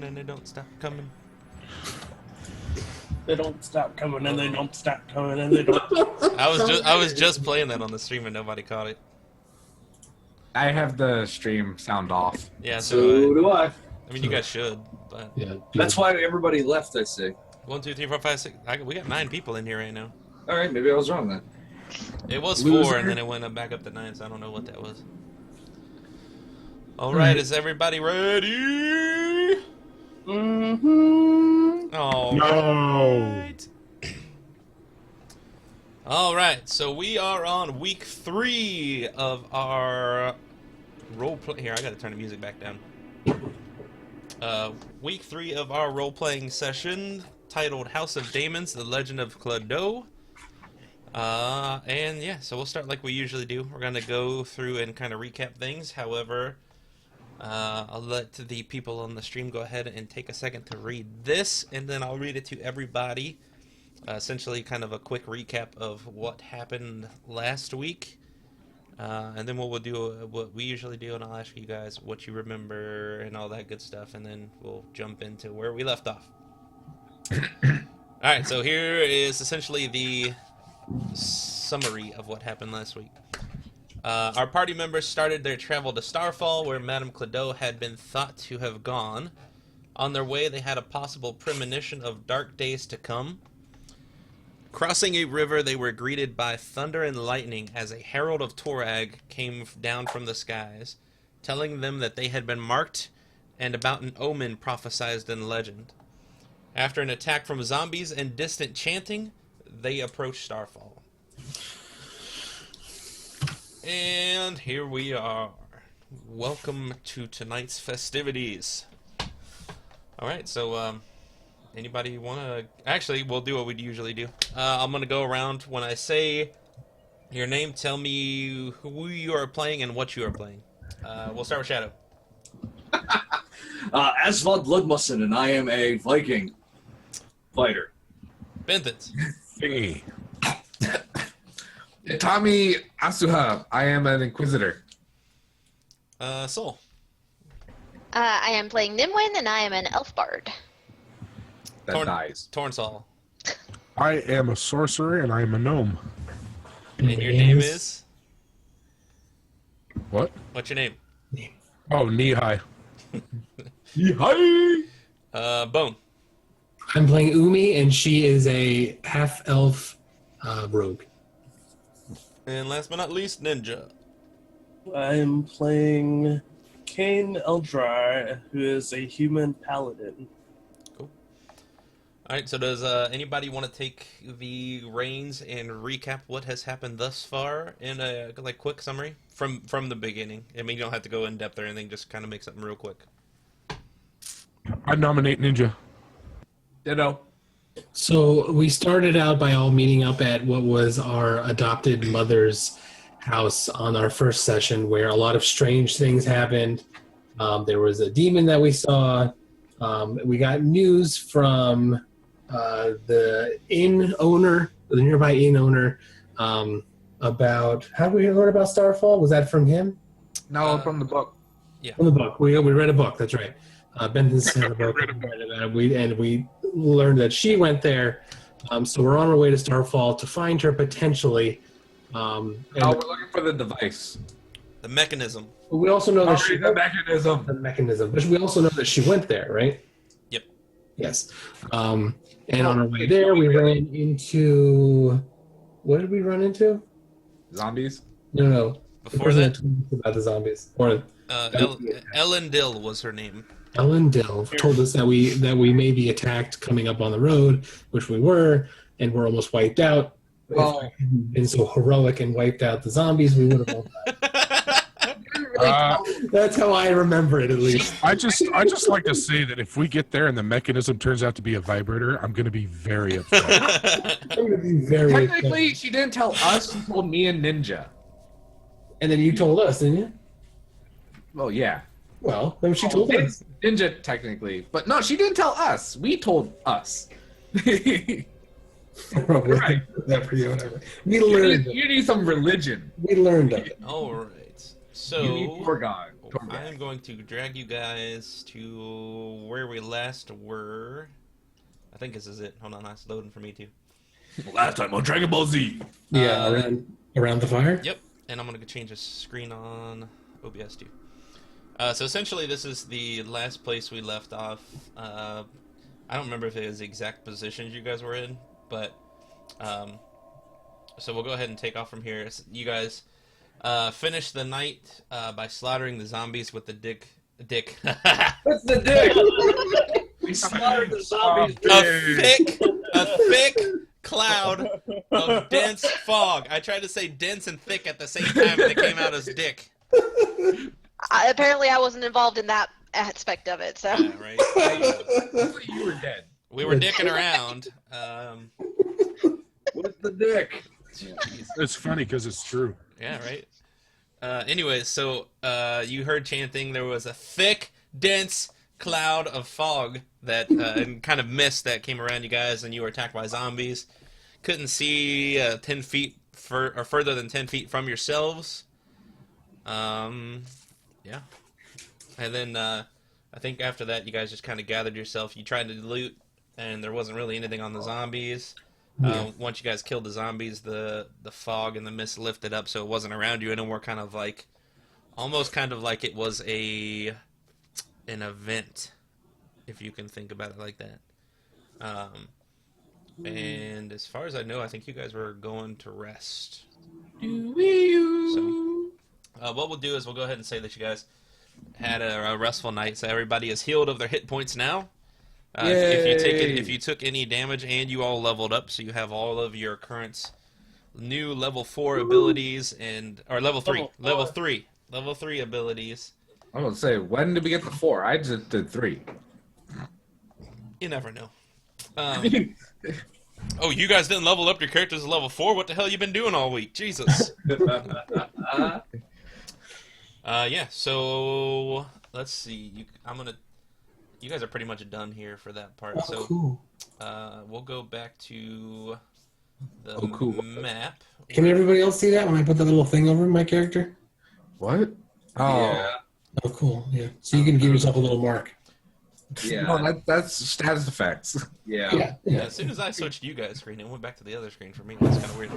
and they don't stop coming. They don't stop coming, and they don't stop coming, and they don't. I was just playing that on the stream and nobody caught it. I have the stream sound off. Yeah, So do I. I mean, you guys should, but Yeah. That's why everybody left, I say. 1, 2, 3, 4, 5, 6. We got 9 people in here right now. All right, maybe I was wrong then. It was Loser. 4, and then it went back up to 9. So I don't know what that was. All right, is everybody ready? Mm-hmm. All No. right. All right, so we are on week 3 of our role-play. Here, I gotta turn the music back down. Week 3 of our role-playing session titled House of Daemons, The Legend of Clodagh. And yeah, so we'll start like we usually do. We're gonna go through and kind of recap things. However, I'll let the people on the stream go ahead and take a second to read this, and then I'll read it to everybody. Essentially, kind of a quick recap of what happened last week. And then we'll do what we usually do, and I'll ask you guys what you remember and all that good stuff, and then we'll jump into where we left off. Alright, so here is essentially the summary of what happened last week. Our party members started their travel to Starfall, where Madame Clodagh had been thought to have gone. On their way, they had a possible premonition of dark days to come. Crossing a river, they were greeted by thunder and lightning as a herald of Torag came down from the skies, telling them that they had been marked and about an omen prophesied in legend. After an attack from zombies and distant chanting, they approached Starfall. And here we are. Welcome to tonight's festivities. Alright, so, anybody want to... Actually, we'll do what we usually do. I'm going to go around. When I say your name, tell me who you are playing and what you are playing. We'll start with Shadow. Asvad Bloodmusson, and I am a Viking fighter. Benthans. Hey. Tommy Asuha, I am an Inquisitor. Soul. I am playing Nimwin, and I am an elf bard. That dies. Tornsall. I am a sorcerer and I am a gnome. And your name is? What? What's your name? Oh, knee high. Hi. Bone. I'm playing Umi, and she is a half-elf rogue. And last but not least, Ninja. I'm playing Kane Eldrar, who is a human paladin. Alright, so does anybody want to take the reins and recap what has happened thus far in a quick summary from the beginning? I mean, you don't have to go in depth or anything, just kind of make something real quick. I nominate Ninja. Ditto. So we started out by all meeting up at what was our adopted mother's house on our first session, where a lot of strange things happened. There was a demon that we saw. We got news from the inn owner, the nearby inn owner, about... How did we learn about Starfall? Was that from him? No, from the book. Yeah. From the book. We read a book, that's right. Benton's had a book. We learned that she went there. So we're on our way to Starfall to find her potentially. Oh, we're looking for the device. The mechanism. But we also know that she the mechanism. the mechanism. But we also know that she went there, right? Yep. Yes. And on our way there, we ran into... What did we run into? Zombies? No. Before The person that, told us about the zombies. Or Ellen Dill was her name. Ellen Dill told us that we may be attacked coming up on the road, which we were, and we're almost wiped out. Well- If I hadn't been so heroic and wiped out the zombies, we would have all died. That's how I remember it, at least. I just like to say that if we get there and the mechanism turns out to be a vibrator, I'm going to be very upset. I'm going to be very Technically, she didn't tell us. She told me and Ninja. And then you told us, didn't you? Well, yeah. Well, then she told us. Ninja, technically. But no, she didn't tell us. We told us. Right. That for you, whatever. We learned. You need some religion. We learned of it. All right. So You need Gorgon. I am going to drag you guys to where we last were. I think this is it. Hold on, it's loading for me too. Last time on Dragon Ball Z. Yeah, around the fire. Yep, and I'm gonna change the screen on OBS too. So essentially, this is the last place we left off. I don't remember if it was the exact positions you guys were in, but so we'll go ahead and take off from here. You guys finished the night by slaughtering the zombies with the dick. That's the dick. We slaughtered the zombies. A thick cloud of dense fog. I tried to say dense and thick at the same time, and it came out as dick. Apparently, I wasn't involved in that aspect of it, so. Yeah, right. You were dead. We were dicking around. What's the dick? It's funny because it's true. Yeah, right. Anyways, so you heard chanting. There was a thick, dense cloud of fog that and kind of mist that came around you guys, and you were attacked by zombies. Couldn't see 10 feet or further than 10 feet from yourselves. Yeah. And then I think after that, you guys just kind of gathered yourself. You tried to loot, and there wasn't really anything on the zombies. Once you guys killed the zombies, the fog and the mist lifted up, so it wasn't around you anymore. Kind of like, almost kind of like it was an event, if you can think about it like that. And as far as I know, I think you guys were going to rest. So, what we'll do is we'll go ahead and say that you guys had a restful night, so everybody is healed of their hit points now. If you took any damage, and you all leveled up, so you have all of your current new level 4 abilities or level 3 abilities. I was going to say, when did we get the 4? I just did 3. You never know. Oh, you guys didn't level up your characters to level 4? What the hell you been doing all week? Jesus. Yeah, so let's see. You guys are pretty much done here for that part. So Cool. We'll go back to the map. Can everybody else see that when I put the little thing over my character? What? Oh. Yeah. Oh, cool. Yeah. So you can give yourself a little mark. Yeah. No, that's status effects. Yeah. Yeah, as soon as I switched you guys' screen, it went back to the other screen for me. That's kind of weird.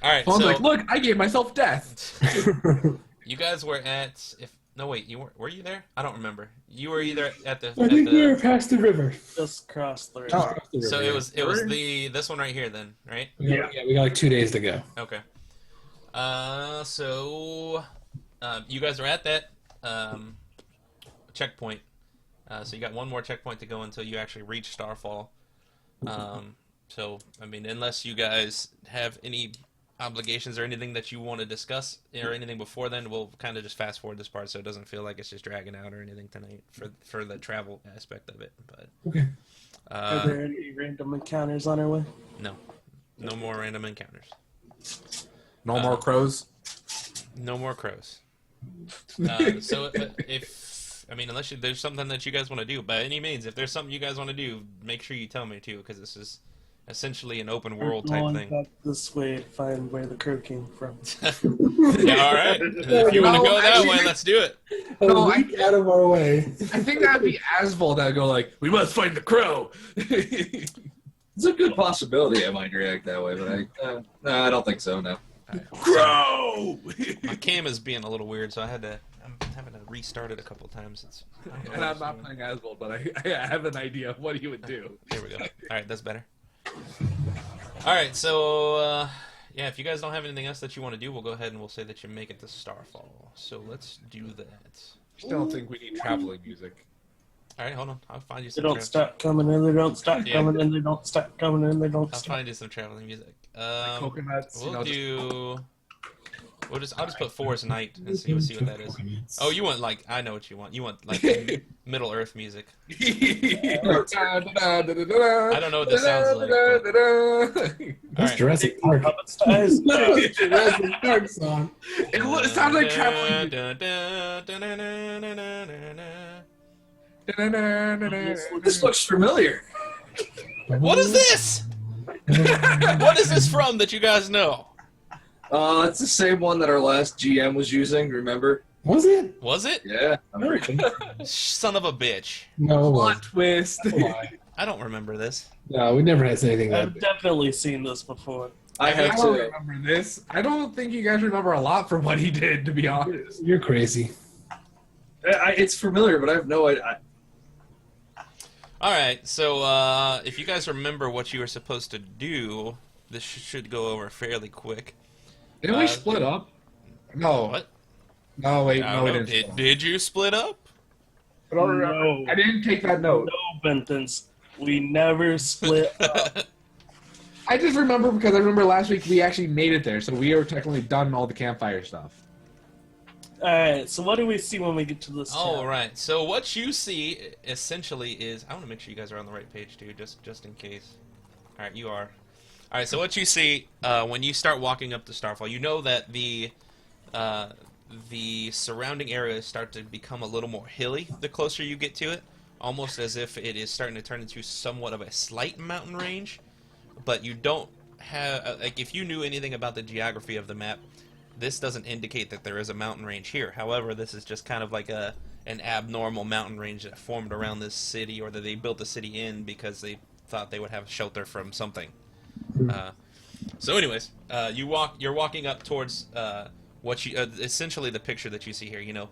All right, Well, so I'm like, look, I gave myself death. you guys were at no wait, were you there? I don't remember. You were either at the. I think we were past the river. Just cross the river. Oh. So it was this one right here then, right? Yeah, we got like 2 days to go. Okay. So you guys are at that checkpoint. So you got one more checkpoint to go until you actually reach Starfall. So I mean, unless you guys have any obligations or anything that you want to discuss or anything before then, we'll kind of just fast forward this part so it doesn't feel like it's just dragging out or anything tonight for the travel aspect of it. But Okay. Are there any random encounters on our way? no more random encounters. No more crows. No more crows. So unless there's something that you guys want to do, by any means, if there's something you guys want to do, make sure you tell me too, because this is essentially an open world type thing. Back this way, find where the crow came from. Yeah, all right. If you want to go that way, let's do it. No, Out of our way. I think that'd be Asvold that'd go like, we must find the crow. It's a good possibility I might react that way, but no, I don't think so, no. Crow! My cam is being a little weird, so I'm having to restart it a couple times. And I'm not playing Asvold, but I have an idea of what he would do. Here we go. All right, that's better. All right, so yeah, if you guys don't have anything else that you want to do, we'll go ahead and we'll say that you make it to Starfall. So let's do that. I don't think we need traveling music. All right, hold on. I'll find you They some. don't stop coming in, they don't stop coming in, they don't stop coming in, they don't I'll stop. find you some traveling music. Coconuts. We'll do. I'll just put Forest Night and see what that is. Oh, you want I know what you want. You want Middle Earth music. I don't know what this sounds like. That's Right. Jurassic Park. Jurassic Park song. It sounds like traveling. This looks familiar. What is this? What is this from that you guys know? It's the same one that our last GM was using, remember? Was it? Was it? Yeah. I'm No, pretty- Son of a bitch. no, it Plot wasn't. twist. That's a lie. I don't remember this. No, we never had anything that I've big. definitely seen this before. I I have don't to. remember this. I don't think you guys remember a lot from what he did, to be honest. You're crazy. It's familiar, but I have no idea. All right, so if you guys remember what you were supposed to do, this should go over fairly quick. Didn't we split up? No. What? No, wait. I No, we don't know. didn't. split up. Did you split up? I don't remember. No. I didn't take that note. No, Bentons. We never split up. I just remember because I remember last week we actually made it there, so we were technically done all the campfire stuff. Alright, so what do we see when we get to this All town? right. So what you see essentially is, I want to make sure you guys are on the right page too, just in case. All right, you are. All right. So what you see when you start walking up to Starfall, you know that the surrounding areas start to become a little more hilly the closer you get to it, almost as if it is starting to turn into somewhat of a slight mountain range. But you don't have like if you knew anything about the geography of the map. This doesn't indicate that there is a mountain range here. However, this is just kind of like an abnormal mountain range that formed around this city, or that they built the city in because they thought they would have shelter from something. So, anyways, you're walking up towards what you essentially the picture that you see here. You know,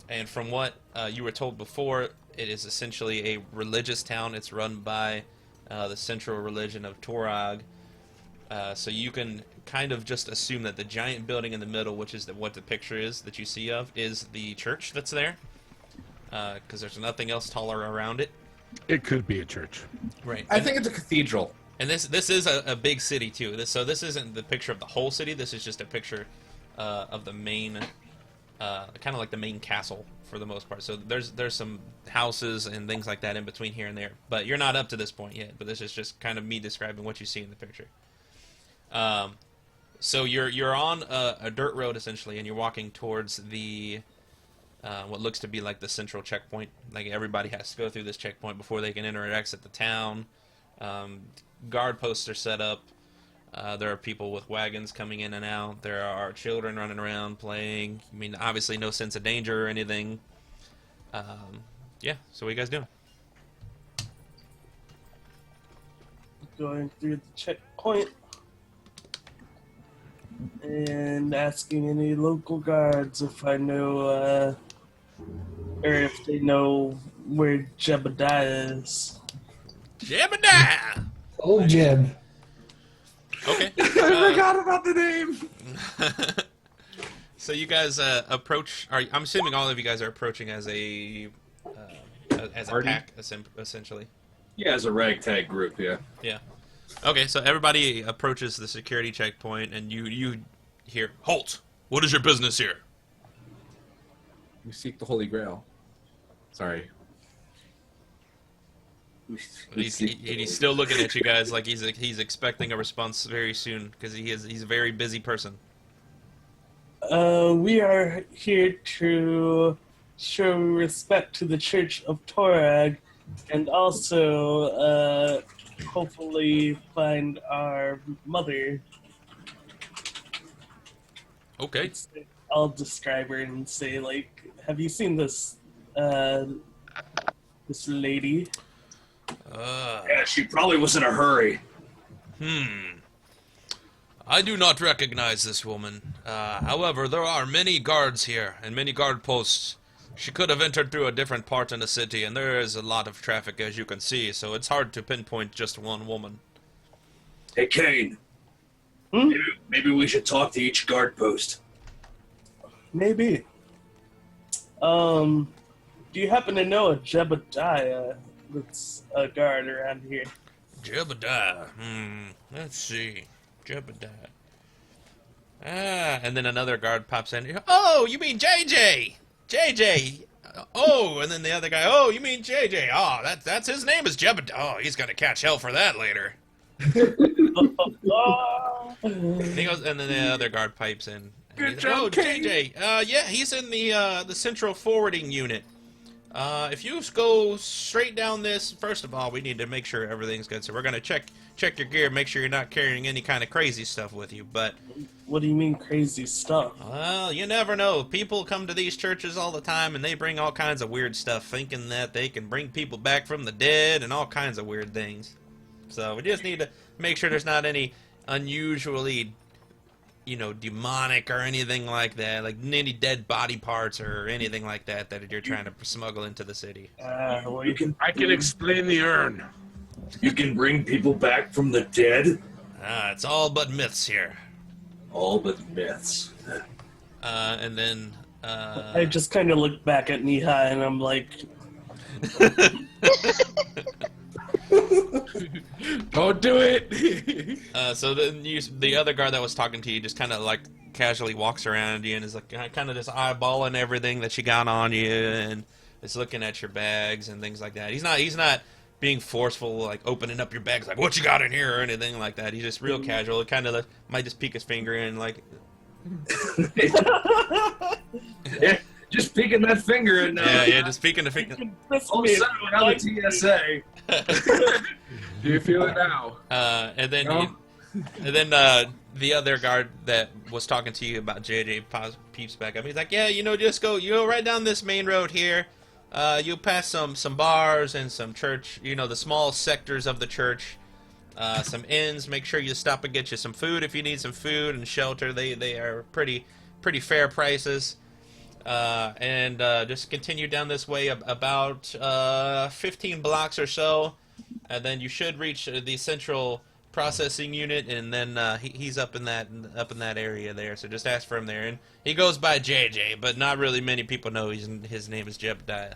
and from what you were told before, it is essentially a religious town. It's run by the central religion of Torag. So you can kind of just assume that the giant building in the middle, which is what the picture is that you see of, is the church that's there. Because there's nothing else taller around it. It could be a church. Right. I think it's a cathedral. And this is a big city too. This isn't the picture of the whole city. This is just a picture of the main, kind of like the main castle for the most part. So there's some houses and things like that in between here and there. But you're not up to this point yet. But this is just kind of me describing what you see in the picture. So you're on a dirt road essentially, and you're walking towards the what looks to be like the central checkpoint. Like everybody has to go through this checkpoint before they can enter or exit the town. Guard posts are set up. There are people with wagons coming in and out. There are children running around playing. I mean, obviously no sense of danger or anything. Yeah. So what are you guys doing? Going through the checkpoint and asking any local guards if I know, or if they know where Jebediah is. Jebediah! Old Jeb. Okay. I forgot about the name. So you guys approach. I'm assuming all of you guys are approaching as a Party? pack, essentially. Yeah, as a ragtag group, yeah. Yeah. Okay, so everybody approaches the security checkpoint, and you hear, "Halt! What is your business here?" We seek the Holy Grail. Sorry. He's still looking at you guys like he's expecting a response very soon because he's a very busy person. We are here to show respect to the Church of Torag, and also, hopefully find our mother. Okay. I'll describe her and say, like, have you seen this, this lady? Yeah, she probably was in a hurry. I do not recognize this woman. However, there are many guards here and many guard posts. She could have entered through a different part in the city, and there is a lot of traffic, as you can see, so it's hard to pinpoint just one woman. Hey, Kane. Maybe we should talk to each guard post. Maybe. Do you happen to know a Jebediah that's a guard around here? Jebediah. Let's see. Jebediah. And then another guard pops in. Oh, you mean JJ? JJ. Oh, and then the other guy. Oh, you mean JJ? Oh, that's his name is Jebediah. Oh, he's gonna catch hell for that later. And he goes, and then the other guard pipes in. Good He's job, oh, Kane. JJ. Yeah, he's in the central forwarding unit. If you go straight down this, first of all, we need to make sure everything's good. So we're gonna check your gear, make sure you're not carrying any kind of crazy stuff with you. But What do you mean crazy stuff? well, you never know. People come to these churches all the time, and they bring all kinds of weird stuff, thinking that they can bring people back from the dead and all kinds of weird things. So we just need to make sure there's not any unusually, demonic or anything like that, like any dead body parts or anything like that you're trying to smuggle into the city. Well, you can. I can explain the urn. You can bring people back from the dead. It's all but myths here. All but myths. And then I just kind of look back at Nihai and I'm like, Don't do it. so then the other guard that was talking to you just kind of like casually walks around you and is like kind of just eyeballing everything that you got on you and is looking at your bags and things like that. He's not being forceful, like opening up your bags, like what you got in here or anything like that. He's just real casual. Kind of might just peek his finger in, like. Yeah, just peeking that finger and Yeah, just peeking the finger. all of a sudden we're on the TSA. Do you feel it now? And then No? the other guard that was talking to you about JJ peeps back up. He's like, yeah, just go right down this main road here. You'll pass some bars and some church, the small sectors of the church, some inns. Make sure you stop and get you some food if you need some food and shelter. They are pretty fair prices. And just continue down this way about 15 blocks or so, and then you should reach the central processing unit, and then he's up in that area there. So just ask for him there, and he goes by JJ, but not really many people know his name is Jebediah.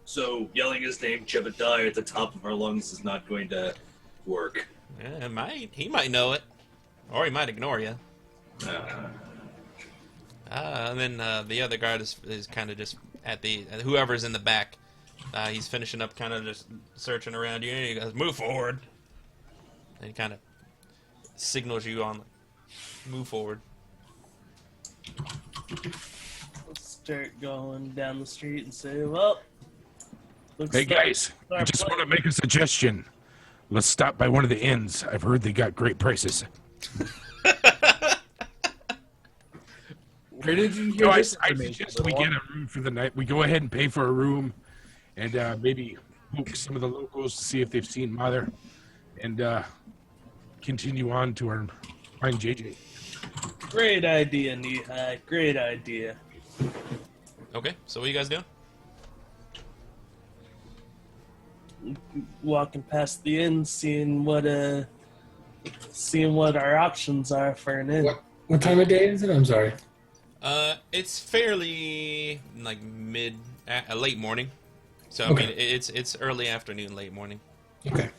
So yelling his name Jebediah at the top of our lungs is not going to work. Yeah, he might know it, or he might ignore you. And then the other guard is kind of just at whoever's in the back. He's finishing up, kind of just searching around you, and he goes, "Move forward." And he kind of signals you on, move forward. let's start going down the street and say, well, looks Hey like guys, I just want to make a suggestion. Let's stop by one of the inns. I've heard they got great prices. Where did you hear No, I this suggest we get a room for the night. We go ahead and pay for a room, and maybe poke some of the locals to see if they've seen Mother, and continue on to our find JJ. Great idea, Nihai. Great idea. Okay, so what are you guys doing? Walking past the inn, seeing what our options are for an inn. What time of day is it? I'm sorry. It's fairly like late morning. So I Okay. mean, it's early afternoon, late morning. Okay.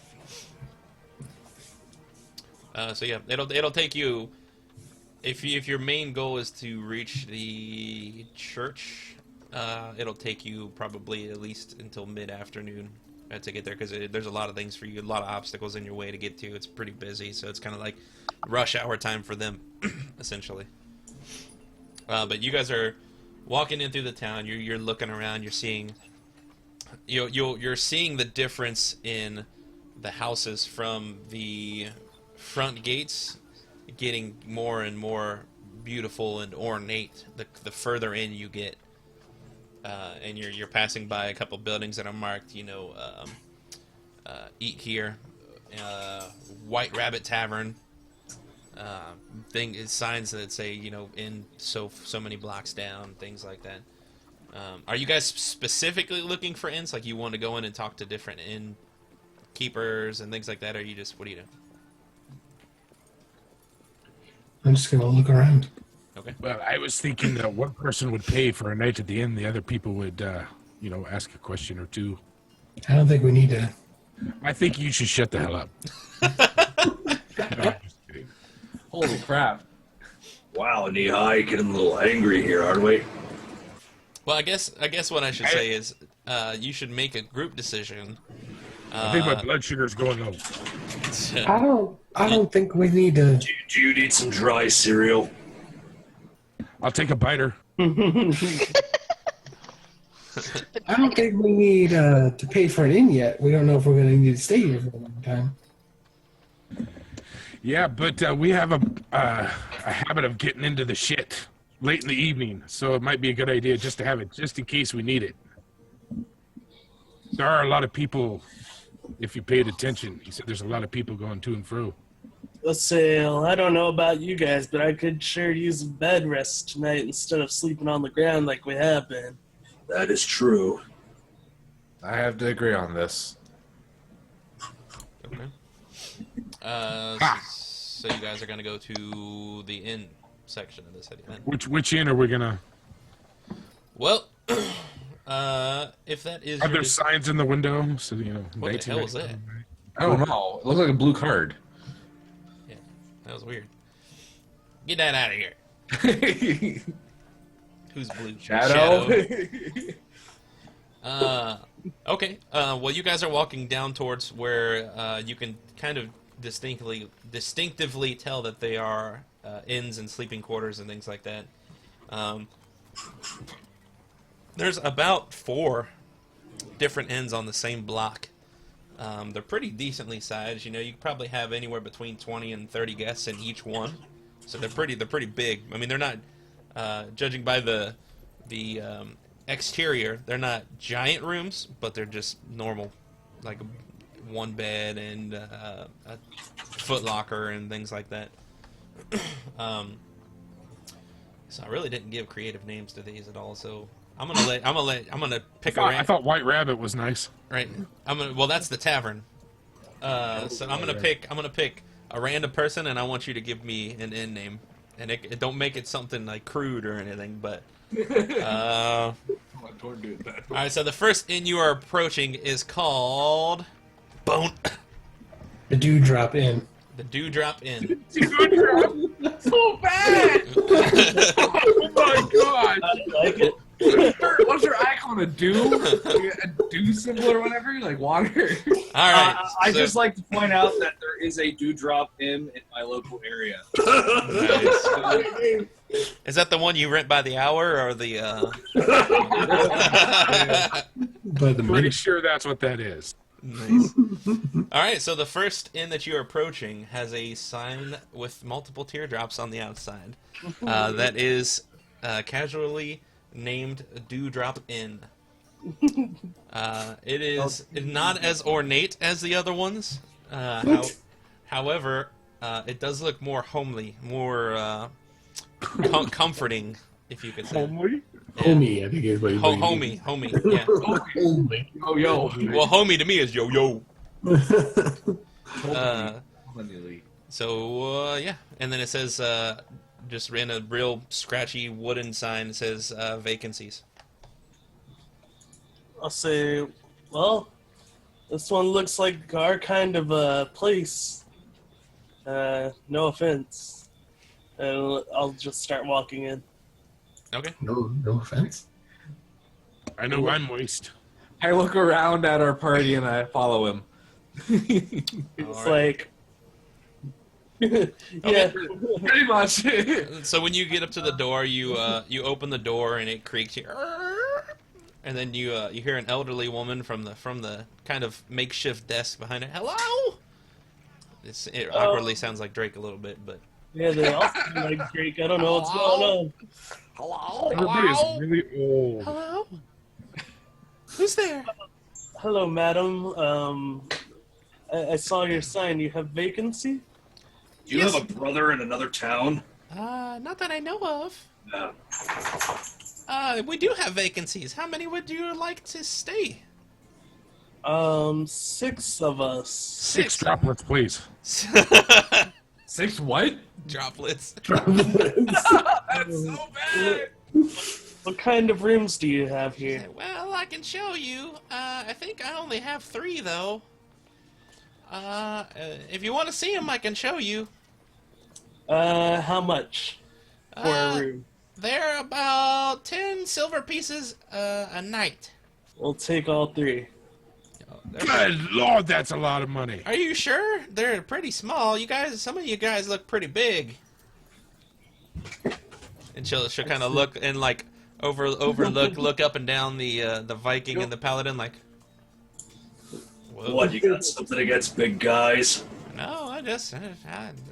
So yeah, it'll take you if your main goal is to reach the church. It'll take you probably at least until mid-afternoon to get there, because there's a lot of things for you, a lot of obstacles in your way to get to. It's pretty busy, so it's kind of like rush hour time for them, essentially. But you guys are walking in through the town. You're looking around. You're seeing you're seeing the difference in the houses from the front gates getting more and more beautiful and ornate the further in you get. And you're passing by a couple buildings that are marked, eat here, White Rabbit Tavern, signs that say, in so many blocks down, things like that. Are you guys specifically looking for inns? Like you want to go in and talk to different inn keepers and things like that, or you just, what do you do? I'm just gonna look around. Okay. Well, I was thinking that one person would pay for a night at the inn, the other people would, ask a question or two. I don't think we need to. I think you should shut the hell up. No, I'm just kidding. Holy crap. Wow, Nihai, getting a little angry here, aren't we? Well, I guess what I should say is you should make a group decision. I think my blood sugar's going low. I don't think we need to. Do you need some dry cereal? I'll take a biter. I don't think we need to pay for an inn yet. We don't know if we're going to need to stay here for a long time. Yeah, but we have a habit of getting into the shit late in the evening, so it might be a good idea just to have it, just in case we need it. There are a lot of people, if you paid attention. He said there's a lot of people going to and fro. Let's say, well, I don't know about you guys, but I could sure use a bed rest tonight instead of sleeping on the ground like we have been. That is true. I have to agree on this. Okay. So you guys are gonna go to the inn section of this city then? Which inn are we gonna? Well, if that is Are your there signs in the window? So What the hell was that? I don't know. It looks like a blue card. Yeah, that was weird. Get that out of here. Who's blue? Shadow. Okay. Well, you guys are walking down towards where you can kind of distinctively tell that they are inns and sleeping quarters and things like that. There's about 4 different inns on the same block. They're pretty decently sized. You could probably have anywhere between 20 and 30 guests in each one. So they're pretty big. I mean, they're not judging by the exterior, they're not giant rooms, but they're just normal, like one bed and a foot locker and things like that. So I really didn't give creative names to these at all. So I'm gonna pick a I thought White Rabbit was nice. right. Well, that's the tavern. So I'm gonna pick a random person, and I want you to give me an inn name, and it don't make it something like crude or anything, but. All right, so the first inn you are approaching is called Bone. The Dewdrop Inn. The Dewdrop Inn. So bad! Oh my god! I like it. What's your icon? A dew? A dew symbol or whatever? Like water? All right. I so- just like to point out that there is a Dewdrop Inn in my local area. Nice. Is that the one you rent by the hour or the? By the Pretty minute. sure that's what that is. Nice. All right, so the first inn that you're approaching has a sign with multiple teardrops on the outside. That is casually named Dewdrop Inn. It is not as ornate as the other ones. However, it does look more homely, more comforting, if you could say. Homely? Homie, I think is what you Homie, yeah. Homie. Oh, yo. Well, homie to me is yo-yo. So, yeah. And then it says, just in a real scratchy wooden sign, it says vacancies. I'll say, well, this one looks like our kind of place. No offense. And I'll just start walking in. Okay. No offense. I know I'm moist. I look around at our party and I follow him. It's Alright. like, yeah. Pretty much. So when you get up to the door, you open the door and it creaks. And then you hear an elderly woman from the kind of makeshift desk behind it. Hello. It awkwardly sounds like Drake a little bit, but. Yeah, they all sound like Drake. I don't know what's going on. Hello. Everybody's really old. Hello. Who's there? Hello, madam. I saw your sign. You have vacancy? Do you have a brother in another town? Not that I know of. No. We do have vacancies. How many would you like to stay? 6 of us. 6 droplets, please. 6 what? Droplets. That's so bad. What kind of rooms do you have here? Well, I can show you. I think I only have 3, though. If you want to see them, I can show you. How much for a room? They're about 10 silver pieces a night. We'll take all 3. Good lord, that's a lot of money. Are you sure? They're pretty small. Some of you guys look pretty big. And she'll kind of look and like look up and down the Viking and the Paladin like. Whoa. What, you got something against big guys? No, I just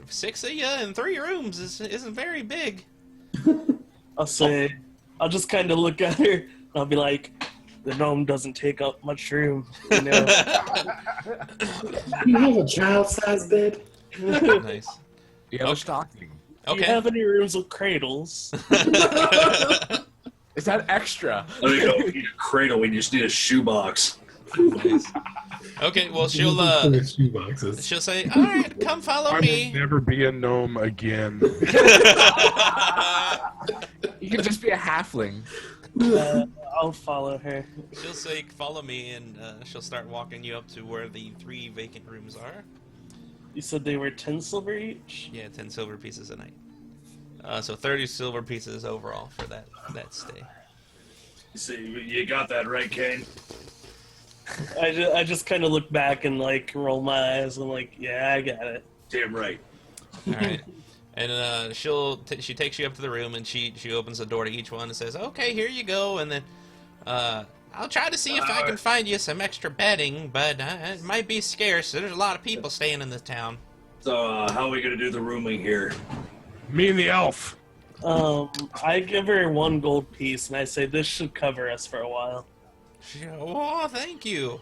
6 of you in 3 rooms isn't very big. I'll just kind of look at her and I'll be like, the gnome doesn't take up much room. You know? You have a child-sized bed? Nice. Yeah, we're talking. Do you Okay. have any rooms with cradles? Is that extra? I mean, you don't need a cradle, we just need a shoebox. Nice. Okay, well she'll Shoe boxes. she'll say, "All right, come follow I me." will never be a gnome again. You could just be a halfling. I'll follow her. She'll say, "Follow me," and she'll start walking you up to where the 3 vacant rooms are. You said they were 10 silver each? Yeah, 10 silver pieces a night. So 30 silver pieces overall for that stay. See, you got that right, Kane? I just kind of look back and like roll my eyes and like, yeah, I got it. Damn right. All right. And she takes you up to the room and she opens the door to each one and says, "Okay, here you go." And then I'll try to see if I can find you some extra bedding, but it might be scarce. There's a lot of people staying in this town. So, how are we gonna do the rooming here? Me and the elf. I give her 1 gold piece and I say this should cover us for a while. She goes, "Oh, thank you.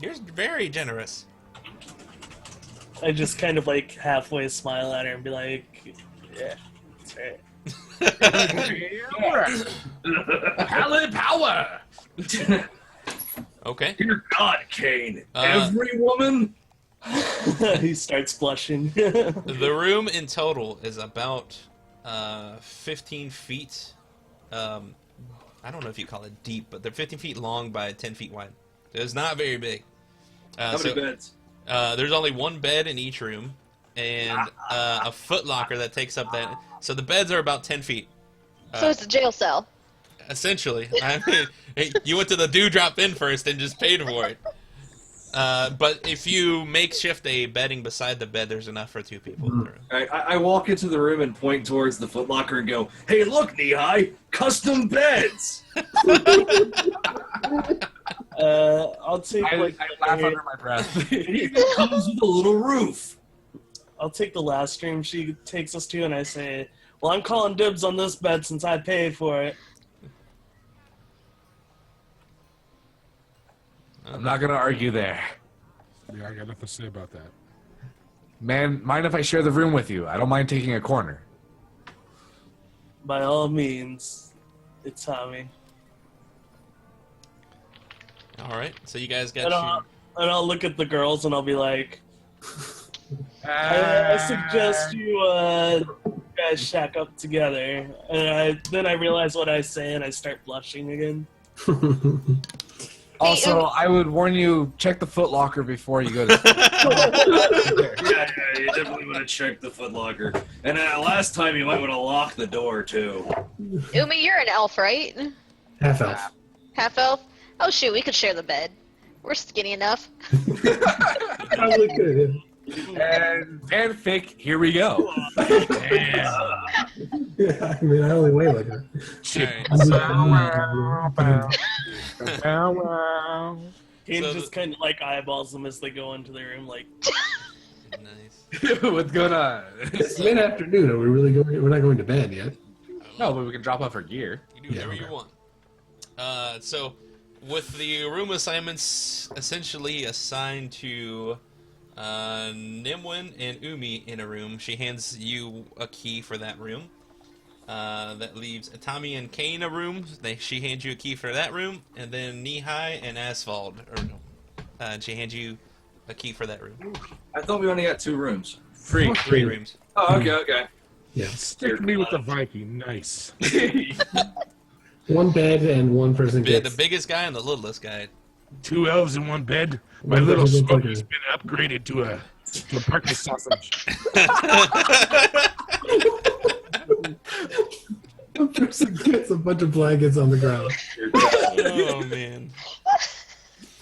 You're very generous." I just kind of like halfway smile at her and be like, yeah, that's right. Paladin power! Okay. Dear God, Kane. Uh, Every woman? He starts blushing. The room in total is about 15 feet. I don't know if you call it deep, but they're 15 feet long by 10 feet wide. It's not very big. How many beds? There's only 1 bed in each room, and a foot locker that takes up that. So the beds are about 10 feet. So it's a jail cell. Essentially. I mean, hey, you went to the Dewdrop Inn first and just paid for it. But if you makeshift a bedding beside the bed, there's enough for 2 people in the room. I walk into the room and point towards the footlocker and go, "Hey, look, Knee-High, custom beds!" I'll take I like laugh under my breath. It even comes with a little roof. I'll take the last room she takes us to and I say, well, I'm calling dibs on this bed since I paid for it. I'm not gonna argue there. Yeah, I got nothing to say about that. Man, mind if I share the room with you? I don't mind taking a corner. By all means, it's Tommy. All right. So you guys got And I'll look at the girls and I'll be like, I suggest you guys shack up together. And then I realize what I say and I start blushing again. Also, I would warn you, check the foot locker before you go to Yeah, you definitely want to check the footlocker. And last time you might want to lock the door, too. Umi, you're an elf, right? Half elf. Half elf? Oh shoot, we could share the bed. We're skinny enough. Probably could. And fanfic, here we go. Yeah, I mean, I only weigh like that. Kane So just kind of like eyeballs them as they go into the room, like, Nice. What's going on? It's mid-afternoon. Are we really going? We're not going to bed yet. No, but we can drop off our gear. You do whatever you want. So, with the room assignments essentially assigned to Nimwin and Umi in a room, she hands you a key for that room. That leaves Tommy and Kane a room. She hands you a key for that room, and then Knee-High and Asphalt, and she hands you a key for that room. I thought we only got 2 rooms. Three rooms. Oh, okay. Yes. Stick me with the Viking. Nice. 1 bed and 1 person The gets. biggest guy and the littlest guy. 2 elves in 1 bed. My One little person Smokey's gets. been upgraded to a parking sausage. One person gets a bunch of blankets on the ground. Oh man.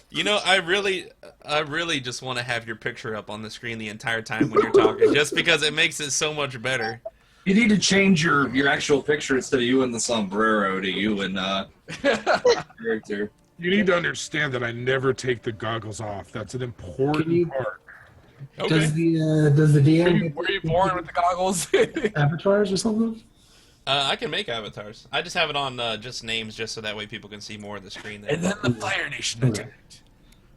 You know, I really just want to have your picture up on the screen the entire time when you're talking, just because it makes it so much better. You need to change your actual picture instead of you in the sombrero to you in character. You need to understand that I never take the goggles off. That's an important part. Okay. Does the DM Were you born with the goggles? avatars or something? I can make avatars. I just have it on just names, just so that way people can see more of the screen. There. And then the Fire Nation attacked.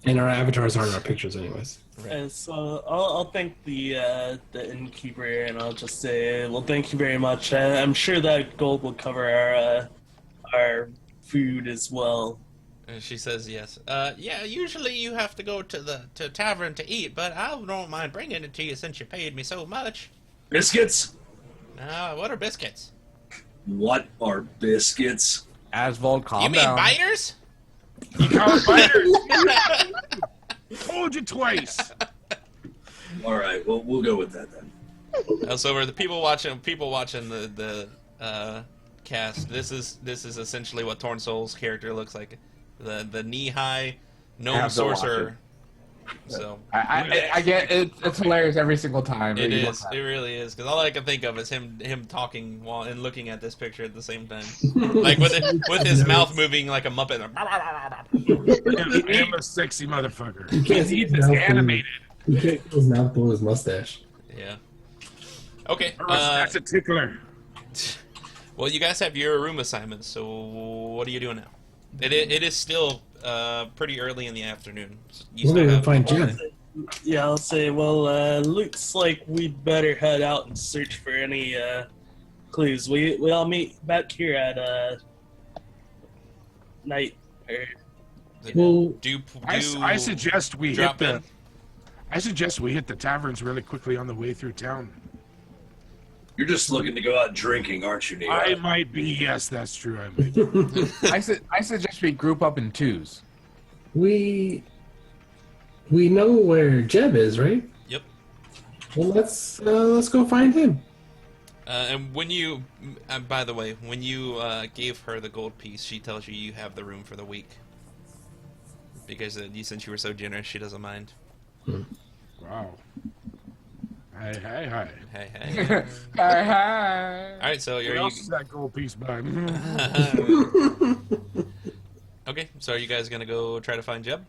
And our avatars aren't our pictures, anyways. And so I'll thank the innkeeper, and I'll just say, well, thank you very much. I'm sure that gold will cover our food as well. And she says yes. Yeah, usually you have to go to the tavern to eat, but I don't mind bringing it to you since you paid me so much. Biscuits? What are biscuits? What are biscuits? Asvold, calm You mean down. biters? You call it fighters? Told you twice. All right, well, we'll go with that then. So for the people watching the cast, this is essentially what Torn Soul's character looks like. The knee-high gnome have to watch sorcerer. So I get it. It's hilarious every single time. it that you is. look at It really is. Because all I can think of is him talking while and looking at this picture at the same time, like with his mouth moving like a muppet. I am a sexy motherfucker. You can't see It's animated. You can't see his mouth pull his mustache. Yeah. Okay. That's a tickler. Well, you guys have your room assignments, so what are you doing now? It is still pretty early in the afternoon. You We're still gonna have- find Jim. Yeah, I'll say, well, looks like we'd better head out and search for any clues. We all meet back here at night. Well, Do I suggest we hit drop the. in? I suggest we hit the taverns really quickly on the way through town. You're just looking to go out drinking, aren't you, Neo? I might be. Yes, that's true. I might be. I suggest we group up in twos. we know where Jeb is, right? Yep. Well, let's go find him. And when you, by the way, when you gave her the gold piece, she tells you have the room for the week. Because since you were so generous, she doesn't mind. Wow. Hey, hey, hey. Hey, hey. Hi, hi. All right, so What are else you? is that gold piece by? Okay, so are you guys gonna go try to find Jeb?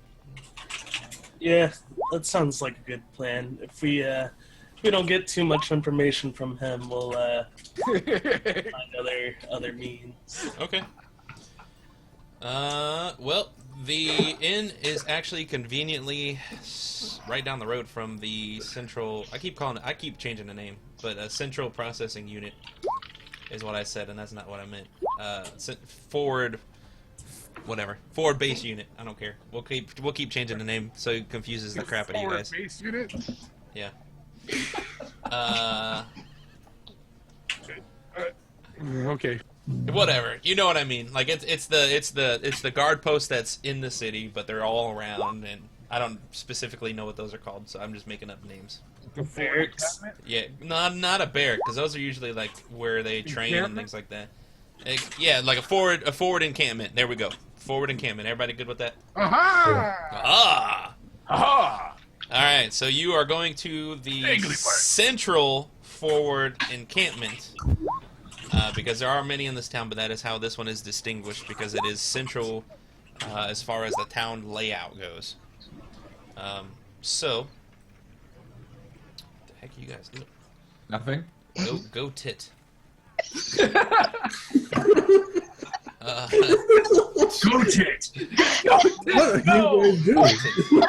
Yeah, that sounds like a good plan. If we don't get too much information from him, we'll find other means. Okay. Well, the inn is actually conveniently right down the road from the central. I keep changing the name, but a central processing unit is what I said, and that's not what I meant. Forward base unit. I don't care. We'll keep changing the name so it confuses the crap out of you guys. Base unit? Yeah. Okay. Whatever, you know what I mean. Like it's the guard post that's in the city, but they're all around, and I don't specifically know what those are called, so I'm just making up names. The Barracks. Yeah, not a barrack, because those are usually like where they train and things like that. Yeah, like a forward encampment. There we go. Forward encampment. Everybody good with that? Aha! Ah. Aha! All right, so you are going to the Angry Bird. central forward encampment. Because there are many in this town, but that is how this one is distinguished, because it is central as far as the town layout goes. So, what the heck are you guys doing? Nothing. Go tit. Go tit! What are you guys doing?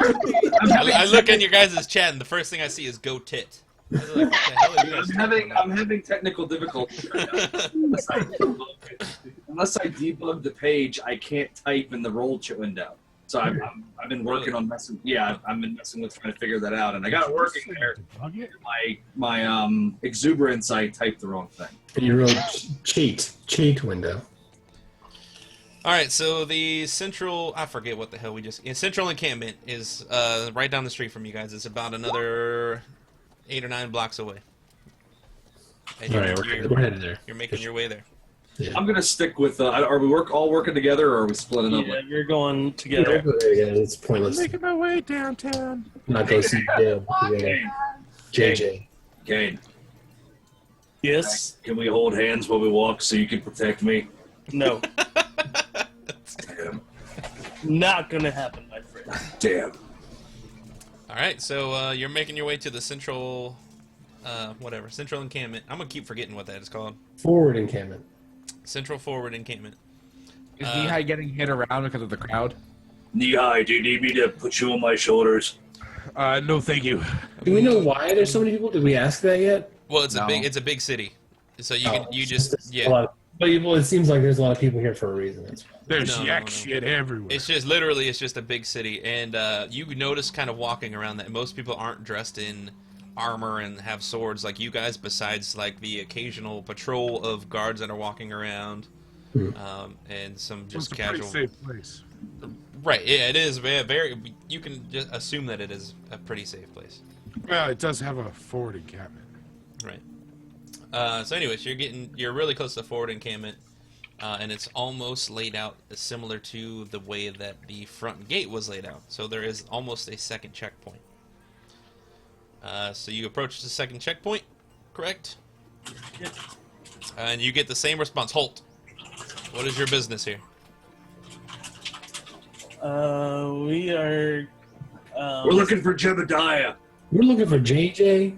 I look in your guys' chat, and the first thing I see is go tit. I was like, what the hell are you guys I'm having technical difficulties right now. Unless I debug the page, I can't type in the roll window. So I've been working on messing. Yeah, I've been messing with trying to figure that out, and I got it working there. My exuberance, I typed the wrong thing. You wrote cheat window. All right, so the central, I forget what the hell central encampment is right down the street from you guys. It's about another 8 or 9 blocks away. And All right, we're headed there. You're making your way there. Yeah. I'm gonna stick with. Are we all working together, or are we splitting up? Yeah, we're going Yeah, together. it's pointless. Making my way downtown. I'm not going to see Jeb. Yeah. JJ. Gain. Yes. Can we hold hands while we walk so you can protect me? No. Damn. Not gonna happen, my friend. Damn. All right, so you're making your way to the central, central encampment. I'm gonna keep forgetting what that is called. Forward encampment. Central forward encampment. Is Nehai getting hit around because of the crowd? Nehai, do you need me to put you on my shoulders? No, thank you. Do we know why there's so many people? Did we ask that yet? Well, it's No. a big city, so you It's just a lot of- but well, it seems like there's a lot of people here for a reason. That's why. There's No, yak no. shit everywhere. It's just literally it's just a big city, and you notice kind of walking around that most people aren't dressed in armor and have swords like you guys, besides like the occasional patrol of guards that are walking around, and some just it's a casual. pretty safe place. Right? Yeah, it is very. You can just assume that it is a pretty safe place. Well, it does have a forward encampment. Right. So, anyways, you're really close to the forward encampment, and it's almost laid out similar to the way that the front gate was laid out. So there is almost a second checkpoint. So you approach the second checkpoint, correct? Yep. And you get the same response. Halt. What is your business here? We are. We're looking for Jebediah. We're looking for JJ.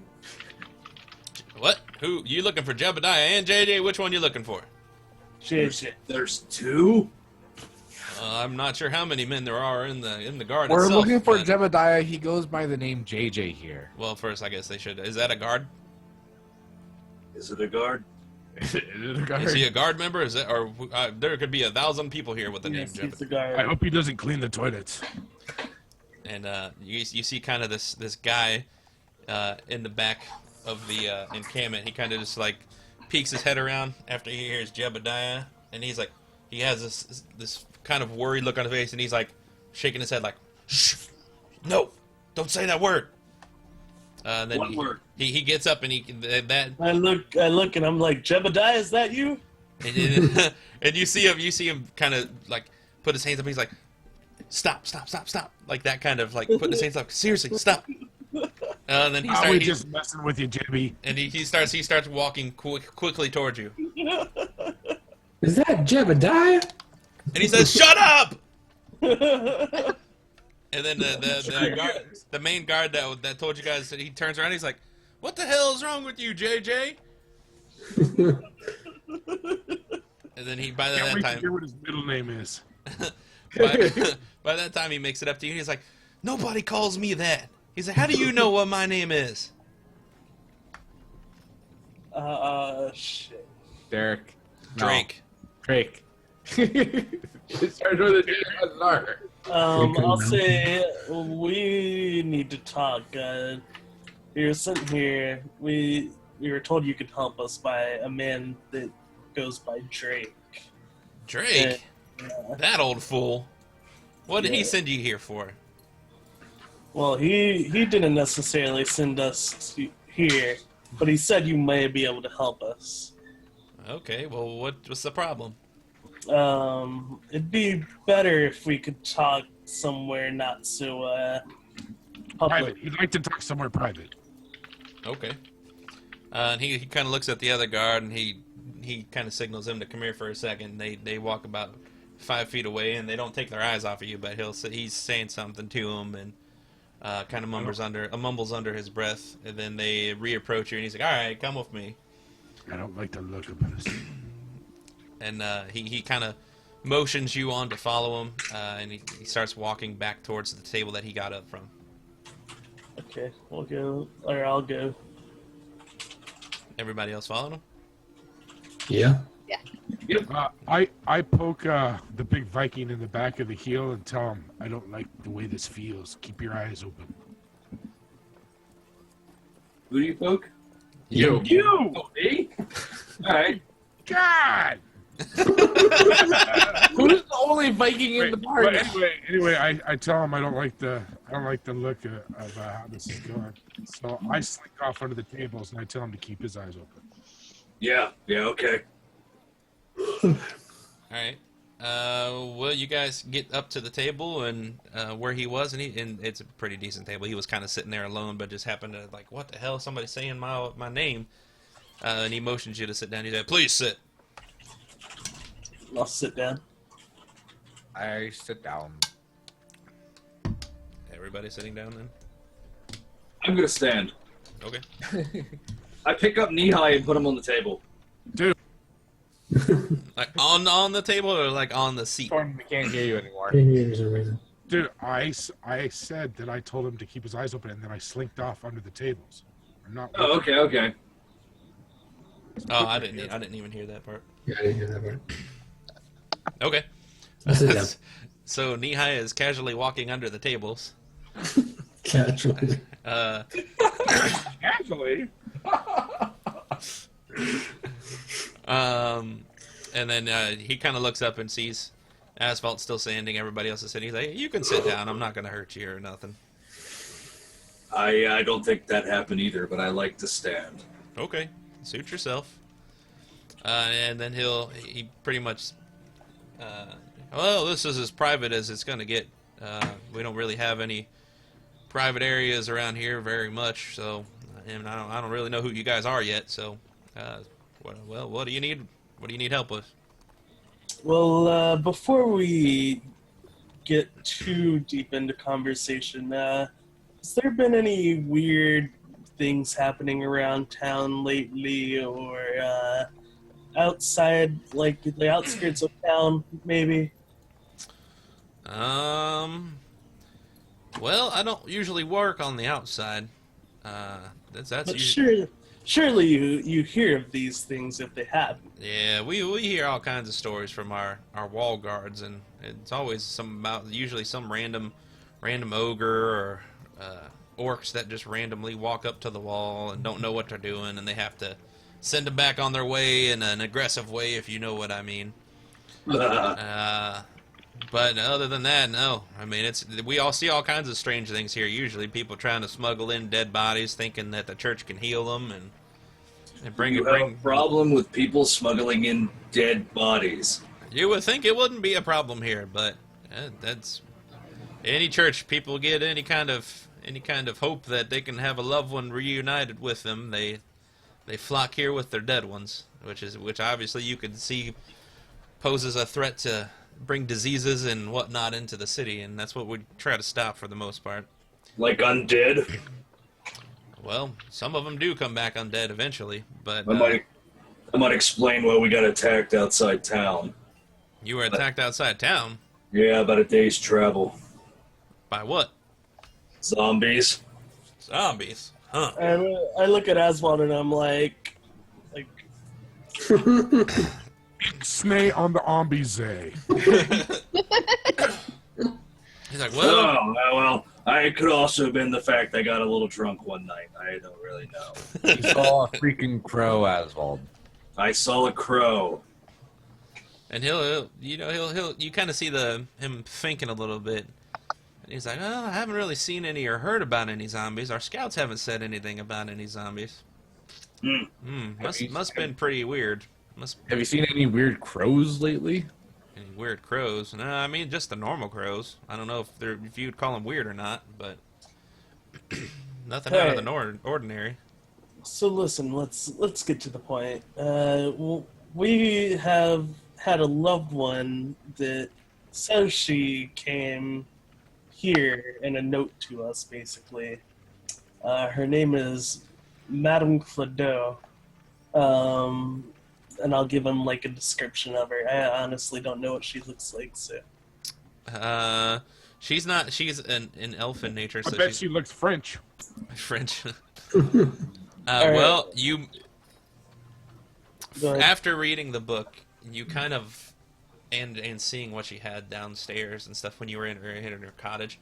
What? Who? You looking for Jebediah and JJ? Which one you looking for? JJ. There's two? I'm not sure how many men there are in the guard We're itself. looking for but- Jebediah. He goes by the name JJ here. Well, first, I guess they should. Is that a guard? Is it a guard? Is he a guard member? Is it, or there could be 1,000 people here with the Yes, name he's the Jebediah. guard. I hope he doesn't clean the toilets. And you see kind of this guy in the back of the encampment. He kind of just like peeks his head around after he hears Jebediah, and he's like, he has this kind of worried look on his face, and he's like shaking his head like, shh, no, don't say that word. Then What word? He gets up and I look, and I'm like, Jebediah, is that you? and you see him kind of like put his hands up. He's like, stop, like that kind of like putting his hands up. Seriously, stop. And then We just messing with you, Jimmy. and he starts walking quickly towards you, Is that Jebediah? and he says, "Shut up!" And then the main guard that told you guys, he turns around. He's like, "What the hell is wrong with you, JJ?" And then by Can't that wait to time, hear what his middle name is. by that time, he makes it up to you. He's like, "Nobody calls me that." He's like, "How do you know what my name is?" Shit. Derek. No. Drake. Drake. It started with a D and an R. I'll say we need to talk. We were sent here. We were told you could help us by a man that goes by Drake. Drake? Yeah. That old fool. What did he Yeah. send you here for? Well, he didn't necessarily send us here, but he said you may be able to help us. Okay, well, what's the problem? It'd be better if we could talk somewhere not so public. Private. He'd like to talk somewhere private. Okay. And he kind of looks at the other guard, and he kind of signals him to come here for a second. They walk about 5 feet away, and they don't take their eyes off of you, but he's saying something to him, and kind of mumbles under his breath, and then they reapproach you, and he's like, "All right, come with me." I don't like the look of this. And he kind of motions you on to follow him, and he starts walking back towards the table that he got up from. Okay, we'll go, or I'll go. Everybody else following him? Yeah. I poke the big Viking in the back of the heel and tell him I don't like the way this feels. Keep your eyes open. Who do you poke? You. You! Oh, me? Alright. God! Who's the only Viking in the But party? anyway, I tell him I don't like the look of how this is going. So I slink off under the tables and I tell him to keep his eyes open. Yeah, okay. All right. Well, you guys get up to the table and where he was, and it's a pretty decent table. He was kind of sitting there alone, but just happened to like, what the hell? Somebody saying my name, And he motions you to sit down. He said, "Please sit." I'll sit down. I sit down. Everybody sitting down then. I'm gonna stand. Okay. I pick up Knee-High and put him on the table. Dude, Like on the table or like on the seat? Thornton, we can't hear you anymore. dude, I said that I told him to keep his eyes open, and then I slinked off under the tables. I'm not. Oh, okay. Oh, I didn't even hear that part. Yeah, I didn't hear that part. Okay. I'll sit down. So Knee-High is casually walking under the tables. Casually. Actually, And then he kind of looks up and sees Asphalt still standing. Everybody else is sitting. He's like, "You can sit down. I'm not going to hurt you or nothing." I don't think that happened either, but I like to stand. Okay, suit yourself. And then he pretty much, well, this is as private as it's going to get. We don't really have any private areas around here very much, so, and I don't really know who you guys are yet. So, what do you need? What do you need help with? Well, before we get too deep into conversation, has there been any weird things happening around town lately, or outside, like the outskirts of town, maybe? Well, I don't usually work on the outside. That's But usually, surely you hear of these things if they happen. yeah. We hear all kinds of stories from our wall guards, and it's always usually some random ogre or orcs that just randomly walk up to the wall and don't know what they're doing, and they have to send them back on their way in an aggressive way, if you know what I mean. But other than that, no. I mean, we all see all kinds of strange things here. Usually, people trying to smuggle in dead bodies, thinking that the church can heal them, and bring You have a problem with people smuggling in dead bodies. You would think it wouldn't be a problem here, but that's any church. People get any kind of hope that they can have a loved one reunited with them. They flock here with their dead ones, which obviously you could see poses a threat to bring diseases and whatnot into the city, and that's what we try to stop for the most part. Like undead? Well, some of them do come back undead eventually, but I might explain why we got attacked outside town. you were attacked outside town. Yeah, about a day's travel. By what? Zombies. Zombies. Huh. And I look at Aswad and I'm like, Snay on the ambize. He's like, well, Oh, well, it could also have been the fact I got a little drunk one night. I don't really know. You saw a freaking crow, Aswald. I saw a crow. and he'll you kind of see him thinking a little bit. And he's like, oh, I haven't really seen any or heard about any zombies. Our scouts haven't said anything about any zombies. Must been pretty weird. Have you seen any weird crows lately? Any weird crows? No, I mean just the normal crows. I don't know if you'd call them weird or not, but nothing out of the ordinary. so listen, let's get to the point. We have had a loved one that says she came here in a note to us, basically. Her name is Madame Clodeau. And I'll give him like a description of her. I honestly don't know what she looks like, so. She's an elf in nature, I so bet she's she looks French. French. right. Well, you Go ahead. after reading the book, you kind of and seeing what she had downstairs and stuff when you were in her cottage,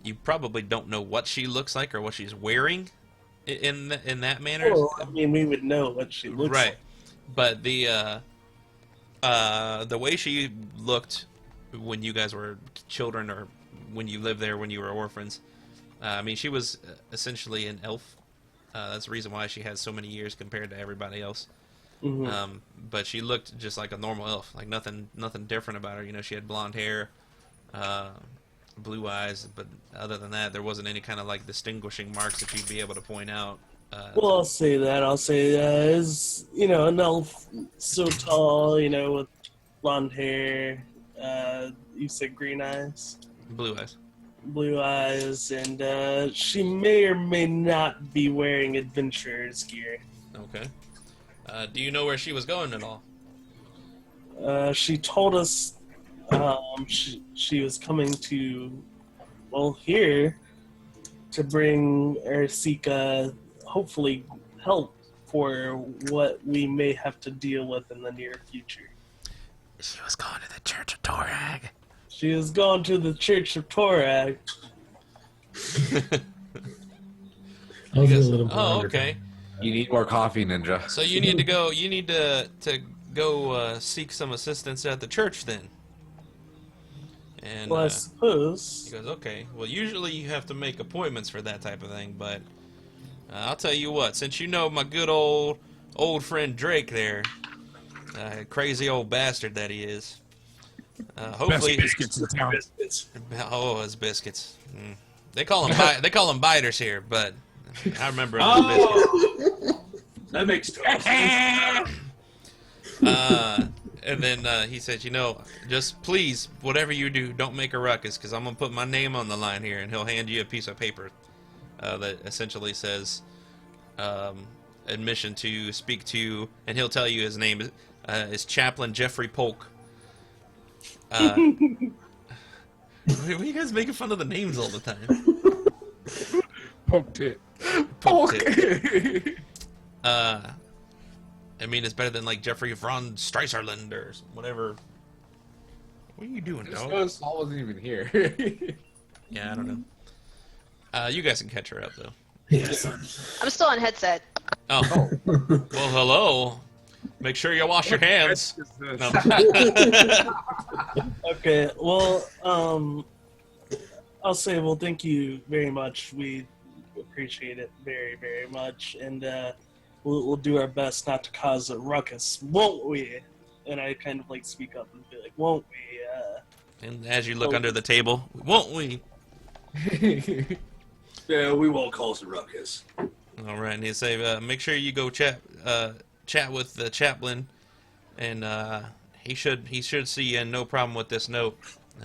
you probably don't know what she looks like or what she's wearing in that manner. Well, I mean, we would know what she looks Right. like. But the way she looked when you guys were children, or when you lived there when you were orphans, I mean, she was essentially an elf. That's the reason why she has so many years compared to everybody else. Mhm. But she looked just like a normal elf, like nothing different about her. You know, she had blonde hair, blue eyes, but other than that, there wasn't any kind of like distinguishing marks that you'd be able to point out. Well, I'll say that. I'll say is an elf so tall, with blonde hair. You said green eyes, Blue eyes. blue eyes, and she may or may not be wearing adventurer's gear. Okay. Do you know where she was going at all? She told us she was coming to, here to bring or seek, hopefully, help for what we may have to deal with in the near future. She was going to the Church of Torag. She has gone to the Church of Torag. I was a Because- little oh, blonde. okay. You need more coffee, Ninja. So you need to go. You need to go seek some assistance at the church then. And Well, I he suppose. goes, okay. Well, usually you have to make appointments for that type of thing, but I'll tell you what. Since you know my good old friend Drake there, crazy old bastard that he is. Hopefully, Best biscuits in town. Biscuits. oh, his biscuits. Mm. They call him biters here, but I remember him as biscuits. Oh, that makes total sense. And then he said, just please, whatever you do, don't make a ruckus, because I'm going to put my name on the line here, and he'll hand you a piece of paper that essentially says admission to speak to, and he'll tell you his name is Chaplain Jeffrey Polk. Why are you guys making fun of the names all the time? Poked it. Polk. I mean, it's better than like Jeffrey von Streisand or whatever. What are you doing, Just dog? noticed Saul wasn't even here. Yeah, I don't know. You guys can catch her up though. Yes. I'm still on headset. Oh, well, hello. Make sure you wash your hands. No. Okay, well, I'll say, thank you very much. We appreciate it very, very much, and we'll do our best not to cause a ruckus, won't we? And I kind of speak up and be like, won't we? And as you look under the table, won't we? Yeah, we won't cause a ruckus. All right, and he say, make sure you go chat with the chaplain, and he should see you, and no problem with this note,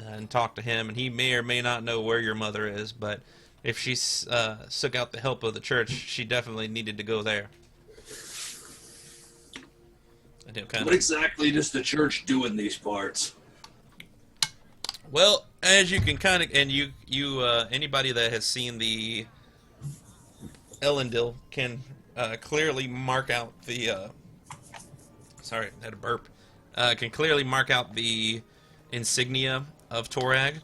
and talk to him. And he may or may not know where your mother is, but if she took out the help of the church, she definitely needed to go there. And he'll kind What of, exactly does the church do in these parts? well, as you can kind of, and you anybody that has seen the Elendil can clearly mark out the. Sorry, I had a burp. Can clearly mark out the insignia of Torag,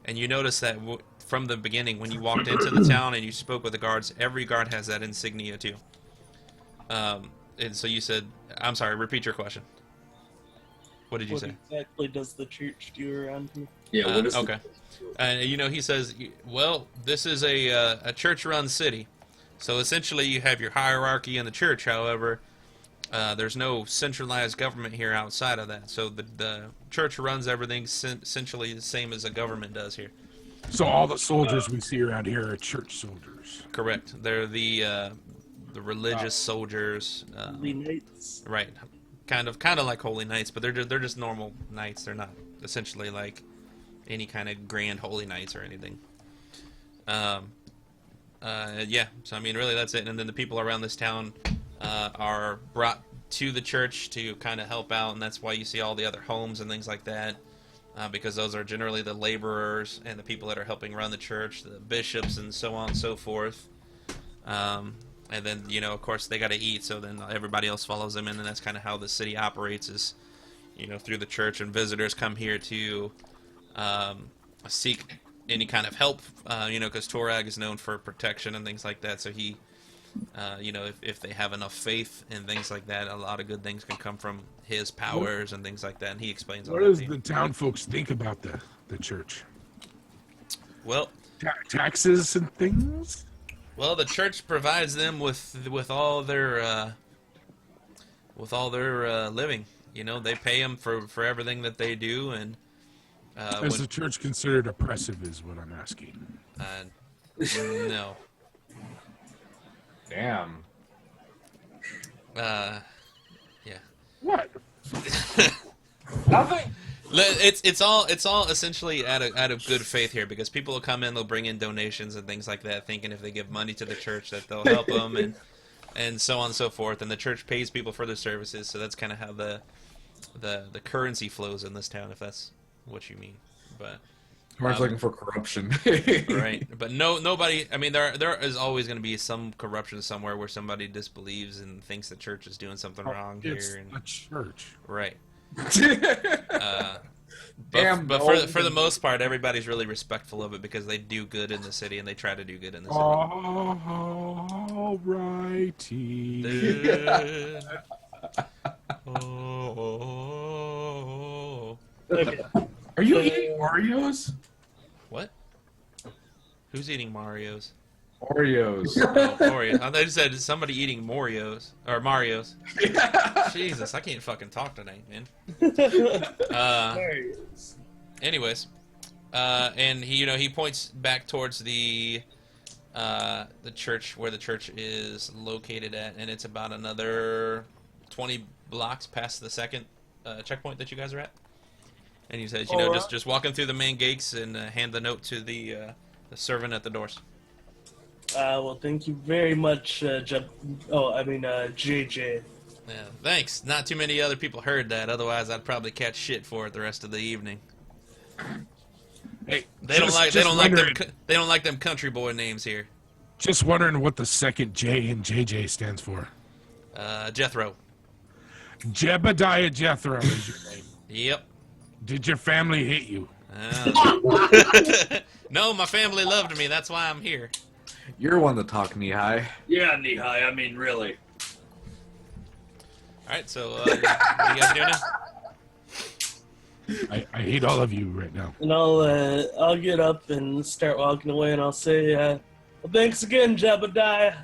and you notice that from the beginning when you walked into the town and you spoke with the guards, every guard has that insignia too. And so you said, I'm sorry, repeat your question. What did you What say? exactly does the church do around here? Yeah, what is Okay. And he says, well, this is a church-run city, so essentially you have your hierarchy in the church. However, there's no centralized government here outside of that. So the church runs everything essentially the same as a government does here. So all the soldiers we see around here are church soldiers. Correct. They're the religious soldiers. Holy Knights. Right. Kind of like holy knights, but they're just normal knights. They're not essentially like any kind of grand holy knights or anything. Yeah. So I mean, really, that's it. And then the people around this town are brought to the church to kind of help out, and that's why you see all the other homes and things like that, because those are generally the laborers and the people that are helping run the church, the bishops, and so on and so forth. And then, of course, they got to eat, so then everybody else follows them in, and that's kind of how the city operates is, through the church, and visitors come here to seek any kind of help, because Torag is known for protection and things like that, so he, if they have enough faith and things like that, a lot of good things can come from his powers and things like that, and he explains all What that does to you. the town folks think about the church? Well, Taxes and things? Well, the church provides them with all their living. They pay them for everything that they do, and Is the church considered oppressive is what I'm asking. no. Damn. Yeah. What? Nothing. It's all essentially out of good faith here, because people will come in, they'll bring in donations and things like that, thinking if they give money to the church that they'll help them, and so on and so forth. And the church pays people for their services, so that's kind of how the currency flows in this town, if that's what you mean. But Mark's looking for corruption. right, but nobody. I mean, there is always going to be some corruption somewhere where somebody disbelieves and thinks the church is doing something wrong It's here. And, a church. right. Damn, But for the most part, everybody's really respectful of it because they do good in the city and they try to do good in the city. All righty. Okay. Are you eating Oreos? What? Who's eating Mario's? Oreos. Oh, Oreos. I thought you said somebody eating Mario's. Jesus, I can't fucking talk tonight, man. Anyways, and he points back towards the church where the church is located at, and it's about another 20 blocks past the second checkpoint that you guys are at. And he says, just walking through the main gates and hand the note to the servant at the doors. Well, thank you very much, JJ. Yeah, thanks. Not too many other people heard that. Otherwise, I'd probably catch shit for it the rest of the evening. Hey, They don't like them country boy names here. Just wondering what the second J in JJ stands for. Jethro. Jebediah Jethro is your name. Yep. Did your family hate you? No, my family loved me. That's why I'm here. You're one to talk knee high. Yeah, Nihai, I mean, really. All right, so what you guys doing now? I hate all of you right now. And I'll get up and start walking away, and I'll say, well, thanks again, Jebediah.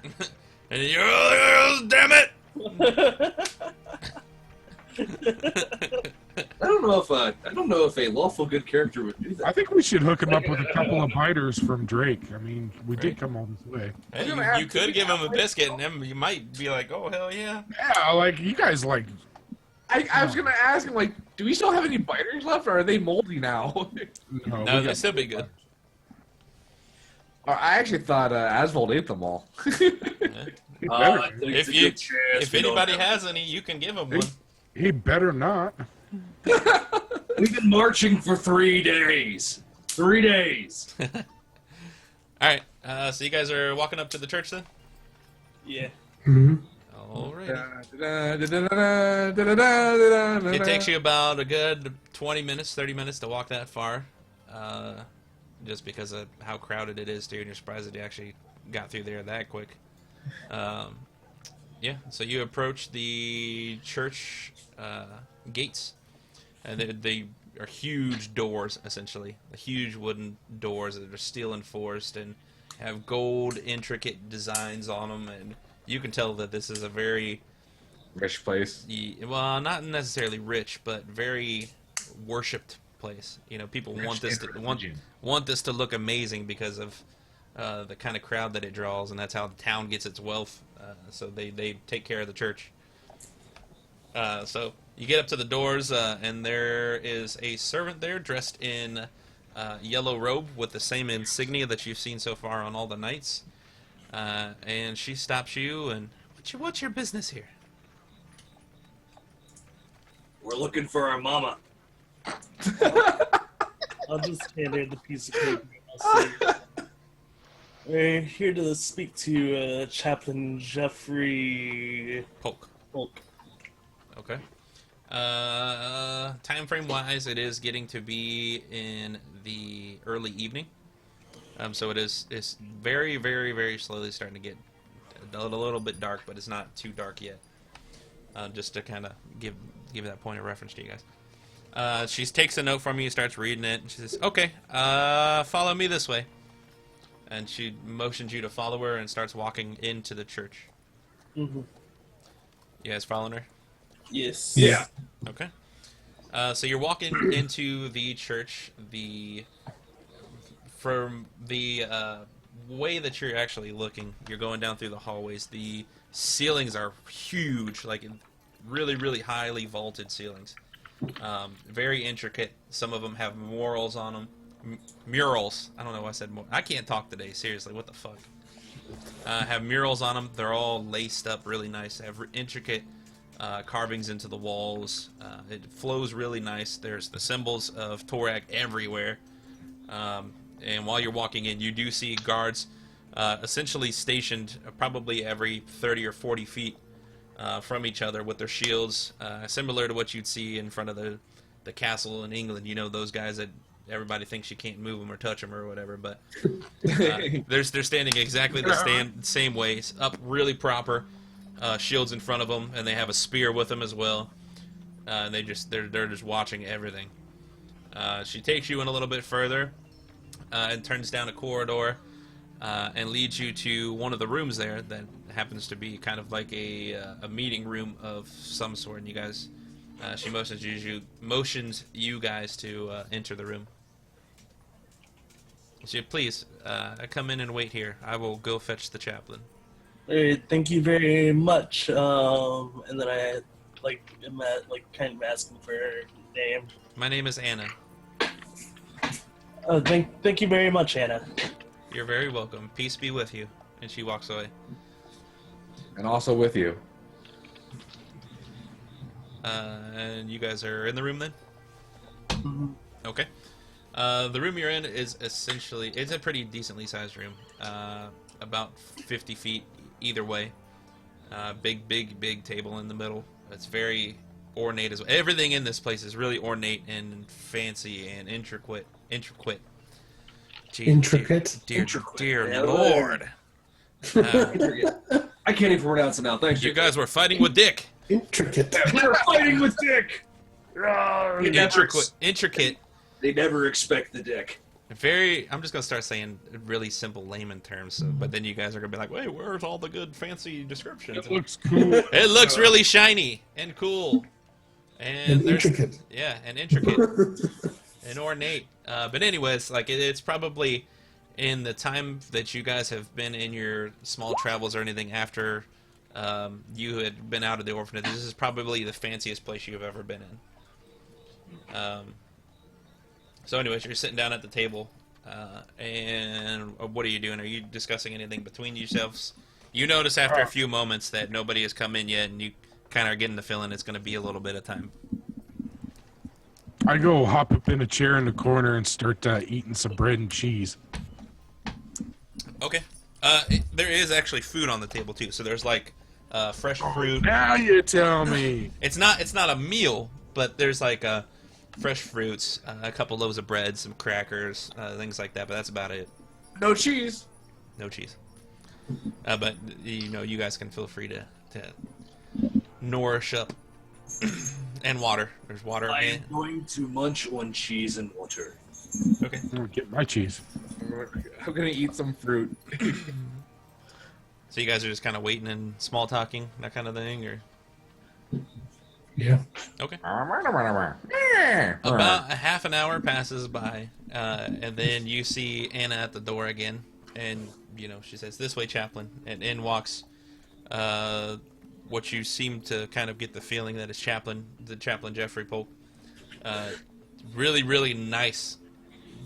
And you're, damn it! I don't know if a lawful good character would do I that. think we should hook him up with a couple of biters from Drake. I mean, we did come all this way. Hey, you could give him a biscuit, and then you might be like, "Oh hell yeah!" Yeah, like you guys like. I was gonna ask him, like, do we still have any biters left, or are they moldy now? No, No, we they got- still be good. I actually thought Asvold ate them all. I think it's If a good chance if we don't anybody have- has any, you can give him one. He better not. We've been marching for 3 days. 3 days. All right, so you guys are walking up to the church then. Yeah. All right. It takes you about a good 20 minutes, 30 minutes to walk that far, just because of how crowded it is, too, and you're surprised that you actually got through there that quick. Yeah, so you approach the church gates, and they are huge doors, essentially. Huge wooden doors that are steel enforced and have gold, intricate designs on them, and you can tell that this is a very... Rich place. Well, not necessarily rich, but very worshipped place. People want this to look amazing because of the kind of crowd that it draws, and that's how the town gets its wealth. So they take care of the church. So you get up to the doors, and there is a servant there dressed in yellow robe with the same insignia that you've seen so far on all the knights. And she stops you, and what's your business here? We're looking for our mama. I'll just hand her the piece of paper. I'll say, we're here to speak to Chaplain Jeffrey Polk. Polk. Okay. Time frame wise, it is getting to be in the early evening. So it's very, very, very slowly starting to get a little bit dark, but it's not too dark yet. Just to kind of give that point of reference to you guys. She takes a note from you, starts reading it, and she says, "Okay, follow me this way." And she motions you to follow her and starts walking into the church. Mm-hmm. You guys following her? Yes. Yeah. Okay. So you're walking into the church. From the way that you're actually looking, you're going down through the hallways. The ceilings are huge, like really, really highly vaulted ceilings. Very intricate. Some of them have murals on them. Murals. I don't know why I said more. I can't talk today. Seriously, what the fuck? Have murals on them. They're all laced up really nice. They have intricate carvings into the walls. It flows really nice. There's the symbols of Torag everywhere. And while you're walking in, you do see guards essentially stationed probably every 30 or 40 feet from each other with their shields, similar to what you'd see in front of the castle in England. You know, those guys that everybody thinks you can't move them or touch them or whatever, but they're standing exactly the same way, up really proper, shields in front of them, and they have a spear with them as well. And they're just watching everything. She takes you in a little bit further and turns down a corridor and leads you to one of the rooms there that happens to be kind of like a meeting room of some sort. And you guys, she motions you guys to enter the room. So please, come in and wait here. I will go fetch the chaplain. Thank you very much. And then I am kind of asking for her name. My name is Anna. Thank you very much, Anna. You're very welcome. Peace be with you. And she walks away. And also with you. And you guys are in the room then? Mm-hmm. Okay. The room you're in is essentially, it's a pretty decently sized room. About 50 feet either way. Big table in the middle. It's very ornate as well. Everything in this place is really ornate and fancy and intricate. Intricate. Dear Lord. I can't even pronounce it now. Thank you. You guys were fighting with Dick. Intricate. We're fighting with Dick. Intricate. They never expect the Dick. I'm just gonna start saying really simple layman terms, but then you guys are gonna be like, "Wait, where's all the good fancy descriptions?" It looks cool. It looks really shiny and cool, and intricate. Yeah, and intricate and ornate. But anyways, like it's probably in the time that you guys have been in your small travels or anything after you had been out of the orphanage. This is probably the fanciest place you've ever been in. So anyways, you're sitting down at the table, and what are you doing? Are you discussing anything between yourselves? You notice after a few moments that nobody has come in yet, and you kind of are getting the feeling it's going to be a little bit of time. I go hop up in a chair in the corner and start eating some bread and cheese. Okay. There is actually food on the table too, so there's like fresh fruit. Now you tell me. It's not a meal, but there's like fresh fruits, a couple loaves of bread, some crackers, things like that. But that's about it. No cheese. No cheese. But you guys can feel free to nourish up. And water. There's water. I'm going to munch on cheese and water. Okay. I'm gonna get my cheese. I'm gonna eat some fruit. So you guys are just kind of waiting and small talking, that kind of thing, or? Yeah. Okay. About a half an hour passes by, and then you see Anna at the door again, and she says, "This way, chaplain," and in walks what you seem to kind of get the feeling that is the chaplain Jeffrey Polk. Really, really nice,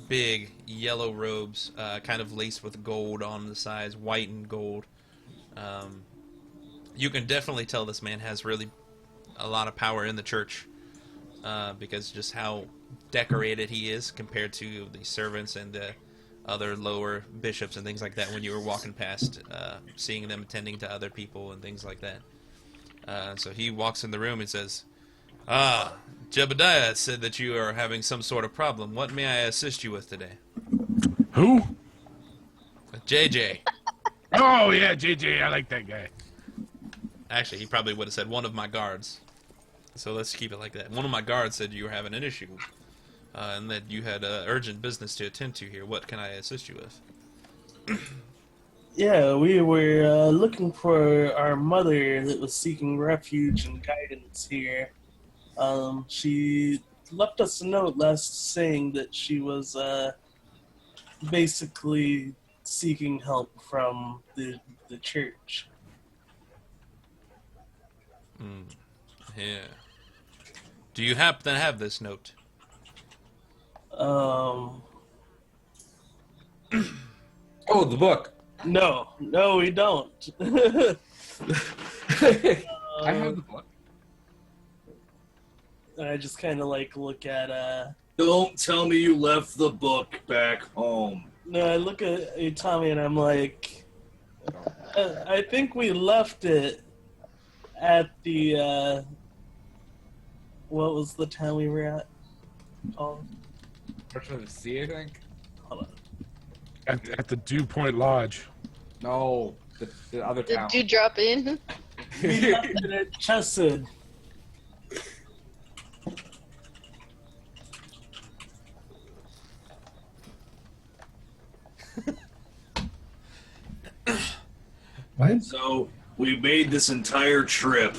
big yellow robes, kind of laced with gold on the sides, white and gold. You can definitely tell this man has really a lot of power in the church, because just how decorated he is compared to the servants and the other lower bishops and things like that when you were walking past, seeing them attending to other people and things like that. So he walks in the room and says, Jebediah said that you are having some sort of problem. What may I assist you with today? Who? JJ. Oh, yeah, JJ. I like that guy. Actually, he probably would have said one of my guards. So let's keep it like that. One of my guards said you were having an issue, and that you had urgent business to attend to here. What can I assist you with? Yeah, we were looking for our mother that was seeking refuge and guidance here. She left us a note last saying that she was basically seeking help from the church. Yeah. Do you happen to have this note? Oh, the book. No, we don't. I have the book. I just kind of like look at Don't tell me you left the book back home. No, I look at Tommy and I'm like, I think we left it at the what was the town we were at? Oh, Merchant of the Sea, I think. hold on. At the Dew Point Lodge. No, the other town. Did you drop in? We left it at Chesed. What? So we made this entire trip,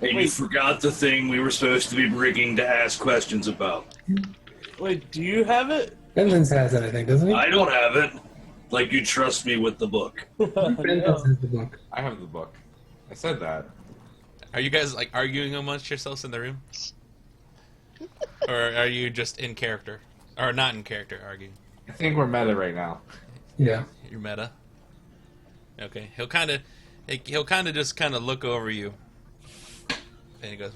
and you Wait. forgot the thing we were supposed to be bringing to ask questions about. Wait, do you have it? Benvins has it, I think, doesn't he? I don't have it. Like you trust me with the book. Benvins has the book. I have the book. I said that. Are you guys like arguing amongst yourselves in the room? Or are you just in character? Or not in character arguing? I think we're meta right now. Yeah. You're meta. Okay. He'll kind of just kind of look over you. And he goes,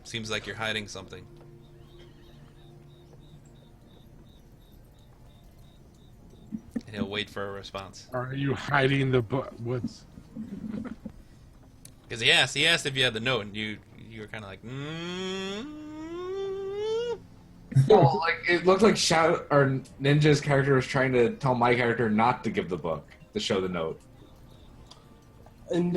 seems like you're hiding something. And he'll wait for a response. Are you hiding the book? What's... Because he asked if you had the note, and you were kind of like, Well, like it looked like Shadow or Ninja's character was trying to tell my character not to give the book to show the note. And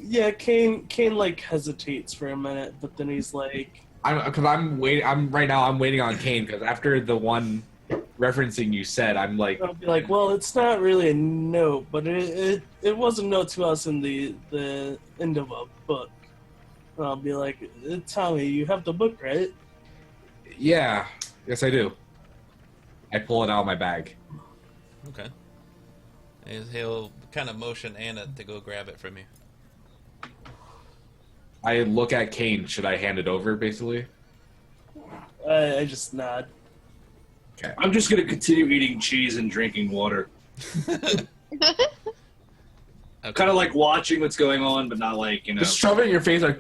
yeah, Kane like hesitates for a minute, but then he's like, I'm waiting. I'm waiting on Kane because after the one referencing you said, I'm like, I'll be like, well, it's not really a note, but it was a note to us in the end of a book. And I'll be like, Tommy, you have the book, right? yeah, yes I do. I pull it out of my bag. okay. And he'll kind of motion Anna to go grab it from you. I look at Kane. Should I hand it over, basically? I just nod. I'm just gonna continue eating cheese and drinking water. Okay. Kind of like watching what's going on, but not like, you know. Just shove it in your face, like.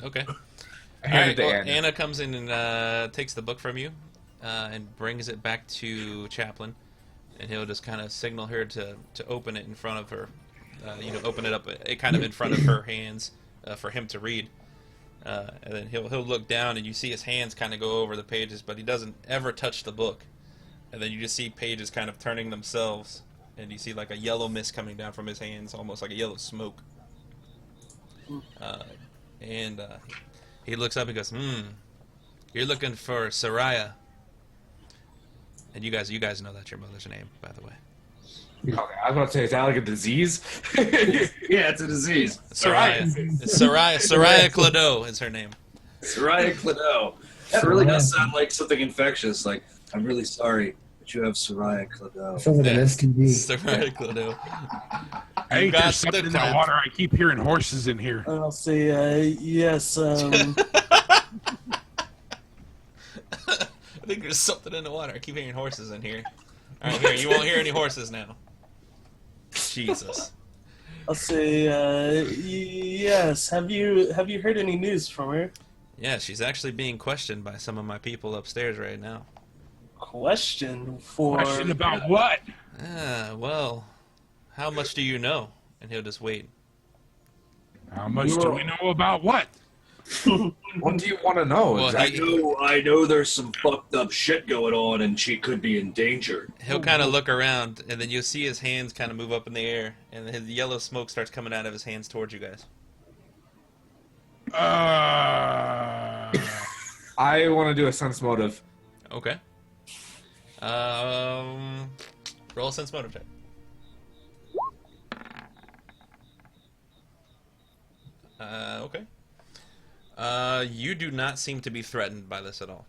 Okay. I All hand right. it to Well, Anna. Anna comes in and takes the book from you, and brings it back to Chaplin, and he'll just kind of signal her to open it in front of her. Open it up, kind of in front of her hands, for him to read. And then he'll look down, and you see his hands kind of go over the pages, but he doesn't ever touch the book. And then you just see pages kind of turning themselves, and you see like a yellow mist coming down from his hands, almost like a yellow smoke. And he looks up and goes, you're looking for Soraya. And you guys know that's your mother's name, by the way. Okay, I was about to say, is that like a disease? Yeah, it's a disease. Soraya. It's Soraya Clodo is her name. Soraya Clodo. That really does sound like something infectious. Like, I'm really sorry, but you have Soraya Clodo. Sounds like an STD. Soraya Clodo. I think got there's something the in that tab. water. I keep hearing horses in here. And I'll say, yes, I think there's something in the water. I keep hearing horses in here. All right, here, you won't hear any horses now. Jesus. I'll say, yes. Have you heard any news from her? Yeah, she's actually being questioned by some of my people upstairs right now. Question for Question about what? Well, how much do you know? And he'll just wait. How much do we know about what? What do you want to know? Well, exactly? I know there's some fucked up shit going on, and she could be in danger. He'll kind of look around, and then you'll see his hands kind of move up in the air, and his yellow smoke starts coming out of his hands towards you guys. I want to do a sense motive. Okay. Roll a sense motive check. Okay. You do not seem to be threatened by this at all.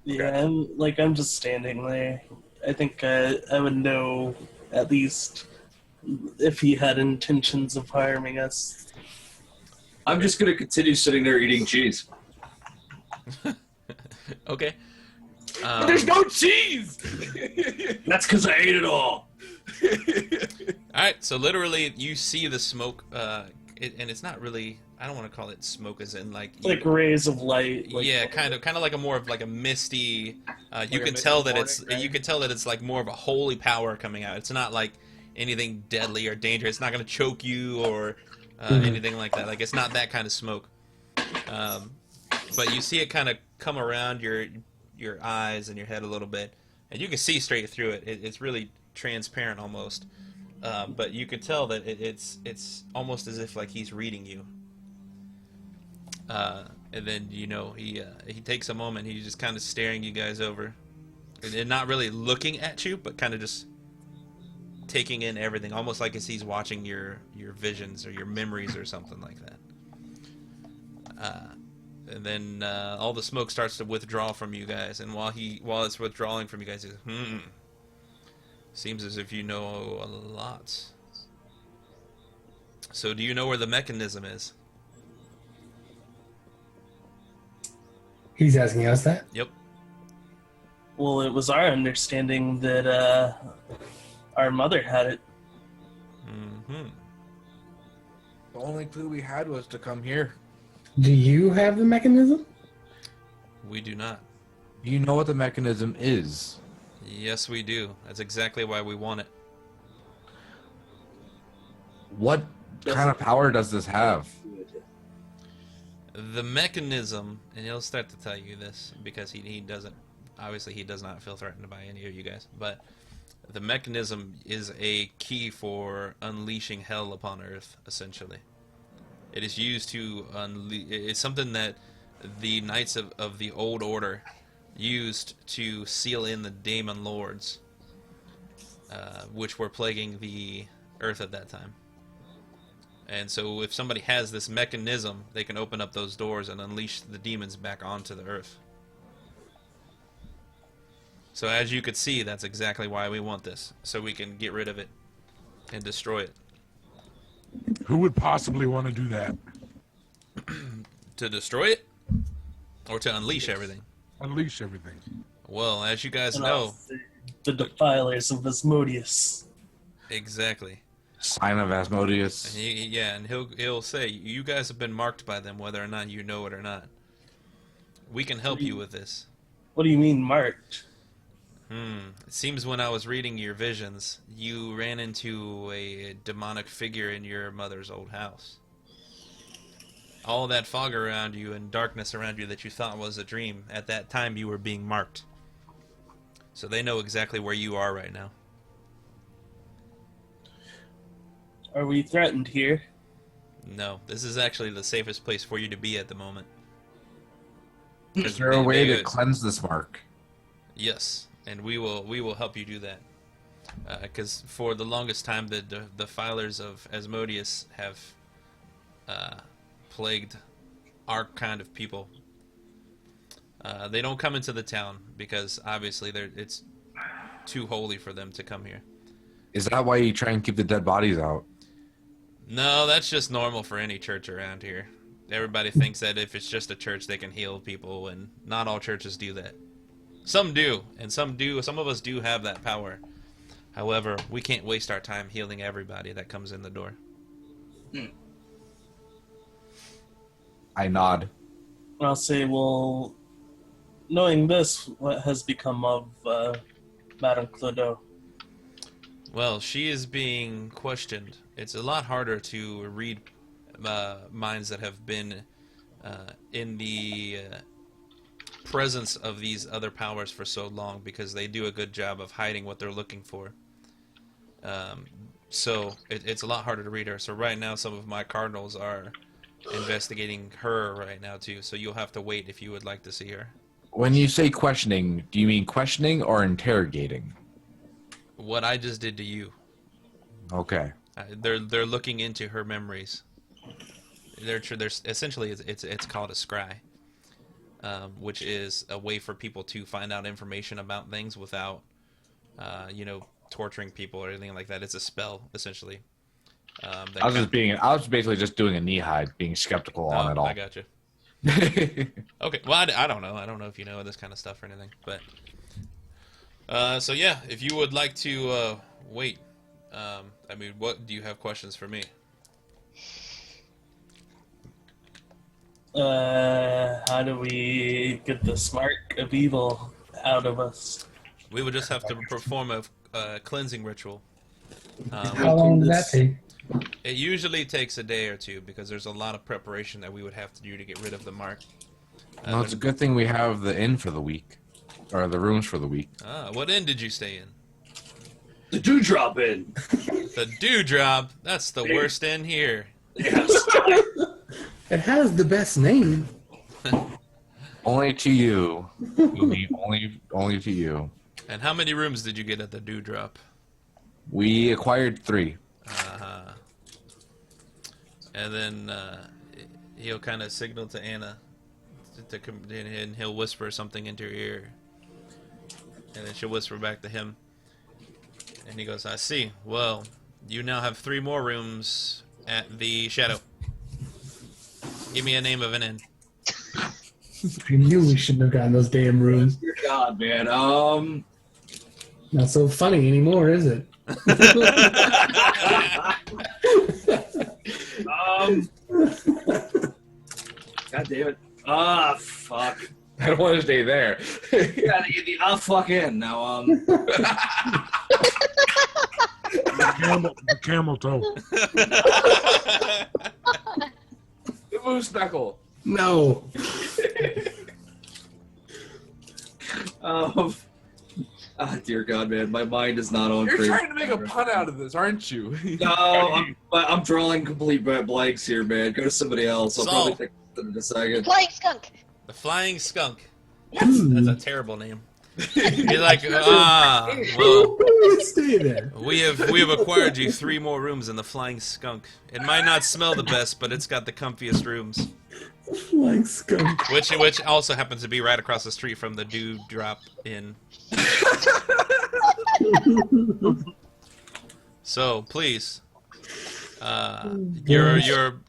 yeah, I'm just standing there. I think I would know at least if he had intentions of harming us. I'm just going to continue sitting there eating cheese. Okay. But there's no cheese! That's because I ate it all. Alright, so literally you see the smoke, and it's not really, I don't want to call it smoke as in like... Like rays of light. Like, yeah, kind of like a more of like a misty, you can tell that you can tell that it's like more of a holy power coming out. It's not like anything deadly or dangerous. It's not going to choke you or anything like that. Like, it's not that kind of smoke. But you see it kind of come around your eyes and your head a little bit, and you can see straight through it. It's really transparent almost, but you can tell that it's almost as if like he's reading you. And then he takes a moment. He's just kind of staring you guys over, and not really looking at you, but kind of just taking in everything, almost like as he's watching your visions or your memories or something like that. And then all the smoke starts to withdraw from you guys, and while it's withdrawing from you guys, he's seems as if you know a lot. So do you know where the mechanism is? He's asking us that? Yep. well, it was our understanding that our mother had it. Mm-hmm. The only clue we had was to come here. Do you have the mechanism? We do not. You know what the mechanism is. Yes, we do. That's exactly why we want it. What kind of power does this have? The mechanism, and he'll start to tell you this because he doesn't, obviously he does not feel threatened by any of you guys, but the mechanism is a key for unleashing hell upon Earth, essentially. It is used to it's something that the Knights of the Old Order used to seal in the Daemon Lords, which were plaguing the Earth at that time. And so if somebody has this mechanism, they can open up those doors and unleash the demons back onto the Earth. So as you could see, that's exactly why we want this, so we can get rid of it and destroy it. Who would possibly want to do that? To destroy it? Or to unleash everything? Unleash everything. Well, as you guys And know, also the defilers of Asmodeus. exactly. Sign of Asmodeus. And he'll say, you guys have been marked by them, whether or not you know it or not. We can help you with this. What do you mean marked? It seems when I was reading your visions, you ran into a demonic figure in your mother's old house. All that fog around you and darkness around you that you thought was a dream, at that time you were being marked. So they know exactly where you are right now. Are we threatened here? No, this is actually the safest place for you to be at the moment. Is there a way to cleanse this mark? Yes, and we will help you do that. Because for the longest time, the filers of Asmodeus have plagued our kind of people. They don't come into the town because obviously it's too holy for them to come here. Is that why you try and keep the dead bodies out? No, that's just normal for any church around here. Everybody thinks that if it's just a church, they can heal people, and not all churches do that. Some do, and some do. Some of us do have that power. However, we can't waste our time healing everybody that comes in the door. I nod. I'll say, well, knowing this, what has become of Madame Clodo? Well, she is being questioned. It's a lot harder to read minds that have been in the presence of these other powers for so long, because they do a good job of hiding what they're looking for. So it's a lot harder to read her. So right now, some of my cardinals are investigating her right now too. So you'll have to wait if you would like to see her. When you say questioning, do you mean questioning or interrogating? What I just did to you. Okay. They're looking into her memories. They're essentially it's called a scry, which is a way for people to find out information about things without torturing people or anything like that. It's a spell, essentially. I was basically just doing a knee hide, being skeptical on it all. I got you. Okay, well, I don't know. I don't know if you know this kind of stuff or anything, but so yeah, if you would like to wait, what do you have questions for me? How do we get the spark of evil out of us? We would just have to perform a cleansing ritual. How long does that take? It usually takes a day or two because there's a lot of preparation that we would have to do to get rid of the mark. Well, it's a good thing we have the inn for the week, or the rooms for the week. What inn did you stay in? The Dewdrop Inn. The Dewdrop? That's the worst inn here. Yes. It has the best name. Only to you. Only to you. And how many rooms did you get at the Dewdrop? We acquired 3. And then he'll kind of signal to Anna to come in, and he'll whisper something into her ear. And then she'll whisper back to him. And he goes, I see. Well, you now have 3 more rooms at the Shadow. Give me a name of an inn. I knew we shouldn't have gotten those damn rooms. Dear God, man. Not so funny anymore, is it? God damn it. Fuck. I don't want to stay there. Yeah, I'll fuck in now. The camel toe. The moose knuckle. No. Dear God, man, my mind is not on. You're trying to make a pun out of this, aren't you? No, I'm drawing complete blanks here, man. Go to somebody else. I'll Saul. probably think in a second. Flying skunk. The Flying Skunk. That's a terrible name. You're like, well, Stay there. we have acquired you 3 more rooms in the Flying Skunk. It might not smell the best, but it's got the comfiest rooms. Like skunk. Which also happens to be right across the street from the Dewdrop Inn. So please,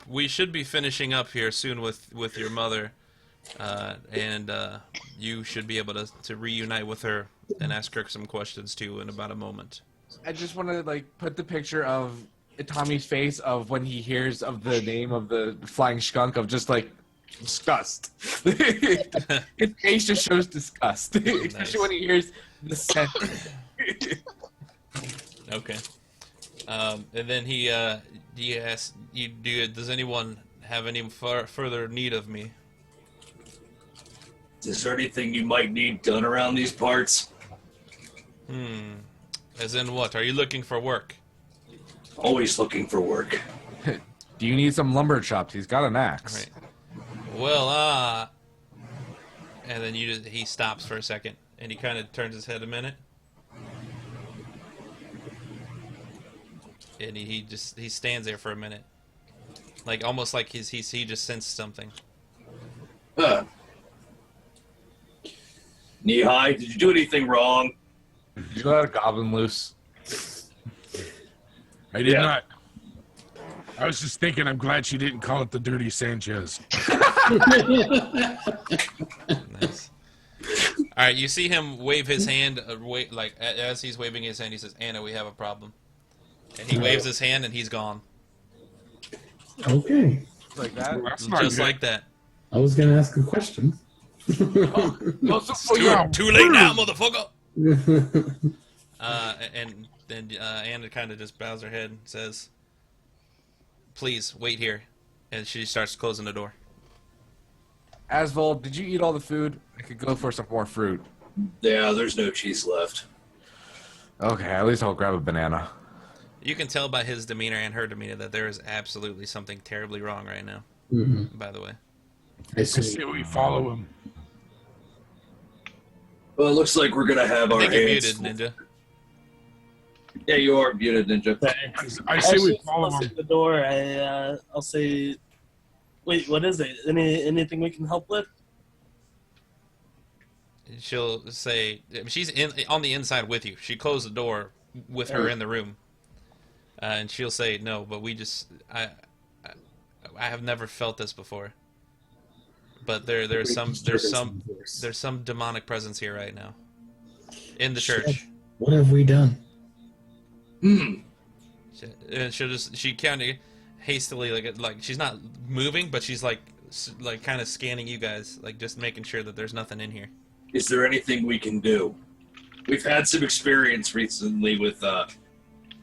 we should be finishing up here soon with your mother, and you should be able to reunite with her and ask her some questions too in about a moment. I just want to put the picture of Tommy's face of when he hears of the name of the flying skunk of just disgust. His face just shows disgust, especially when he hears the scent. Okay. And then he asks you, does anyone have any further need of me? Is there anything you might need done around these parts? As in what? Are you looking for work? Always looking for work. Do you need some lumber chops? He's got an axe. Right. Well, and then he stops for a second, and he kind of turns his head a minute, and he stands there for a minute, almost like he just sensed something. Knee-high, did you do anything wrong? Did you let a goblin loose? I did not. I was just thinking, I'm glad she didn't call it the Dirty Sanchez. Nice. All right, you see him wave his hand. As he's waving his hand, he says, "Anna, we have a problem." And he waves his hand, and he's gone. Okay. Like that? Well, that's not Just good. like that. I was going to ask a question. Too late now, motherfucker. And then Anna kind of just bows her head and says, "Please wait here," and she starts closing the door. Asvold, did you eat all the food? I could go for some more fruit. Yeah, there's no cheese left. Okay, at least I'll grab a banana. You can tell by his demeanor and her demeanor that there is absolutely something terribly wrong right now. By the way, I I see. say we follow him. Well, it looks like we're gonna have I our think you're hands. muted, Ninja. Yeah, you are muted, Ninja. I say we Actually, follow closing him. the door. I'll say, wait, what is it? Anything we can help with? she'll say she's on the inside with you. She closed the door with her in the room, and she'll say, "No, but I have never felt this before. But there's some demonic presence here right now in the church." What have we done? She kind of hastily like she's not moving, but she's like kind of scanning you guys, like just making sure that there's nothing in here. Is there anything we can do? We've had some experience recently with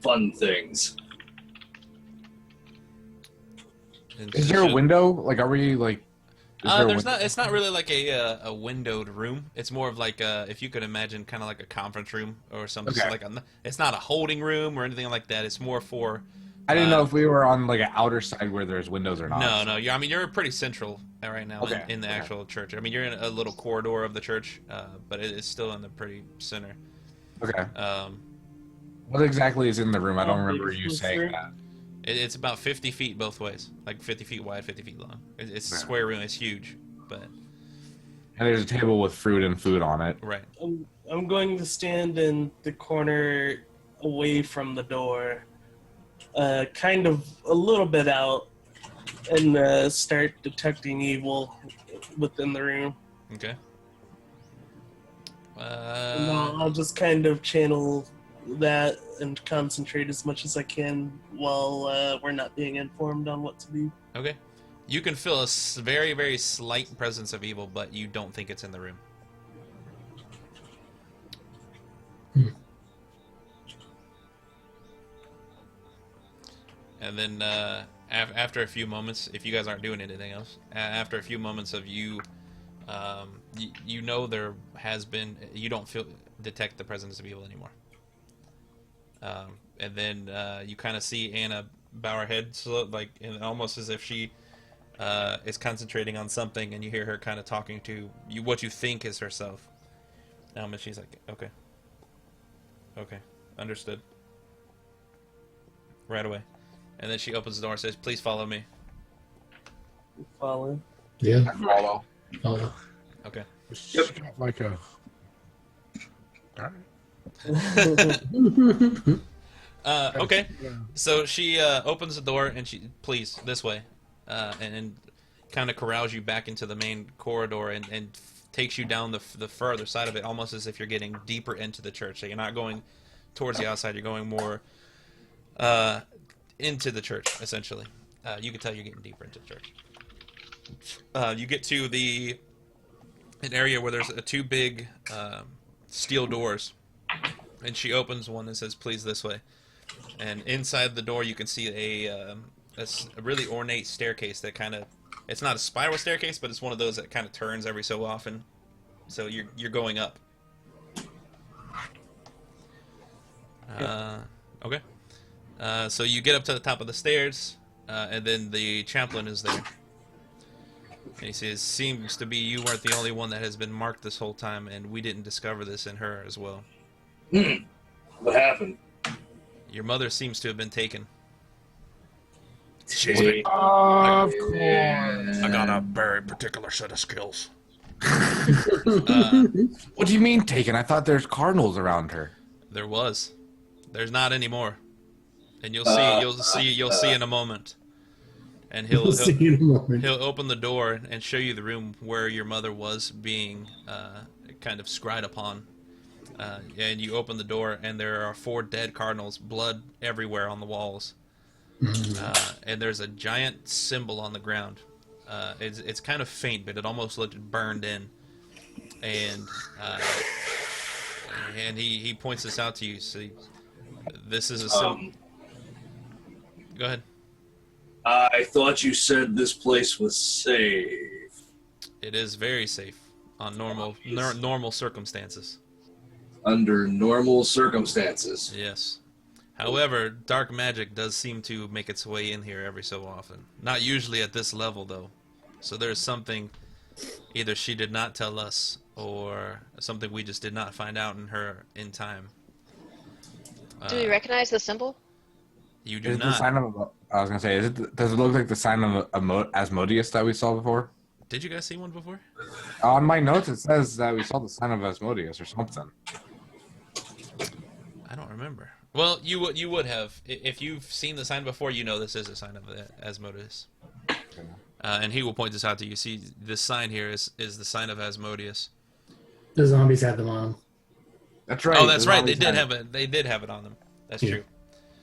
fun things. And Is there a window? Like, are we like? There's not. It's not really like a windowed room. It's more of like if you could imagine, kind of like a conference room or something. Okay. So it's not a holding room or anything like that. It's more for. I didn't know if we were on like an outer side where there's windows or not. No. I mean, you're pretty central right now in the actual church. I mean, you're in a little corridor of the church, but it's still in the pretty center. Okay. What exactly is in the room? I don't remember you was saying there? that. It's about 50 feet both ways, like 50 feet wide, 50 feet long. It's a square room. It's huge, but And there's a table with fruit and food on it. right. I'm going to stand in the corner away from the door, kind of a little bit out, and start detecting evil within the room. Okay. And I'll just kind of channel that and concentrate as much as I can while we're not being informed on what to do. Okay. You can feel a very, very slight presence of evil, but you don't think it's in the room. And then after a few moments, if you guys aren't doing anything else, after a few moments of you know there has been, you don't detect the presence of evil anymore. And then you kind of see Anna bow her head, and almost as if she is concentrating on something, and you hear her kind of talking to you, what you think is herself. And she's like, okay, understood. Right away. And then she opens the door and says, "Please follow me." Follow. Yeah. Follow. Oh. Okay. She's got like a. All right. Okay. So she opens the door and she, "Please, this way," and kind of corrals you back into the main corridor and takes you down the further side of it, almost as if you're getting deeper into the church. So you're not going towards the outside; you're going more into the church, essentially. You can tell you're getting deeper into the church. You get to an area where there's two big steel doors, and she opens one and says, "Please, this way." And inside the door, you can see a really ornate staircase that kind of, it's not a spiral staircase, but it's one of those that kind of turns every so often. So you're going up. Okay. So you get up to the top of the stairs, and then the chaplain is there. And he says, "Seems to be you weren't the only one that has been marked this whole time, and we didn't discover this in her as well. What happened? Your mother seems to have been taken." She, Of course. I got a very particular set of skills. What do you mean taken? I thought there's cardinals around her. There was. There's not anymore. And you'll see in a moment. And he'll open the door and show you the room where your mother was being kind of scried upon. And you open the door, and there are 4 dead cardinals, blood everywhere on the walls. And there's a giant symbol on the ground. It's kind of faint, but it almost looked burned in. And he points this out to you. See, this is a symbol. Go ahead. I thought you said this place was safe. It is very safe on normal circumstances. Under normal circumstances. Yes. However, dark magic does seem to make its way in here every so often. Not usually at this level, though. So there's something either she did not tell us, or something we just did not find out in time. Do we recognize the symbol? You do Is it the not. sign of? I was gonna say, does it look like the sign of Asmodeus that we saw before? Did you guys see one before? On my notes, it says that we saw the sign of Asmodeus or something. I don't remember. Well, you would have. If you've seen the sign before, you know this is a sign of Asmodeus. And he will point this out to you. See, this sign here is the sign of Asmodeus. The zombies had them on. That's right. Oh, that's the right. They zombies did had- have it. They did have it on them. That's Yeah. true.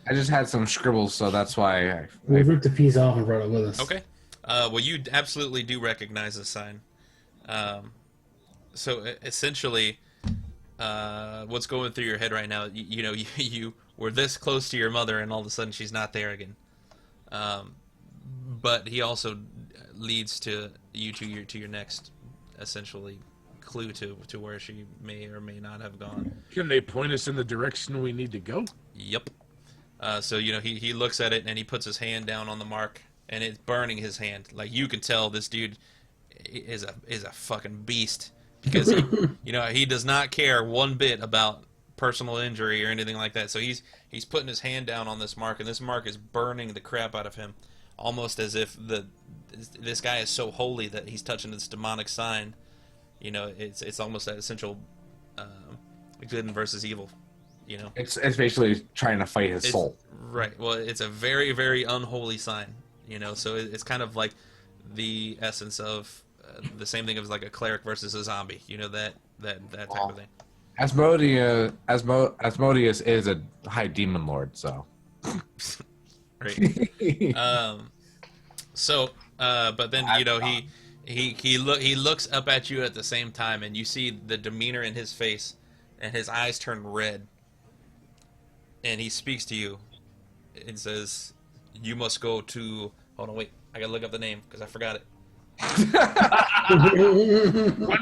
I just had some scribbles, so that's why We ripped the piece off and brought it with us. Okay. Well, you absolutely do recognize the sign. So essentially, what's going through your head right now? You were this close to your mother, and all of a sudden she's not there again. But he also leads to you to your next, essentially, clue to where she may or may not have gone. Can they point us in the direction we need to go? Yep. So he looks at it and he puts his hand down on the mark, and it's burning his hand. Like, you can tell this dude is a fucking beast, because he does not care one bit about personal injury or anything like that. So he's putting his hand down on this mark, and this mark is burning the crap out of him, almost as if this guy is so holy that he's touching this demonic sign. It's almost that essential good versus evil. it's basically trying to fight his soul. Right. Well, it's a very, very unholy sign. So it's kind of like the essence of the same thing as like a cleric versus a zombie. That type of thing. Asmodeus is a high demon lord, so. Right. But then he looks up at you at the same time, and you see the demeanor in his face, and his eyes turn red, and he speaks to you, and says, "You must go to." Hold on, wait. I gotta look up the name because I forgot it. 1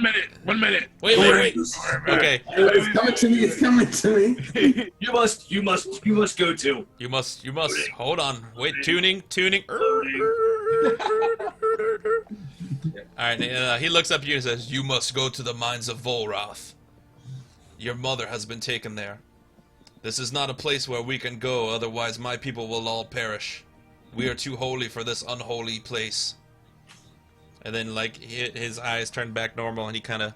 minute. 1 minute. Wait. Okay. It's coming to me. It's coming to me. You must go to. You must. Hold on. Wait. Tuning. All right. He looks up at you and says, "You must go to the mines of Volrath. Your mother has been taken there. This is not a place where we can go, otherwise my people will all perish. We are too holy for this unholy place." And then, his eyes turn back normal, and he kind of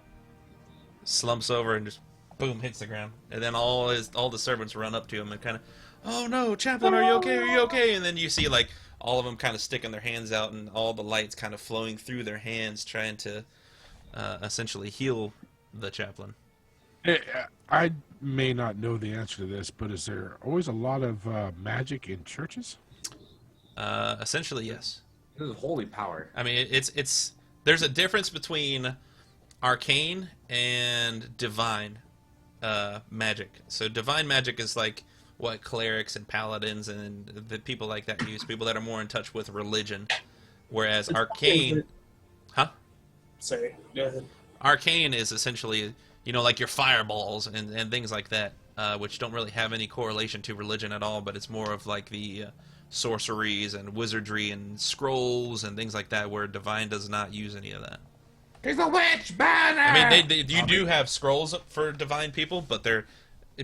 slumps over and just, boom, hits the ground. And then all the servants run up to him and kind of, "Oh no, Chaplain, are you okay? Are you okay?" And then you see, all of them kind of sticking their hands out, and all the lights kind of flowing through their hands, trying to essentially heal the Chaplain. I may not know the answer to this, but is there always a lot of magic in churches? Essentially, yes. This is holy power. I mean, there's a difference between arcane and divine magic. So divine magic is like what clerics and paladins and the people like that use, people that are more in touch with religion. Whereas arcane, Sorry, go ahead. arcane is essentially, like your fireballs and things like that, which don't really have any correlation to religion at all, but it's more of like the sorceries and wizardry and scrolls and things like that, where divine does not use any of that. He's a witch banner! I mean, you do have scrolls for divine people, but they're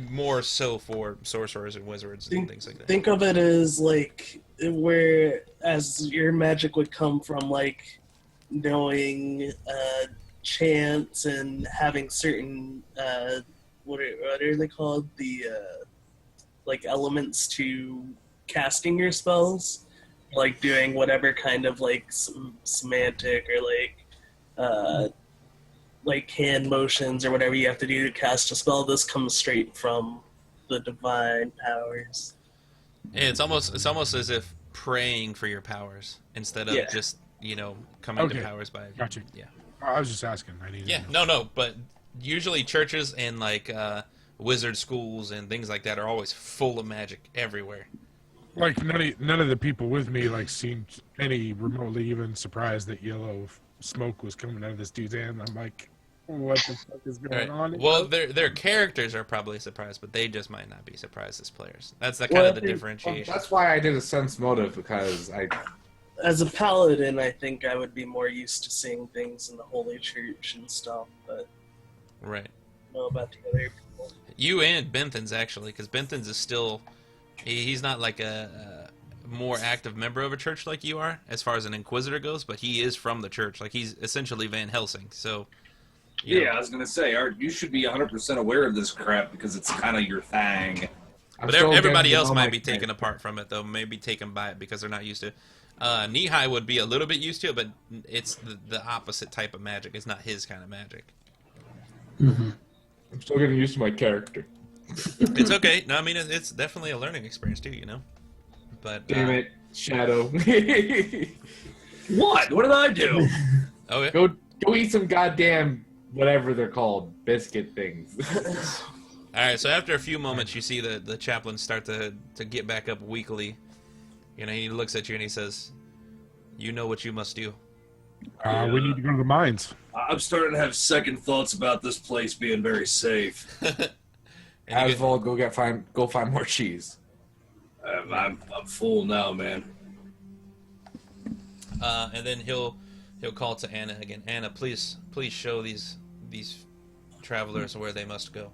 more so for sorcerers and wizards and things like that. Think of it as whereas your magic would come from knowing chants and having certain what are they called, the elements to casting your spells, doing whatever kind of semantic or hand motions or whatever you have to do to cast a spell. This comes straight from the divine powers. Yeah, it's almost as if praying for your powers instead of just coming to powers by. Gotcha. Yeah. I was just asking. I needed to know. No, but usually churches and wizard schools and things like that are always full of magic everywhere. None of the people with me seemed any remotely even surprised that yellow smoke was coming out of this dude's hand. I'm like, what the fuck is going on? Well, their characters are probably surprised, but they just might not be surprised as players. That's the kind of the differentiation. That's why I did a sense motive, because As a paladin, I think I would be more used to seeing things in the Holy Church and stuff, but Right. I don't know about the other people. You and Benthans, actually, because Benthans is still... He's not like more active member of a church like you are, as far as an Inquisitor goes, but he is from the church. Like, he's essentially Van Helsing, so... you know. Yeah, I was gonna say, Art, you should be 100% aware of this crap because it's kind of your thing. I'm But still everybody getting else all might my be taken apart from it, though. Maybe taken by it because they're not used to it. Nihai would be a little bit used to it, but it's the opposite type of magic. It's not his kind of magic. Mm-hmm. I'm still getting used to my character. It's okay. No, I mean, it's definitely a learning experience, too, you know? But, Damn it, Shadow. What? What did I do? Oh, yeah. Go eat some goddamn whatever they're called, biscuit things. All right, so after a few moments, you see the chaplain start to get back up weakly. You know, he looks at you and he says, "You know what you must do." We need to go to the mines. I'm starting to have second thoughts about this place being very safe. And you Asval, go find more cheese. I'm full now, man. and then he'll call to Anna again. Anna, please show these travelers where they must go.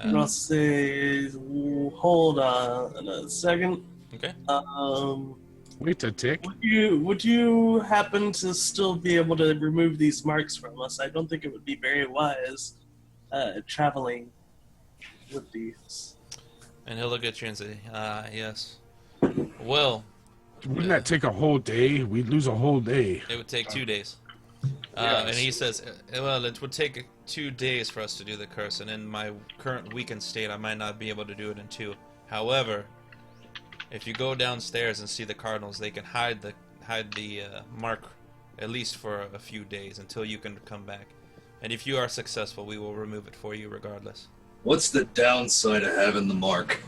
Must say, hold on a second. Okay. Wait a tick. Would you happen to still be able to remove these marks from us? I don't think it would be very wise traveling with these. And he'll look at you and say, yes. Well, Wouldn't that take a whole day? We'd lose a whole day. it would take 2 days. Yes. And he says, well, it would take 2 days for us to do the curse, and in my current weakened state, I might not be able to do it in 2. However, if you go downstairs and see the cardinals, they can hide the mark at least for a few days until you can come back. And if you are successful, we will remove it for you regardless. What's the downside of having the mark?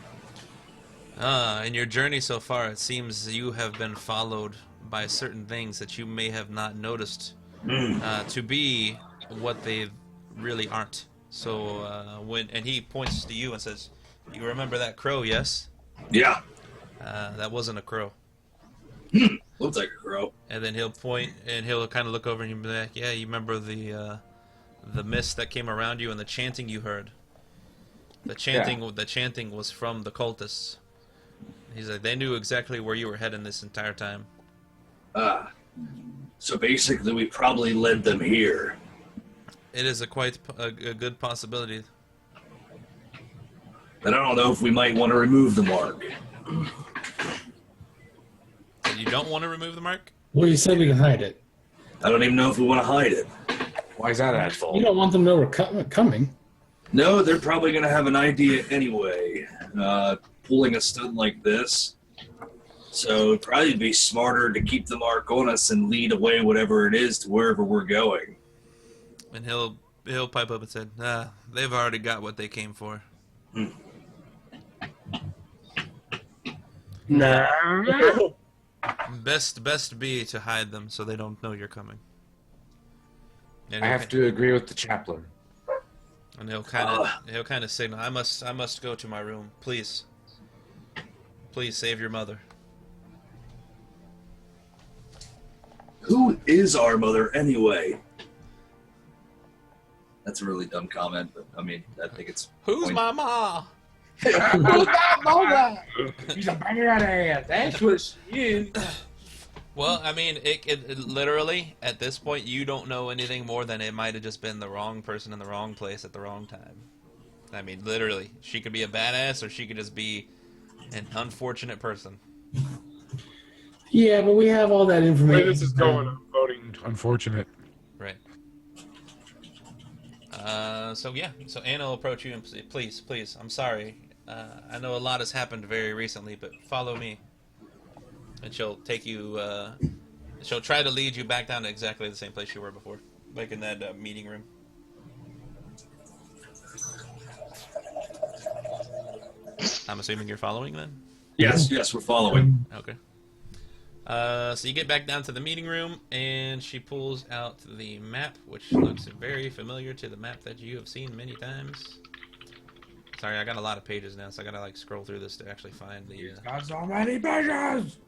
In your journey so far, it seems you have been followed by certain things that you may have not noticed to be what they really aren't. So and he points to you and says, "You remember that crow, yes? Yeah, That wasn't a crow." looks like a crow. And then he'll point and he'll kind of look over and you'll be like, "Yeah, you remember the mist that came around you and the chanting you heard? The chanting was from the cultists." He's like, "They knew exactly where you were heading this entire time." So basically we probably led them here. It is a good possibility. But I don't know if we might want to remove the mark. And you don't want to remove the mark? Well, you said we can hide it. I don't even know if we want to hide it. Why is that You asshole? don't want them to know we're coming. No, they're probably going to have an idea anyway, pulling a stunt like this. So it'd probably be smarter to keep the mark on us and lead away whatever it is to wherever we're going. And he'll pipe up and say, they've already got what they came for. Nah. Best be to hide them so they don't know you're coming. And I have to agree with the chaplain. And he'll kind of signal, I must go to my room. Please save your mother. Who is our mother anyway? That's a really dumb comment, but I mean, I think it's... Who's my ma? Who's that mother? She's a banger out of ass. That's what she is. Well, I mean, it literally, at this point, you don't know anything more than it might have just been the wrong person in the wrong place at the wrong time. I mean, literally. She could be a badass, or she could just be an unfortunate person. Yeah, but we have all that The information. way this is going, I'm voting unfortunate. Right. So Anna will approach you and say, please, I'm sorry. I know a lot has happened very recently, but follow me. And she'll take you, she'll try to lead you back down to exactly the same place you were before. Like in that meeting room. I'm assuming you're following then? Yes, we're following. Okay. So you get back down to the meeting room, and she pulls out the map, which looks very familiar to the map that you have seen many times. Sorry, I got a lot of pages now, so I gotta scroll through this to actually find the. Got so many pages.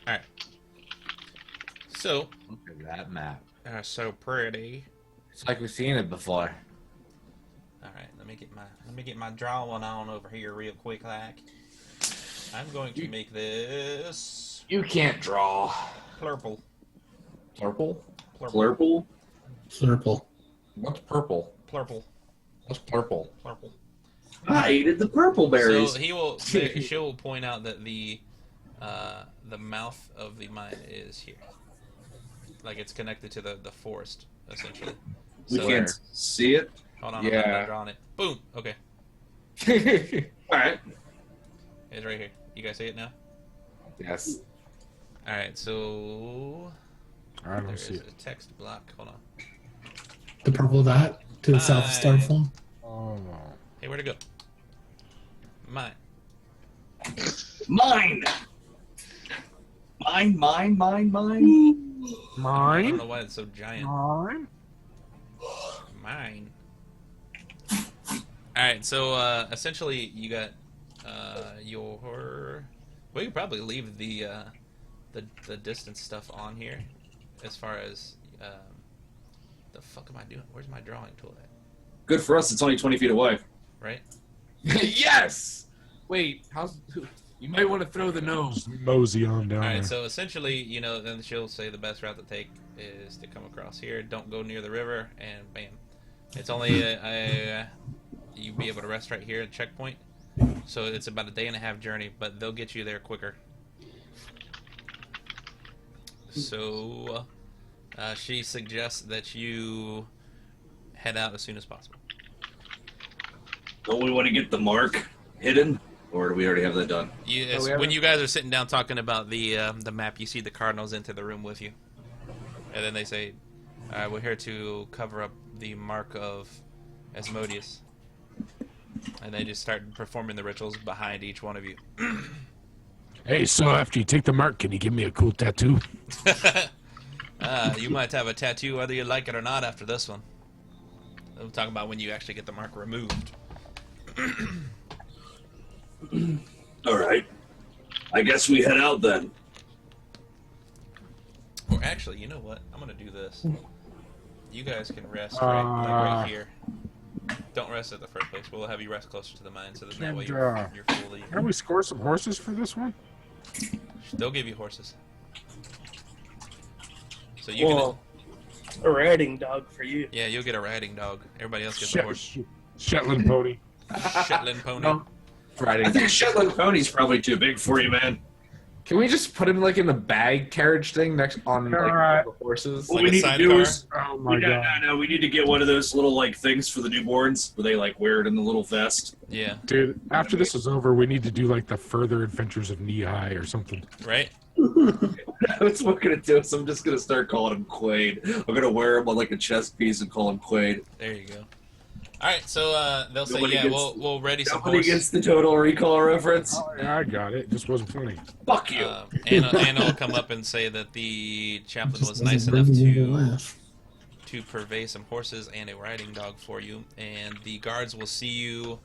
All right. So. Look at that map. So pretty. It's like we've seen it before. All right, let me get my drawing on over here real quick, like. I'm going to make this You can't draw. purple. Purple? Plurple? Slurple. What's purple? Purple. What's purple? Purple. I ate the purple berries. So she will point out that the mouth of the mine is here. Like it's connected to the forest, essentially. We So, can't see it. hold on, Yeah. I'm not drawing it. Boom. Okay, All right. it's right here. You guys see it now? Yes. All right. So I there don't is see it. a text block. Hold on. The purple dot to the south of Starfall. Oh no. Hey, where'd it go? Mine. Mine. Mine. I don't Mine? know why it's so giant. Mine? Mine. Alright, so essentially you got your. We could probably leave the distance stuff on here, as far as the fuck am I doing? Where's my drawing tool at? Good for us. It's only 20 feet away. Right? Yes! Wait, you might want to throw the nose. Mosey on down Alright, there. so essentially, then she'll say the best route to take is to come across here. Don't go near the river, and bam. It's only you be able to rest right here at checkpoint. So it's about a day and a half journey, but they'll get you there quicker. So she suggests that you head out as soon as possible. Don't we want to get the mark hidden? Or do we already have that done? When you guys are sitting down talking about the map, you see the Cardinals enter the room with you, and then they say, "We're here to cover up the mark of Asmodeus," and they just start performing the rituals behind each one of you. Hey, so after you take the mark, can you give me a cool tattoo? You might have a tattoo whether you like it or not after this one. I'm talking about when you actually get the mark removed. All right. I guess we head out then. Or actually, you know what? I'm gonna do this. You guys can rest right here. Don't rest at the first place. We'll have you rest closer to the mine, so that way you're fully. Can we score some horses for this one? They'll give you horses. So you can. A riding dog for you. Yeah, you'll get a riding dog. Everybody else gets a horse. Shetland pony. Shetland pony. No. Riding. I think Shetland pony's probably too big for you, man. Can we just put him like in a bag carriage thing next on like Alright. the horses? What Like we a need to sidecar? do is Oh my god. no. We need to get one of those little like things for the newborns where they like wear it in the little vest. Yeah. Dude, after this is over, we need to do like the further adventures of Knee High or something. Right. That's what I'm gonna do. So I'm just gonna start calling him Quaid. I'm gonna wear him on like a chest piece and call him Quaid. There you go. All right. So they'll say, Nobody yeah, gets- we'll ready some Nobody horses. gets the Total Recall reference. Oh, yeah, I got it. It just wasn't funny. Fuck you. Anna will come up and say that the chaplain Just was nice doesn't enough bring me to to laugh. purvey some horses and a riding dog for you, and the guards will see you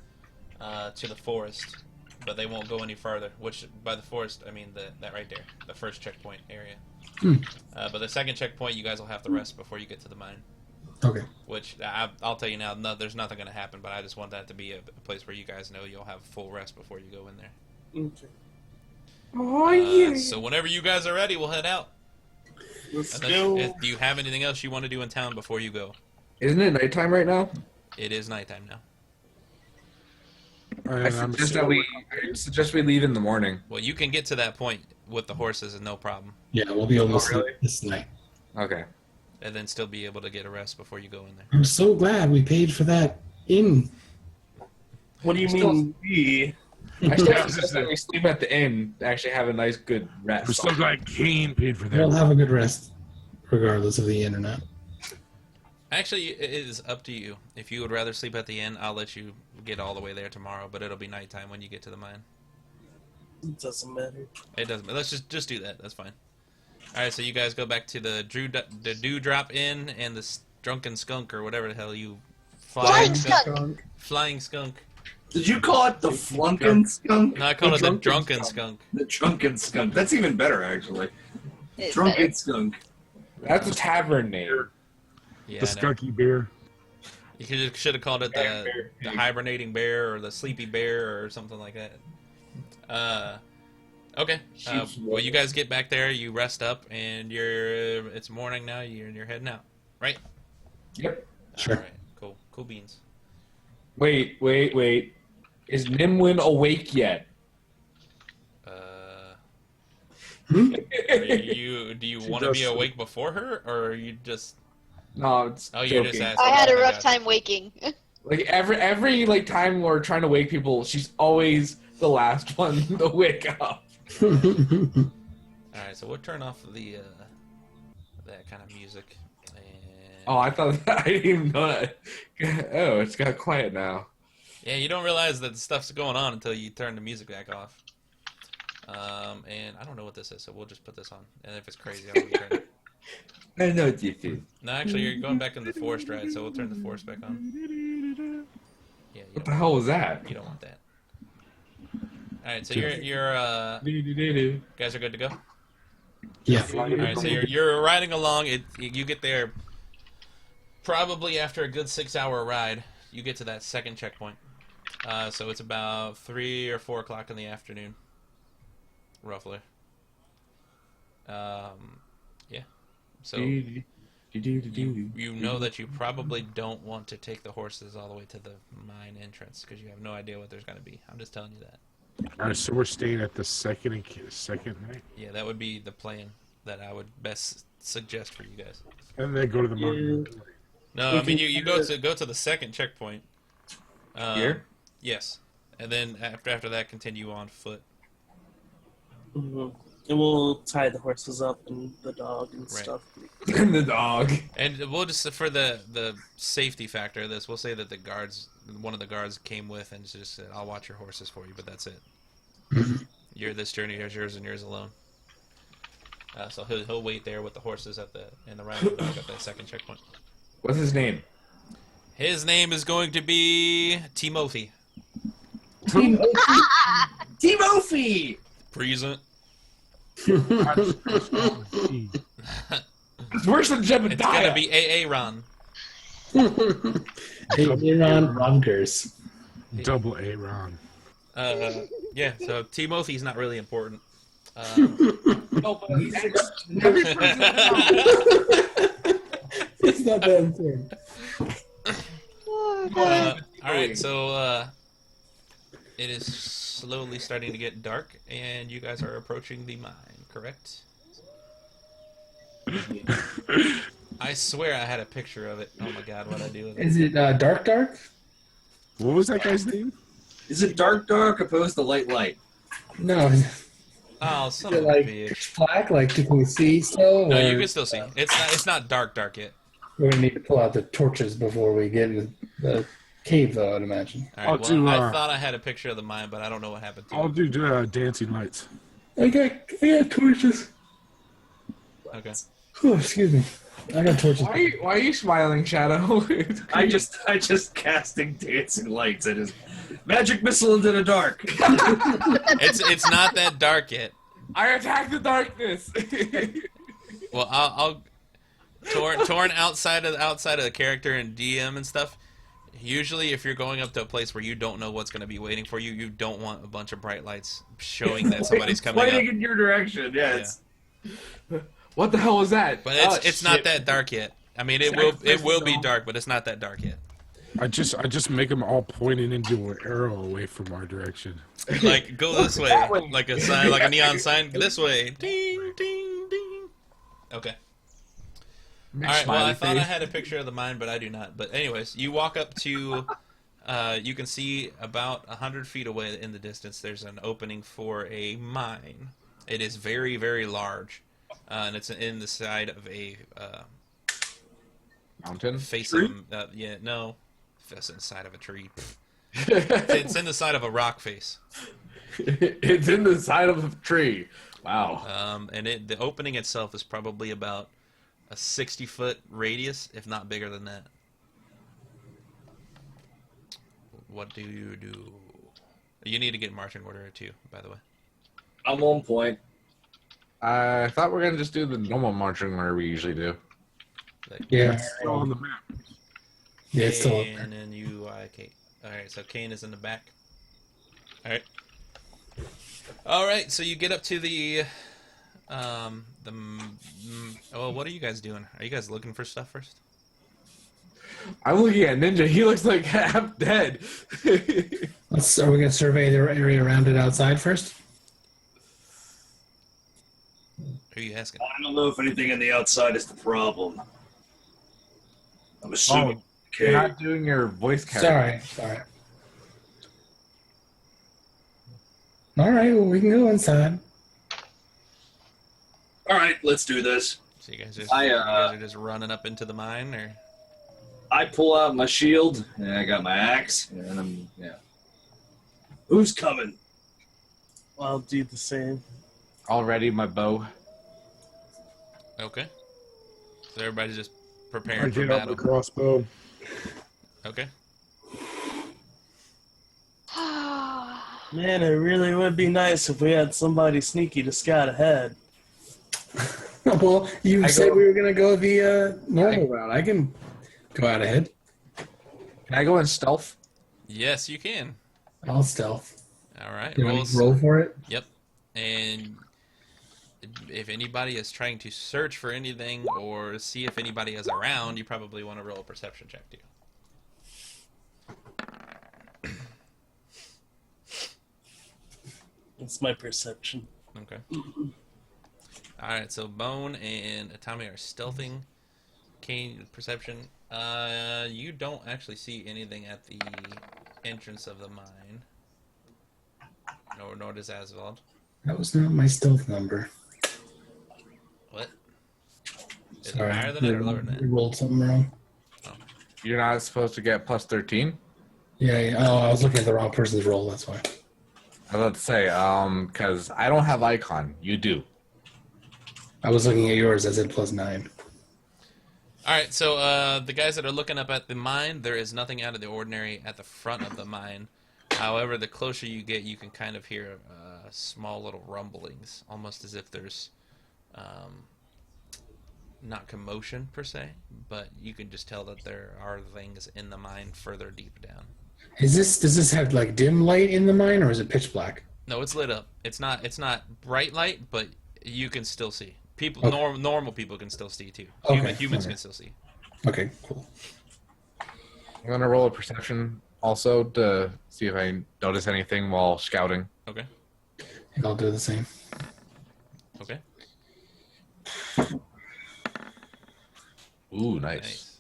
to the forest, but they won't go any farther. Which, by the forest, I mean that right there, the first checkpoint area. But the second checkpoint, you guys will have to rest before you get to the mine. Okay. Which I'll tell you now, no, there's nothing going to happen. But I just want that to be a place where you guys know you'll have full rest before you go in there. Okay. Oh So whenever you guys are ready, we'll head out. Let's Unless- go. do you have anything else you want to do in town before you go? Isn't it nighttime right now? It is nighttime now. I suggest we leave in the morning. Well, you can get to that point with the horses and no problem, Yeah, we'll be able to Oh, sleep really? this night. Okay. and then still be able to get a rest before you go in there. I'm so glad we paid for that inn. What do you Still- mean we? I still suggest that we sleep at the inn to actually have a nice, good rest. We're so glad Kane paid for We'll that. have a good rest, regardless of the inn or not. Actually, it is up to you. If you would rather sleep at the inn, I'll let you get all the way there tomorrow, but it'll be nighttime when you get to the mine. It doesn't matter. It doesn't. Let's just do that. That's fine. All right, so you guys go back to the Dewdrop Inn and the Drunken Skunk or whatever the hell you Flying skunk. Flying skunk. Did you call it the Flunkin' Skunk? No, I call it the Drunken Drunken Skunk. Skunk. The Drunken Skunk. That's even better, actually. It's Drunken better. Skunk. That's a tavern name. Yeah, The I know. skunky bear. You should have called it the hibernating bear or the sleepy bear or something like that. Okay. Sheep's Well, you guys get back there. You rest up, and it's morning now. You're heading out, right? Yep. Sure. All right. Cool. Cool beans. Wait. Is Nimwin awake yet? Do you She want to be does- awake before her, or are you just? No, it's Oh, you're joking. just asking. I had a Okay, rough gotcha. time waking. Like every like time we're trying to wake people, she's always the last one to wake up. All right, so we'll turn off the that kind of music. And... Oh, I thought I didn't even know that. Oh, it's got quiet now. Yeah, you don't realize that stuff's going on until you turn the music back off. And I don't know what this is, so we'll just put this on. And if it's crazy, I'll return it. I know what you think. No, actually, you're going back in the forest ride, so we'll turn the forest back on. Yeah, you What don't, the hell was that? you don't want that. All right, so you're guys are good to go. Yeah. All right, so you're riding along. You get there probably after a good 6-hour ride. You get to that second checkpoint. So it's about 3 or 4 o'clock in the afternoon, roughly. Yeah. So you know that you probably don't want to take the horses all the way to the mine entrance because you have no idea what there's going to be. I'm just telling you that. All right, so we're staying at the second night, Yeah, that would be the plan that I would best suggest for you guys. and then go to the mountain. No, I mean you go to the second checkpoint. Here? Yes, and then after that, continue on foot. Mhm. And we'll tie the horses up and the dog and Right. stuff. And the dog. And we'll just for the safety factor of this, we'll say that one of the guards came with and just said, "I'll watch your horses for you," but that's it. This journey is yours and yours alone. So he'll wait there with the horses in the riding dog at that second checkpoint. What's his name? His name is going to be Timothy. Timothy! Present. It's worse than Jebediah. It's gonna be Aaron. Aaron Rodgers. Double A Ron. Yeah. So Timothy's not really important. No, but he's every person It's not that important. All right. So it is slowly starting to get dark, and you guys are approaching the mine. Correct? I swear I had a picture of it. Oh my god, what'd I do with it? Is it Dark? What was that guy's name? Is it dark opposed to light? No. Is Oh, son it of a like bitch. pitch black? Like you can see still? No, or you can still see. It's not dark yet. we're gonna need to pull out the torches before we get in the cave, though. I'd imagine. All right. I'll Well, do, I thought I had a picture of the mine, but I don't know what happened to I'll it. do dancing lights. I got torches. Okay. Oh, excuse me. I got torches. Why are you smiling, Shadow? I just casting dancing lights at his magic missile into the dark. It's not that dark yet. I attack the darkness. Well, I'll torn outside of the character and DM and stuff. Usually, if you're going up to a place where you don't know what's going to be waiting for you, you don't want a bunch of bright lights showing that somebody's coming up. Pointing in your direction. Yeah. What the hell was that? But Oh, it's not shit. that dark yet. I mean, it will be dark, but it's not that dark yet. I just make them all pointing into an arrow away from our direction. Like go this way, that way. like a sign, like a neon sign. This way, ding, ding, ding. Okay. All right. Well, I thought I had a picture of the mine, but I do not. But anyways, you walk up to, you can see about 100 feet away in the distance. There's an opening for a mine. It is very, very large, and it's in the side of a Mountain. facing. No, it's inside of a tree. It's in the side of a rock face. It's in the side of a tree. Wow. And the opening itself is probably about a 60-foot radius, if not bigger than that. What do you do? You need to get marching order too, by the way. I'm on point. I thought we were gonna just do the normal marching order we usually do. Yeah. It's all on the map. Yeah, it's still up And there. then you, Kate. All right, so Kane is in the back. All right. All right, so you get up to the oh, what are you guys doing? Are you guys looking for stuff first? I'm looking at Ninja. He looks like half dead. Are we going to survey the area around it outside first? Who are you asking? I don't know if anything on the outside is the problem. I'm assuming. You're not doing your voice character. Sorry. All right, well, we can go inside. All right, let's do this. So you guys, you I, guys are just running up into the mine, or? I pull out my shield, and I got my axe, and I'm, Who's coming? I'll do the same. Already my bow. Okay. So everybody's just I preparing for get out battle. the crossbow. Okay. Man, it really would be nice if we had somebody sneaky to scout ahead. Well, you said we were going to go the normal route. I can go out ahead. Can I go in stealth? Yes, you can. I'll stealth. All right. You want to roll for it? Yep. And if anybody is trying to search for anything or see if anybody is around, you probably want to roll a perception check too. It's my perception. Okay. All right. So Bone and Atami are stealthing. Kane, perception. You don't actually see anything at the entrance of the mine. Nor does Asvald. That was not my stealth number. What? Is Sorry, it higher than it or lower than we it? rolled something wrong. You're not supposed to get plus 13? Yeah. Oh, I was looking at the wrong person's roll. That's why. I was about to say, because I don't have icon. You do. I was looking at yours. I said +9. All right, so the guys that are looking up at the mine, there is nothing out of the ordinary at the front of the mine. However, the closer you get, you can kind of hear small little rumblings, almost as if there's not commotion per se, but you can just tell that there are things in the mine further deep down. Does this have like dim light in the mine, or is it pitch black? No, it's lit up. It's not bright light, but you can still see. People, Okay. normal people can still see too. Okay, Humans okay. can still see. Okay, cool. I'm going to roll a perception also to see if I notice anything while scouting. Okay. And I'll do the same. Okay. Ooh, nice.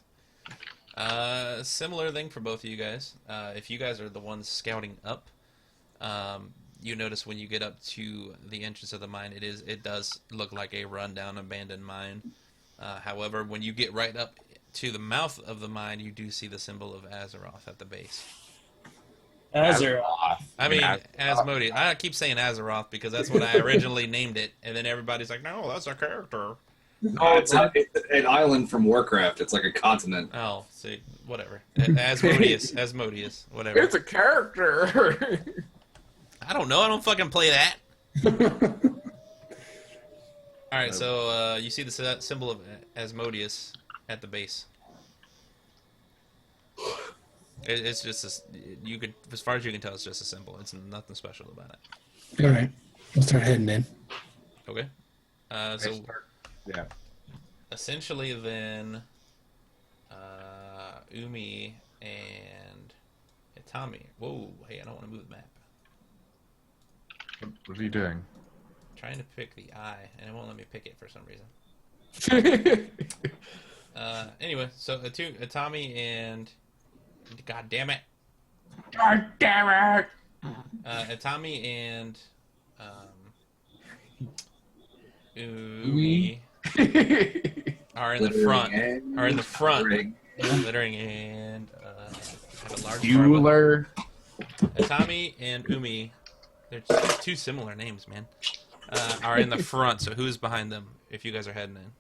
Similar thing for both of you guys. If you guys are the ones scouting up, you notice when you get up to the entrance of the mine, it does look like a rundown, abandoned mine. However, when you get right up to the mouth of the mine, you do see the symbol of Azeroth at the base. Azeroth. I mean, Asmodeus. I keep saying Azeroth because that's what I originally named it, and then everybody's like, "No, that's a character." No, it's an island from Warcraft. It's like a continent. Oh, see, whatever. Asmodeus, whatever. It's a character. I don't know. I don't fucking play that. All right, so you see the symbol of Asmodeus at the base. It's just you could, as far as you can tell, it's just a symbol. It's nothing special about it. All right, we'll start heading in. Okay. So Yeah. essentially, then Umi and Itami. Whoa, hey, I don't want to move the map. What are you doing? Trying to pick the eye, and it won't let me pick it for some reason. Anyway, so Itami and God damn it, Itami and Umi are in the front. Littering and have a large Bueller. Itami and Umi, they're two similar names, man. Are in the front. So who's behind them? If you guys are heading in.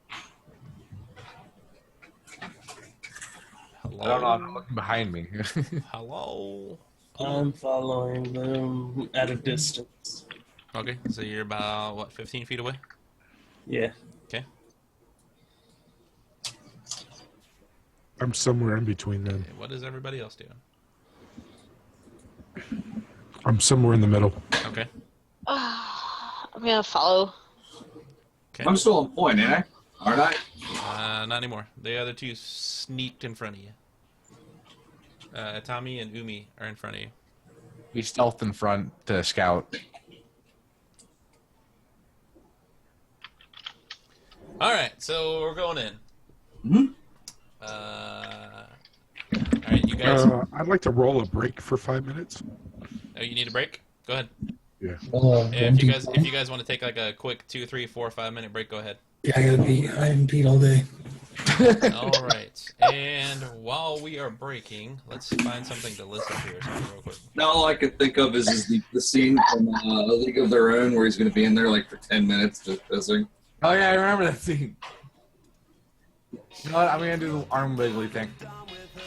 Hello? I don't know. I'm looking behind me. Hello. I'm following them at a distance. Okay, so you're about what, 15 feet away? Yeah. Okay. I'm somewhere in between them. What is everybody else doing? I'm somewhere in the middle. Okay. I'm gonna follow. Okay. I'm still on point, ain't I? Aren't I? Not anymore. The other two sneaked in front of you. Tommy and Umi are in front of you. We stealthed in front to scout. All right, so we're going in. Hmm? All right, you guys. I'd like to roll a break for 5 minutes. Oh, you need a break? Go ahead. Yeah. Yeah, if you guys want to take like a quick 2, 3, 4, 5 minute break, go ahead. Yeah, I gotta pee. I haven't peed all day. All right, and while we are breaking, let's find something to listen to or something real quick. Now all I can think of is the scene from A League of Their Own where he's going to be in there like for 10 minutes just pissing. Oh yeah, I remember that scene. You know what? I'm gonna do the arm wiggly thing.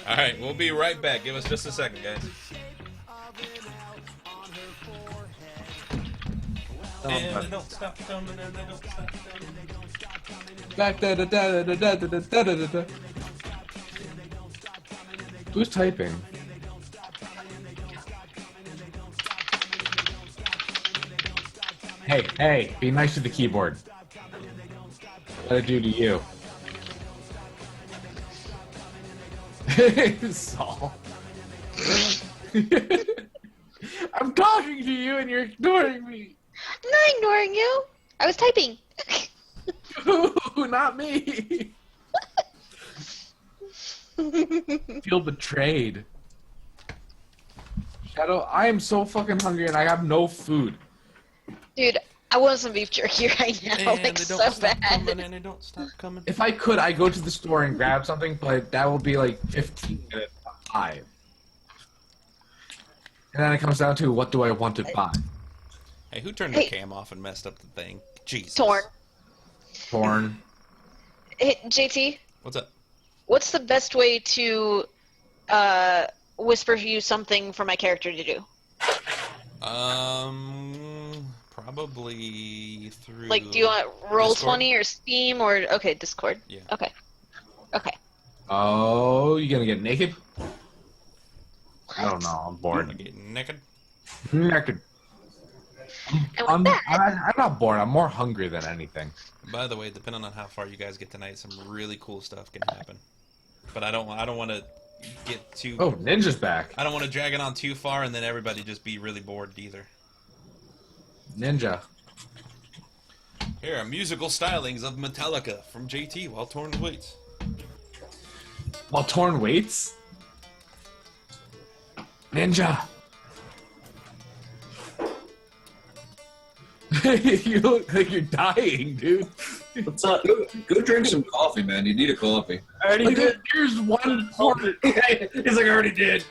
All right, we'll be right back. Give us just a second, guys. And they don't stop coming, and they don't stop coming. Who's typing? Hey, be nice to the keyboard. What did it do to you? Saul. I'm talking to you and you're ignoring me. I'm not ignoring you. I was typing. Ooh, not me. Feel betrayed. Shadow, I am so fucking hungry and I have no food. Dude, I want some beef jerky right now. And Like, they so don't stop bad. coming, and they don't stop coming. If I could, I'd go to the store and grab something, but that will be like 15 minutes, not 5. And then it comes down to what do I want to buy? Hey, who turned Hey. the cam off and messed up the thing? Jesus. Torn. Porn. Hey, JT, What's up? what's the best way to whisper you something for my character to do? Probably through. Like, do you want Roll20 Discord? or Steam or okay, Discord? Yeah. Okay. Okay. Oh, you gonna get naked? I don't know. I'm Wanna bored. get naked? Naked. And with I'm that, not bored. I'm more hungry than anything. By the way, depending on how far you guys get tonight, some really cool stuff can happen. But I don't want to get too. Oh, Ninja's back. I don't want to drag it on too far, and then everybody just be really bored either. Ninja. Here are musical stylings of Metallica from JT while Torn waits. While Torn waits? Ninja. You look like you're dying, dude. What's up? Go drink some coffee, man. You need a coffee. I already Like, did. there's one part. He's like, I already did.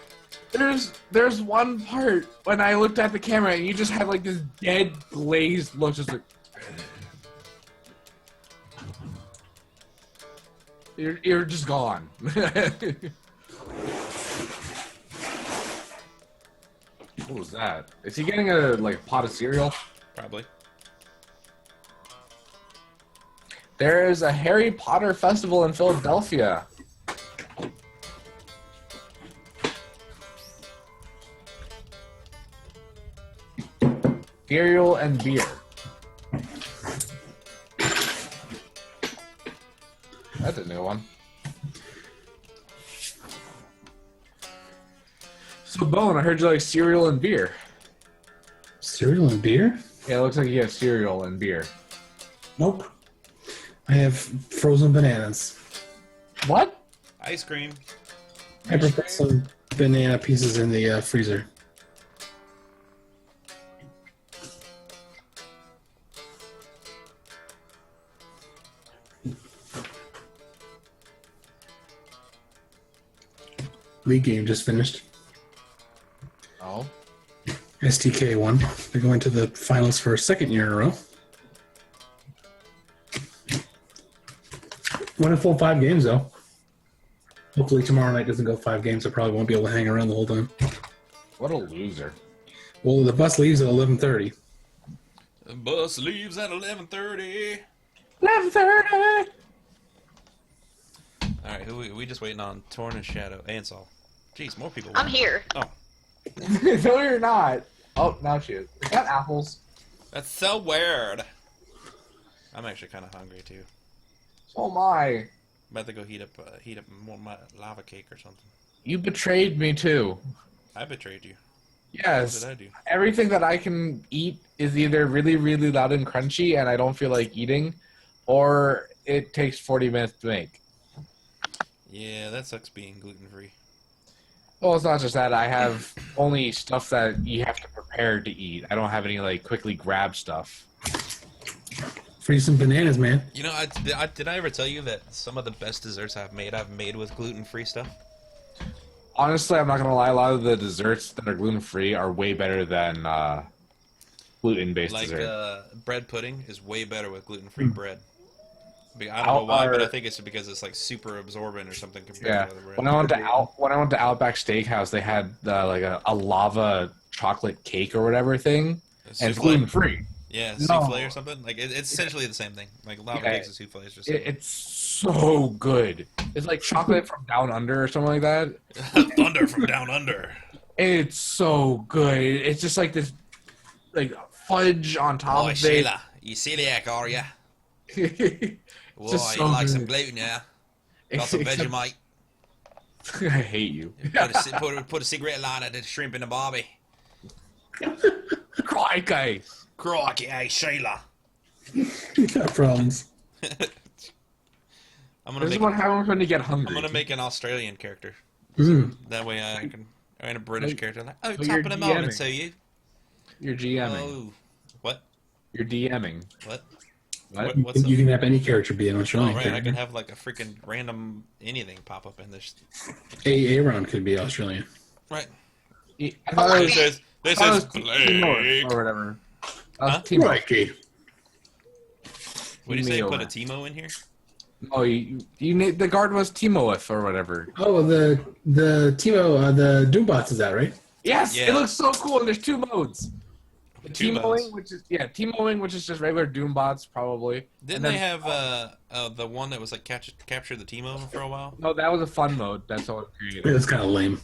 There's one part when I looked at the camera and you just had like this dead glazed look, just like you're just gone. What was that? Is he getting a like pot of cereal? Probably. There is a Harry Potter festival in Philadelphia. Cereal and beer. That's a new one. So, Bone, I heard you like cereal and beer. Cereal and beer? Yeah, it looks like you have cereal and beer. Nope. I have frozen bananas. What? Ice cream. I put some banana pieces in the freezer. League game just finished. Oh. STK won. They're going to the finals for a second year in a row. Won a full 5 games though. Hopefully tomorrow night doesn't go 5 games. I probably won't be able to hang around the whole time. What a loser. Well, the bus leaves at 11:30. The bus leaves at 11:30. 11:30. All right, who we just waiting on? Torn and Shadow and Saul. Jeez, more people. I'm here. Oh, No, you're not. Oh, now she is. Is that apples? That's so weird. I'm actually kind of hungry too. So am I. About to go heat up more my lava cake or something. You betrayed me too. I betrayed you. Yes. What did I do? Everything that I can eat is either really, really loud and crunchy and I don't feel like eating, or it takes 40 minutes to make. Yeah, that sucks being gluten free. Well, it's not just that. I have only stuff that you have to prepare to eat. I don't have any, like, quickly grab stuff. Free some bananas, man. You know, did I ever tell you that some of the best desserts I've made with gluten free stuff? Honestly, I'm not going to lie. A lot of the desserts that are gluten-free are way better than gluten-based Like dessert. bread pudding is way better with gluten free bread. I don't know why, but I think it's because it's like super absorbent or something compared Yeah. to other bread. When I went to Outback Steakhouse, they had like a lava chocolate cake or whatever thing, and it's gluten-free. Yeah, No. souffle or something. Like it's essentially the same thing. Like lava cakes and souffle is just. It's so good. It's like chocolate from down under or something like that. Thunder from down under. It's so good. It's just like this, like fudge on top Boy, of Sheila, you celiac, are ya? it. Whoa, just you so like some good. gluten, yeah? Got some Except- Vegemite. I hate you. Put a cigarette lighter to the shrimp in the barbie. Crikey. Crikey, hey Sheila. You got problems. I'm gonna This make. is what happens when you get hungry. I'm gonna make an Australian character. Mm. That way I can. And a British character. Like, oh, Oh, top you're of the morning, DMing. so you. You're GMing. Oh, what? You're DMing. What? What? What's You up? can have any character be an Oh, Australian right. I character. can have like a freaking random anything pop up in this. Aaron could be Australian. Right. I thought it was- This I thought is it was Team North Blake. or whatever. Huh? Team North. Crikey. What do you say? Team Put a North. Timo in here? Oh, you need the guard was Timoeth or whatever. Oh, the Timo, the Doombots is that, right? Yes, Yeah. it looks so cool. And there's two modes. The Two Timoing, modes. Timoing, which is just regular Doombots, probably. Didn't And they then- have the one that was like capture the Timo for a while? No, that was a fun mode. That's all it created. It was kind of lame.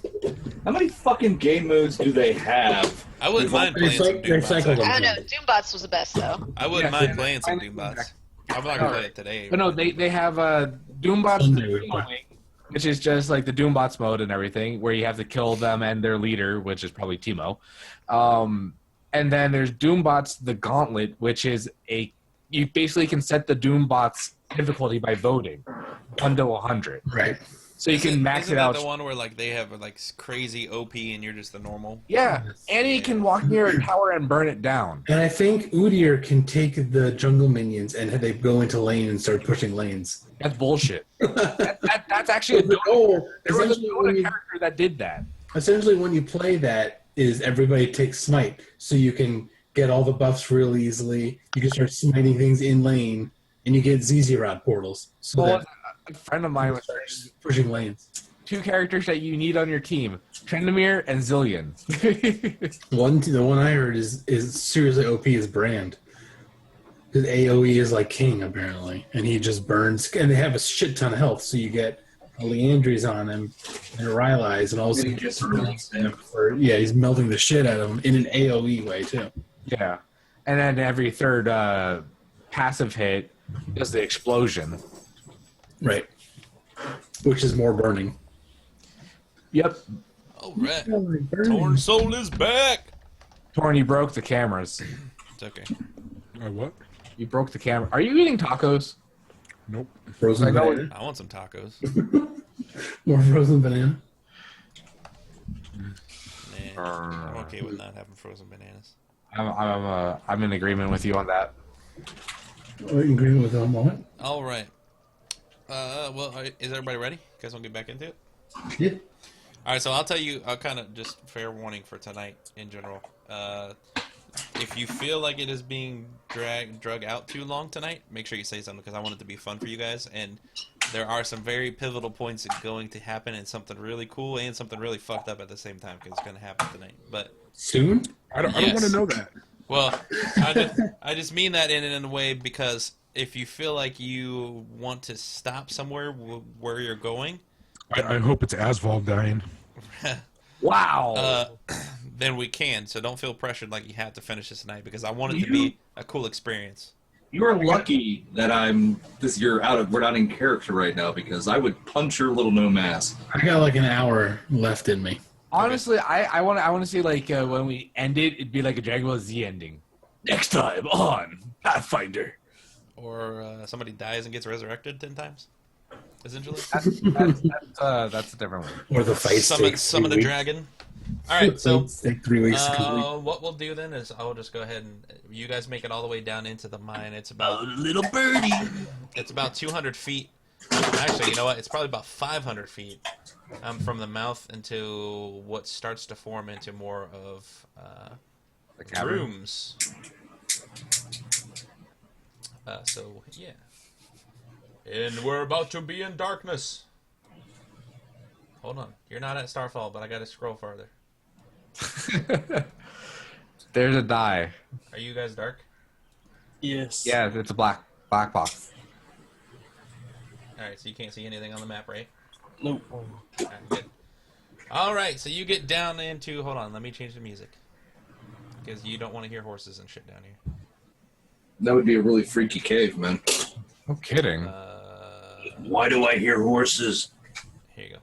How many fucking game modes do they have? I wouldn't mind playing some They cycled Doombots. them. I don't know. Doombots was the best though. I wouldn't Yeah. mind playing some Finally Doombots. back. I'm not gonna play it today. But no, they have Doombots Sunday the we play. Timoing, which is just like the Doombots mode and everything, where you have to kill them and their leader, which is probably Timo. And then there's Doombots the Gauntlet, which is you basically can set the Doombots difficulty by voting 1 to 100, Right. so you can max Isn't it that out. the one where like they have like crazy OP and you're just the normal? Yeah, and you can walk near a tower and burn it down. And I think Udyr can take the jungle minions and they go into lane and start pushing lanes. That's bullshit. That's actually a Oh, there was a essentially, when Dota you, character that did that. essentially when you play that is everybody takes smite, so you can get all the buffs real easily. You can start smiting things in lane, and you get ZZ rod portals, so Well, that a friend of mine you was start pushing lanes. 2 characters that you need on your team: Trendemir and Zillion. The one I heard is seriously OP is Brand. His AOE is like king apparently, and he just burns. And they have a shit ton of health, so you get a Leandries on him and a Rylai's, and all of a sudden he just burns him. He's melting the shit out of him in an AOE way too. Yeah, and then every third passive hit does the explosion. Right. Which is more burning. Yep. All right. Torn Soul is back. Torn, you broke the cameras. It's okay. What? You broke the camera. Are you eating tacos? Nope. Frozen I know banana. I want some tacos. More frozen banana. Nah, I'm okay with not having frozen bananas. I'm in agreement with you on that. In agreement with them, what? All right. Well, is everybody ready? You guys want to get back into it? Yeah. All right, so I'll tell you, I'll kind of just fair warning for tonight in general. If you feel like it is being drug out too long tonight, make sure you say something because I want it to be fun for you guys. And there are some very pivotal points going to happen, and something really cool and something really fucked up at the same time because it's going to happen tonight. But Soon? I don't Yes. want to know that. well, I just mean that in a way because if you feel like you want to stop somewhere where you're going, I hope it's Asval dying. Wow. then we can. So don't feel pressured like you have to finish this tonight because I want it to be a cool experience. You're lucky that we're not in character right now because I would punch your little gnome ass. I got like an hour left in me. Honestly, I want to see like when we end it, it'd be like a Dragon Ball Z ending. Next time on Pathfinder. Or somebody dies and gets resurrected 10 times, essentially. That's a different one. Or the fight Summon a dragon. All right, so take 3 weeks to complete. what we'll do then is I'll just go ahead and you guys make it all the way down into the mine. It's about Little birdie. It's about 200 feet. Actually, you know what? It's probably about 500 feet from the mouth into what starts to form into more of The cavern. rooms. So yeah, and we're about to be in darkness. Hold on, you're not at Starfall, but I gotta scroll farther. There's a die. Are you guys dark? Yes. Yeah, it's a black box. All right, so you can't see anything on the map, right? Nope. All right, good. All right, so you get down into. Hold on, let me change the music because you don't want to hear horses and shit down here. That would be a really freaky cave, man. No kidding. Why do I hear horses? Here you go.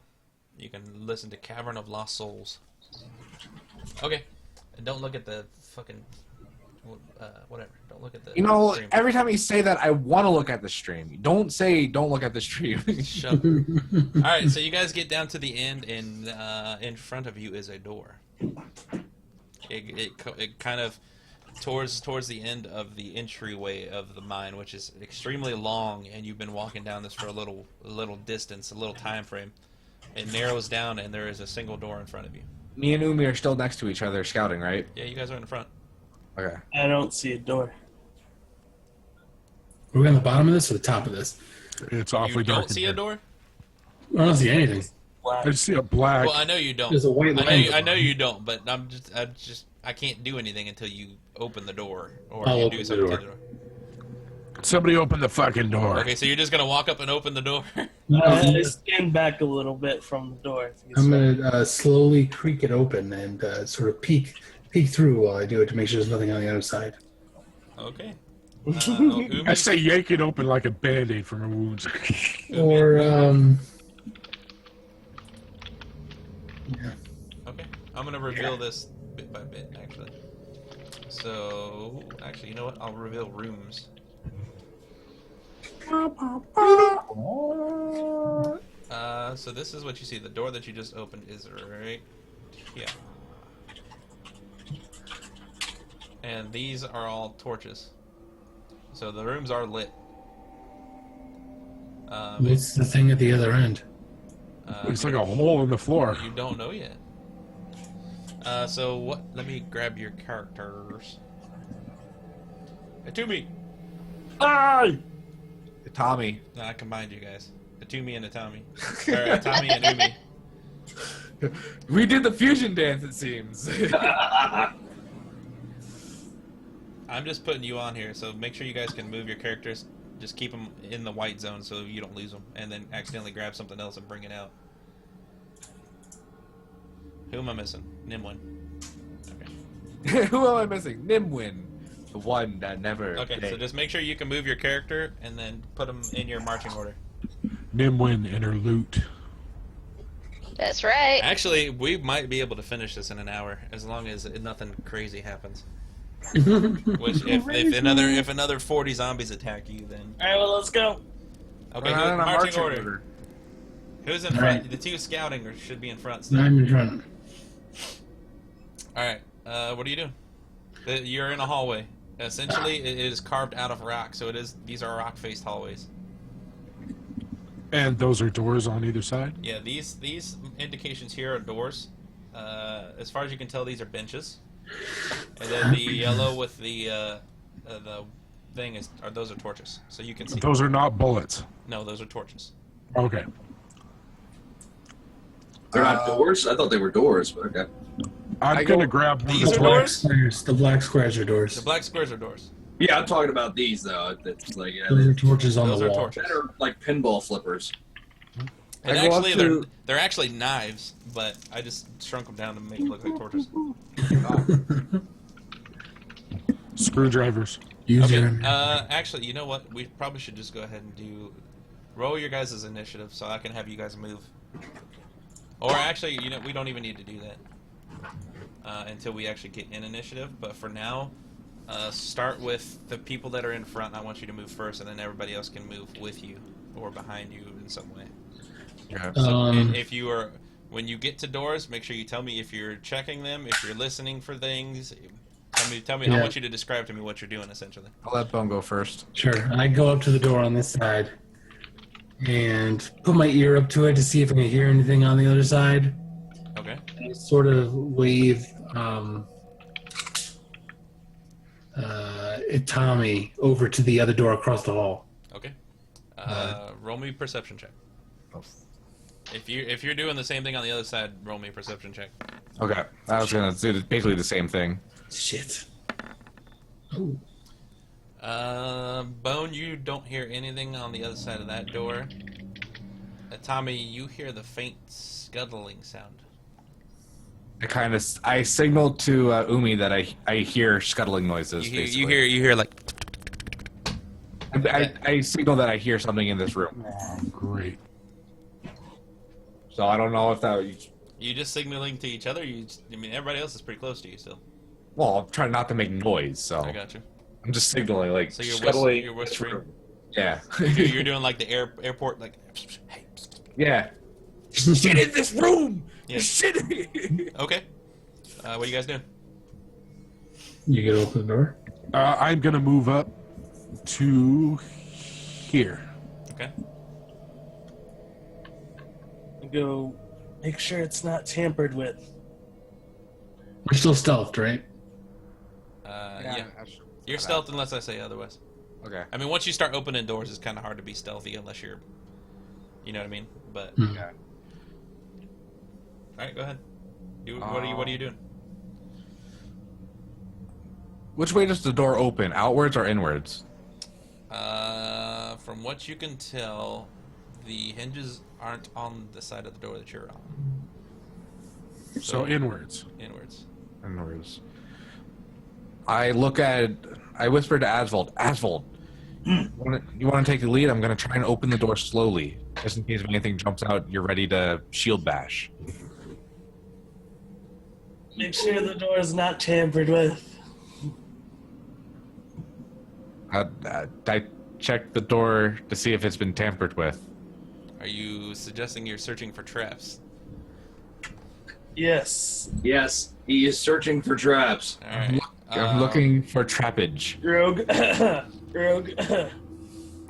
You can listen to Cavern of Lost Souls. Okay, and don't look at the fucking whatever. Don't look at the. You know, stream. every time you say that, I want to look at the stream. Don't say don't look at the stream. Shut up. All right, so you guys get down to the end, and in front of you is a door. It kind of towards the end of the entryway of the mine, which is extremely long, and you've been walking down this for a little distance, a little time frame. It narrows down, and there is a single door in front of you. Me and Umi are still next to each other scouting, right? Yeah, you guys are in the front. Okay. I don't see a door. Are we on the bottom of this or the top of this? It's You awfully dark. don't see a door? I don't see anything. Black. I see a black. Well, I know you don't. There's a white line. I know you don't, but I can't do anything until you open the door or I'll you open do the something door. to the door. Somebody open the fucking door. Okay, so you're just gonna walk up and open the door. I stand back a little bit from the door. I'm gonna slowly creak it open and sort of peek through while I do it to make sure there's nothing on the other side. Okay. I say yank it open like a band-aid for my wounds. Or yeah. Okay, I'm gonna reveal this bit by bit, actually. So, actually, you know what? I'll reveal rooms. So this is what you see. The door that you just opened is right here. And these are all torches. So the rooms are lit. What's the thing at the other end? It's like a hole in the floor. You don't know yet. So what? Let me grab your characters. Atumi. Aye! Tommy. No, I combined you guys. Atumi and Atami. Or Atami and Umi. We did the fusion dance, it seems. I'm just putting you on here, so make sure you guys can move your characters. Just keep them in the white zone so you don't lose them, and then accidentally grab something else and bring it out. Who am I missing? Nimwin. Okay. Who am I missing? Nimwin. The one that never Okay, so played. just make sure you can move your character and then put them in your marching order. Nimwin and her loot. That's right. Actually, we might be able to finish this in an hour as long as nothing crazy happens. Which, if another 40 zombies attack you, then Alright, well, let's go. okay. We're not in a Marching order. Who's in front? The two scouting should be in front. Still. I'm in front. All right. What are you doing? You're in a hallway. Essentially, it is carved out of rock, so it is. These are rock-faced hallways. And those are doors on either side? Yeah, these indications here are doors. As far as you can tell, these are benches. And then the yellow with the thing those are torches, so you can see. Those are not bullets. No, those are torches. Okay. They're not doors? I thought they were doors, but okay. I'm going to grab one of These the are black- doors? Squares. The black squares are The doors. black squares are doors. Yeah, I'm talking about these, though. It's like, yeah, Those are torches on Those the are wall. torches. that are like pinball flippers. And I go up actually, to- they're actually knives, but I just shrunk them down to make it look like torches. Screwdrivers. Use your Okay. Actually, you know what? We probably should just go ahead and roll your guys' initiative, so I can have you guys move. Or actually, we don't even need to do that until we actually get in initiative. But for now, start with the people that are in front. I want you to move first, and then everybody else can move with you or behind you in some way. Yeah. So if you are, when you get to doors, make sure you tell me if you're checking them, if you're listening for things. Tell me. Yeah. I want you to describe to me what you're doing, essentially. I'll let Bone go first. Sure. I go up to the door on this side and put my ear up to it to see if I can hear anything on the other side. Okay. I sort of wave Tommy over to the other door across the hall. Okay. Roll me perception check. If you're doing the same thing on the other side, roll me a perception check. Okay. I was gonna do basically the same thing. Shit. Oh. Bone, you don't hear anything on the other side of that door. Tommy, you hear the faint scuttling sound. I signal to Umi that I hear scuttling noises. You hear like. I signal that I hear something in this room. Oh, great. So I don't know if that. You just signaling to each other. Everybody else is pretty close to you still. Well, I'm trying not to make noise, so I got you. I'm just signaling like. So you're scuttling you're whispering. Yeah. You're doing like the airport like. Hey. Yeah. Shit in this room. Yeah. Shit. Okay. What are you guys doing? You gonna open the door? I'm gonna move up to here. Okay. Go make sure it's not tampered with. We're still stealthed, right? Yeah. You're stealth unless I say otherwise. Okay. I mean, once you start opening doors, it's kind of hard to be stealthy unless you're, you know what I mean. But Hmm. Yeah. all right, go ahead. What are you doing? Which way does the door open? Outwards or inwards? From what you can tell, the hinges aren't on the side of the door that you're on. So inwards. Inwards. Inwards. I whisper to Asvold, Asvold, you want to take the lead? I'm going to try and open the door slowly. Just in case if anything jumps out, you're ready to shield bash. Make sure the door is not tampered with. I check the door to see if it's been tampered with. Are you suggesting you're searching for traps? Yes. Yes, he is searching for traps. All right. I'm looking for trappage. Rogue. Rogue.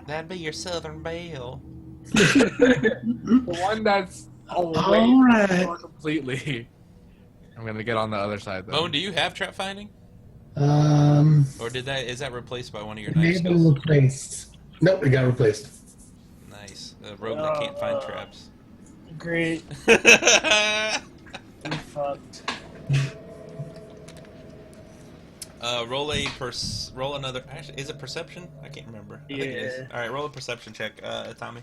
That'd be your Southern Belle. The one that's All right. completely. I'm gonna get on the other side though. Bone, do you have trap finding, or is that replaced by one of your may knife have been skills? replaced. Nope, it got replaced. Nice. A rogue that can't find traps. Great. I'm fucked. Roll another. Actually, is it perception? I can't remember. I think it is. Yeah. All right, roll a perception check, Tommy.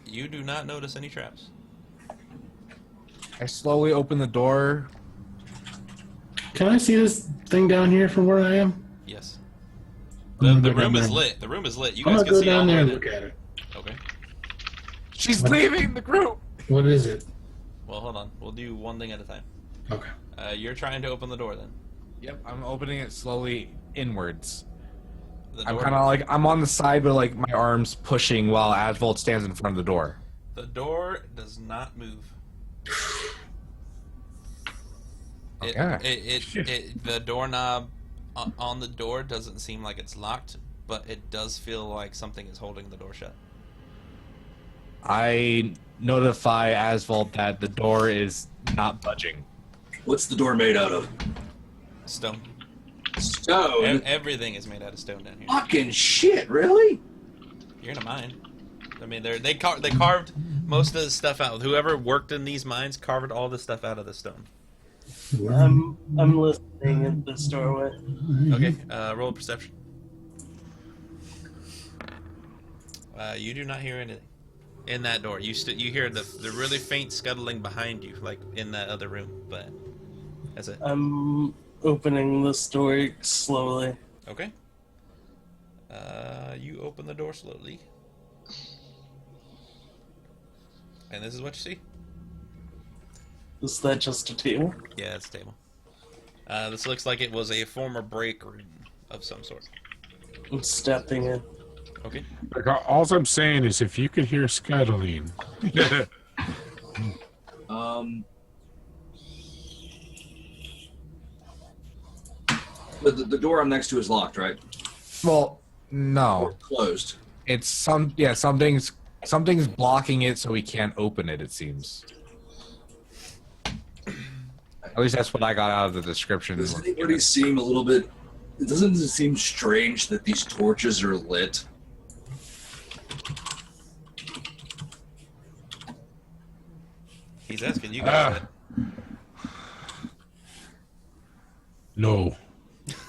You do not notice any traps. I slowly open the door. Can I see this thing down here from where I am? Yes. I'm The gonna go room down is there. lit. The room is lit. You I'm guys gonna can go see all down the there way and there. look at it. Okay. She's leaving the group. What is it? Well, hold on. We'll do one thing at a time. Okay. You're trying to open the door then. Yep, I'm opening it slowly inwards. The I'm door- kind of like I'm on the side, but like my arms pushing while Asvold stands in front of the door. The door does not move. Okay. The doorknob on the door doesn't seem like it's locked, but it does feel like something is holding the door shut. I notify Asvold that the door is not budging. What's the door made out of? Stone. Stone? Everything is made out of stone down here. Fucking shit, really? You're in a mine. I mean, they carved most of the stuff out. Whoever worked in these mines carved all the stuff out of the stone. I'm listening in this doorway. Okay, roll a perception. You do not hear anything in that door. You hear the really faint scuttling behind you, like in that other room, but That's it. I'm opening this door slowly. Okay. You open the door slowly. And this is what you see. Is that just a table? Yeah, it's a table. This looks like it was a former break room of some sort. I'm stepping in. Okay. Like, all I'm saying is if you could hear scuttling. The door I'm next to is locked, right? Well, Or no. closed. It's something's blocking it so we can't open it, it seems. At least that's what I got out of the description. Does anybody seem a little bit... Doesn't it seem strange that these torches are lit? He's asking you guys that. No.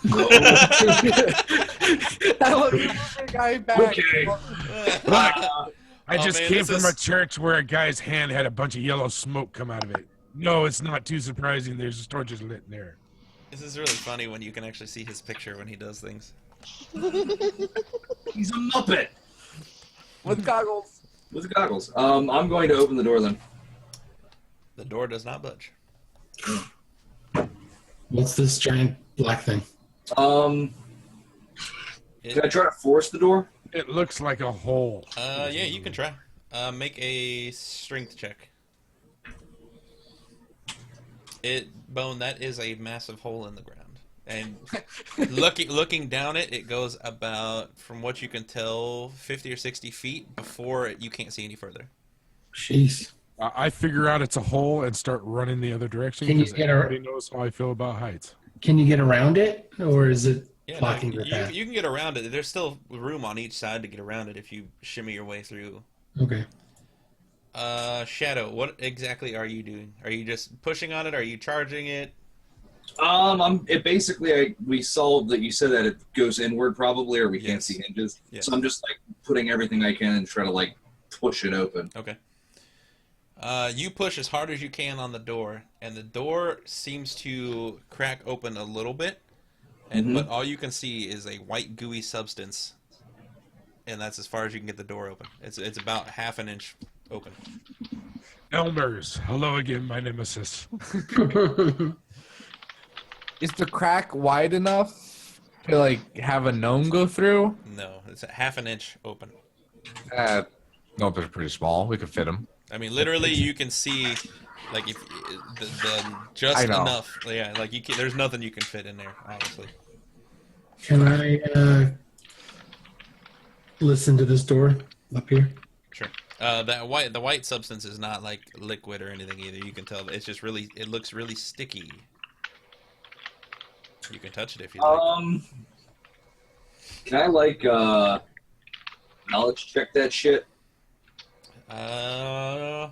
That was the guy back. Okay. I Oh, just man, came this from is- a church where a guy's hand had a bunch of yellow smoke come out of it. No, it's not too surprising. There's torches lit in there. This is really funny when you can actually see his picture when he does things. He's a Muppet! With goggles. With goggles. I'm going to open the door then. The door does not budge. What's this giant black thing? Can I try to force the door? It looks like a hole. Yeah, you can try. Make a strength check. Bone, that is a massive hole in the ground. And looking down it, it goes about, from what you can tell, 50 or 60 feet before you can't see any further. Jeez. I figure out it's a hole and start running the other direction Can you because get everybody knows how I feel about heights. Can you get around it, or is it Yeah, blocking no, the path? you can get around it. There's still room on each side to get around it if you shimmy your way through. Okay. Shadow, what exactly are you doing? Are you just pushing on it? Are you charging it? We saw that you said that it goes inward probably, or we can't Yes. see hinges. Yes. So I'm just like putting everything I can and try to like push it open. Okay. You push as hard as you can on the door, and the door seems to crack open a little bit, and but all you can see is a white gooey substance, and that's as far as you can get the door open. It's about half an inch open. Elmers, hello again, my nemesis. Is the crack wide enough to like have a gnome go through? No, it's a half an inch open. Nope, they're pretty small. We could fit them. I mean, literally, you can see, like, if the just I know. enough. Yeah, like you can, there's nothing you can fit in there, honestly. Can I listen to this door up here? Sure. The white substance is not like liquid or anything either. You can tell it's just really, it looks really sticky. You can touch it if you like. Can I like knowledge check that shit? Yeah.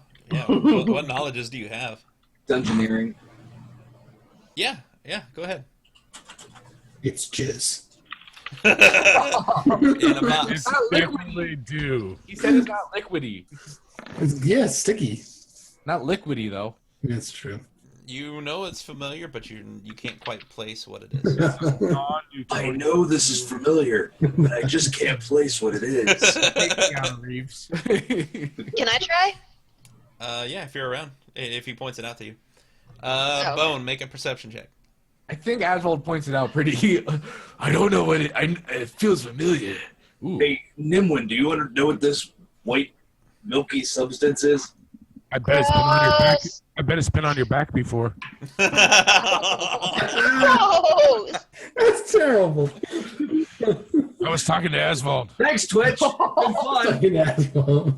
What knowledges do you have? Dungeoneering. Yeah. Go ahead. It's jizz. In a box. It's not definitely do. He said it's not liquidy. Yeah, it's sticky. Not liquidy though. That's true. You know it's familiar, but you can't quite place what it is. I know this is familiar, but I just can't place what it is. Reeves. Can I try? Yeah, if you're around, if he points it out to you. okay. Bone, make a perception check. I think Aswald points it out pretty. I don't know what it feels familiar. Ooh. Hey, Nimwin, do you know what this white, milky substance is? I bet it's been on your back. Gross. I bet it's been on your back before. Gross! That's terrible. I was talking to Aswald. Thanks, Twitch. Good fun. Fucking asshole.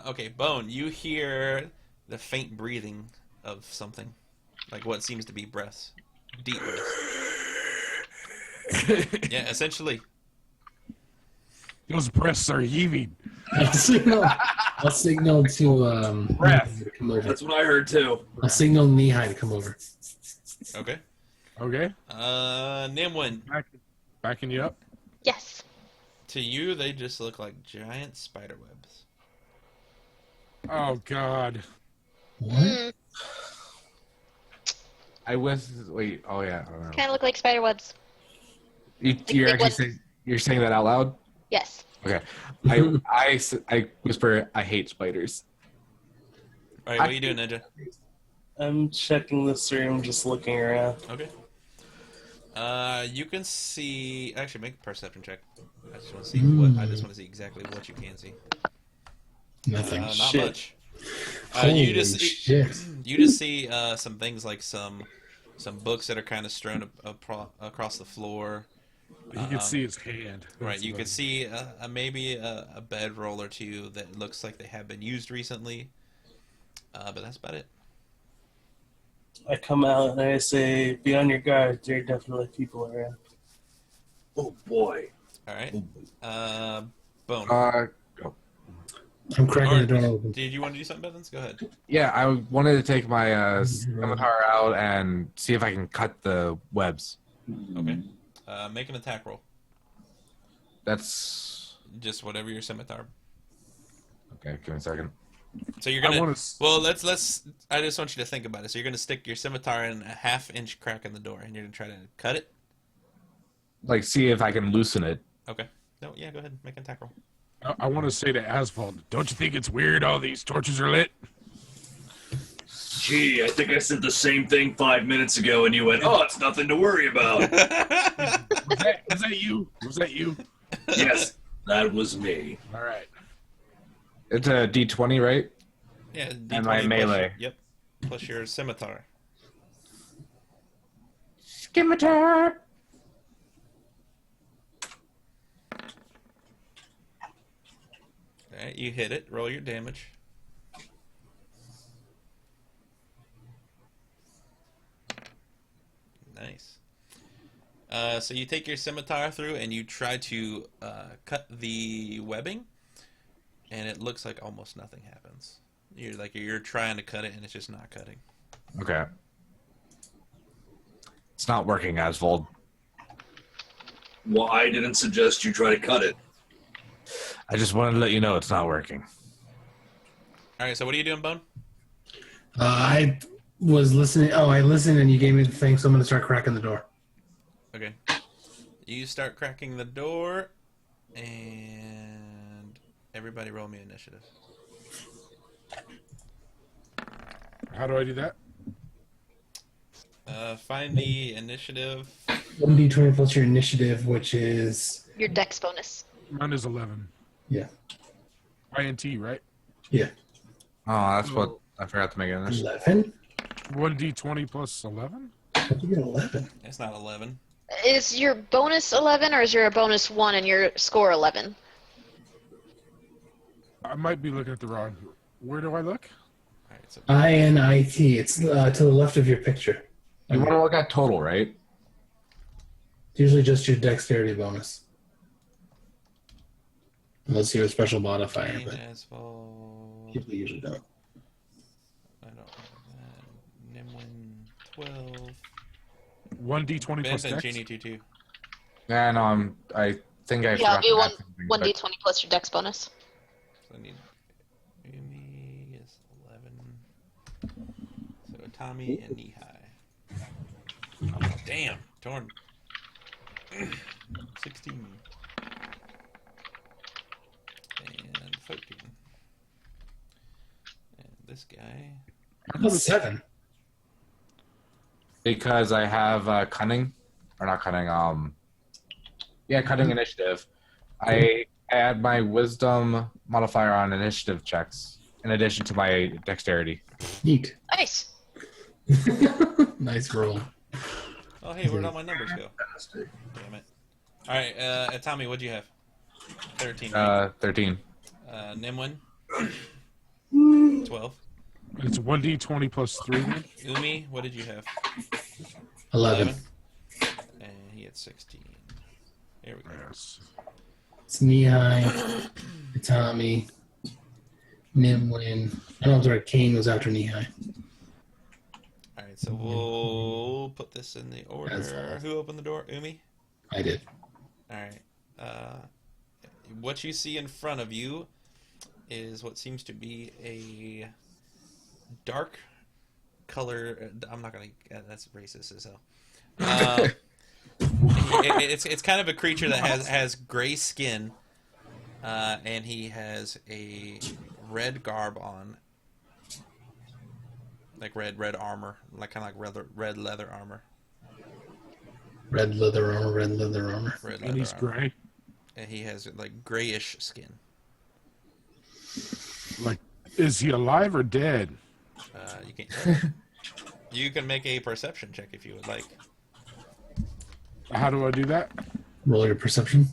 Okay, Bone, you hear the faint breathing of something, like what seems to be breaths, deep breaths. Yeah, essentially. Those breasts are heaving. I'll signal to Breath. Nihai to come over. That's what I heard too. I'll signal Nihai to come over. Okay. Okay, Nimwin, backing you up. Yes. to you they just look like giant spider webs. Oh God. What? I was wait. Oh yeah. I don't know. Kind of look like spider webs. You're big actually ones. saying you're saying that out loud. Yes. Okay. I whisper. I hate spiders. All right, what are you doing, Ninja? I'm checking this room, just looking around. Okay. You can see. Actually, make a perception check. I just want to see what. I just want to see exactly what you can see. Nothing. Not Shit. much. Holy You just shit. you just see some things like some books that are kind of strewn across the floor. You can see his hand. Right, That's you what could see maybe a bedroll or two that looks like they have been used recently. But that's about it. I come out and I say, "Be on your guard. There are definitely people around." Oh boy. All right. Bone. Go. I'm cracking Or- the door open. Did you want to do something, Bevins? Go ahead. Yeah, I wanted to take my scimitar out and see if I can cut the webs. Okay. Make an attack roll. That's Just whatever your scimitar. okay. Give me a second. So you're I gonna. want to. Well, let's. I just want you to think about it. So you're gonna stick your scimitar in a half-inch crack in the door, and you're gonna try to cut it. Like, see if I can loosen it. Okay. No. Yeah. Go ahead. Make an attack roll. I want to say to Asphalt, don't you think it's weird all these torches are lit? Gee, I think I said the same thing 5 minutes ago, and you went, "Oh, it's nothing to worry about." Was that you? Was that you? Yes, that was me. All right. It's a D20, right? Yeah. And my D20 plus- melee. Yep. Plus your scimitar. Scimitar. All right. You hit it. Roll your damage. Nice. So you take your scimitar through and you try to cut the webbing, and it looks like almost nothing happens. You're trying to cut it and it's just not cutting. Okay. It's not working, Asphalt. Well, I didn't suggest you try to cut it. I just wanted to let you know it's not working. All right. So what are you doing, Bone? I was listening. Oh, I listened and you gave me the thing, so I'm going to start cracking the door. Okay. You start cracking the door, and everybody roll me initiative. How do I do that? Find the initiative. 1d20 plus your initiative, which is. Your dex bonus. Mine is 11. Yeah. INT, right? Yeah. Oh, that's what I forgot to make it. 11? 1d20 plus 11? How'd you get 11? It's not 11. Is your bonus 11 or is your bonus 1 and your score 11? I might be looking at the wrong. Where do I look? All right. So INIT. It's to the left of your picture. You want to look at total, right? It's usually just your dexterity bonus. Unless you have a special modifier, Green but asphalt. people usually don't. I don't know that. Nimwin 12. 1d20 plus Ben and dex? Genie 2. Yeah, no, I think I Yeah, forgot it'll to add be something, 1d20 plus your dex bonus. So I need Umi is 11. So Tommy and Nehai. Oh, damn. Torn. 16. And 13. And this guy. That's 7. because I have cunning, or not cunning. Yeah, cunning initiative. I add my wisdom modifier on initiative checks in addition to my dexterity. Neat. Nice. Nice roll. Oh, hey, where'd all my numbers go? Damn it. All right, Tommy, what'd you have? 13. Right? 13. Nimwin? 12. It's 1d20 plus 3 then? Umi, what did you have? 11. And he had 16. There we go. Yes. It's Nehai, Tommy, Nimwin. I don't know if the right Kane was after Nehai. All right, so we'll put this in the order. That's Who opened the door? Umi? I did. All right. What you see in front of you is what seems to be a dark color. I'm not gonna. That's racist as hell. It's kind of a creature that has gray skin, and he has a red garb on, like red armor, like kind of like red leather armor. Red leather armor, red leather armor. Red And leather he's armor. gray. And he has like grayish skin. Like, is he alive or dead? You can you can make a perception check if you would like. How do I do that? Roll your perception.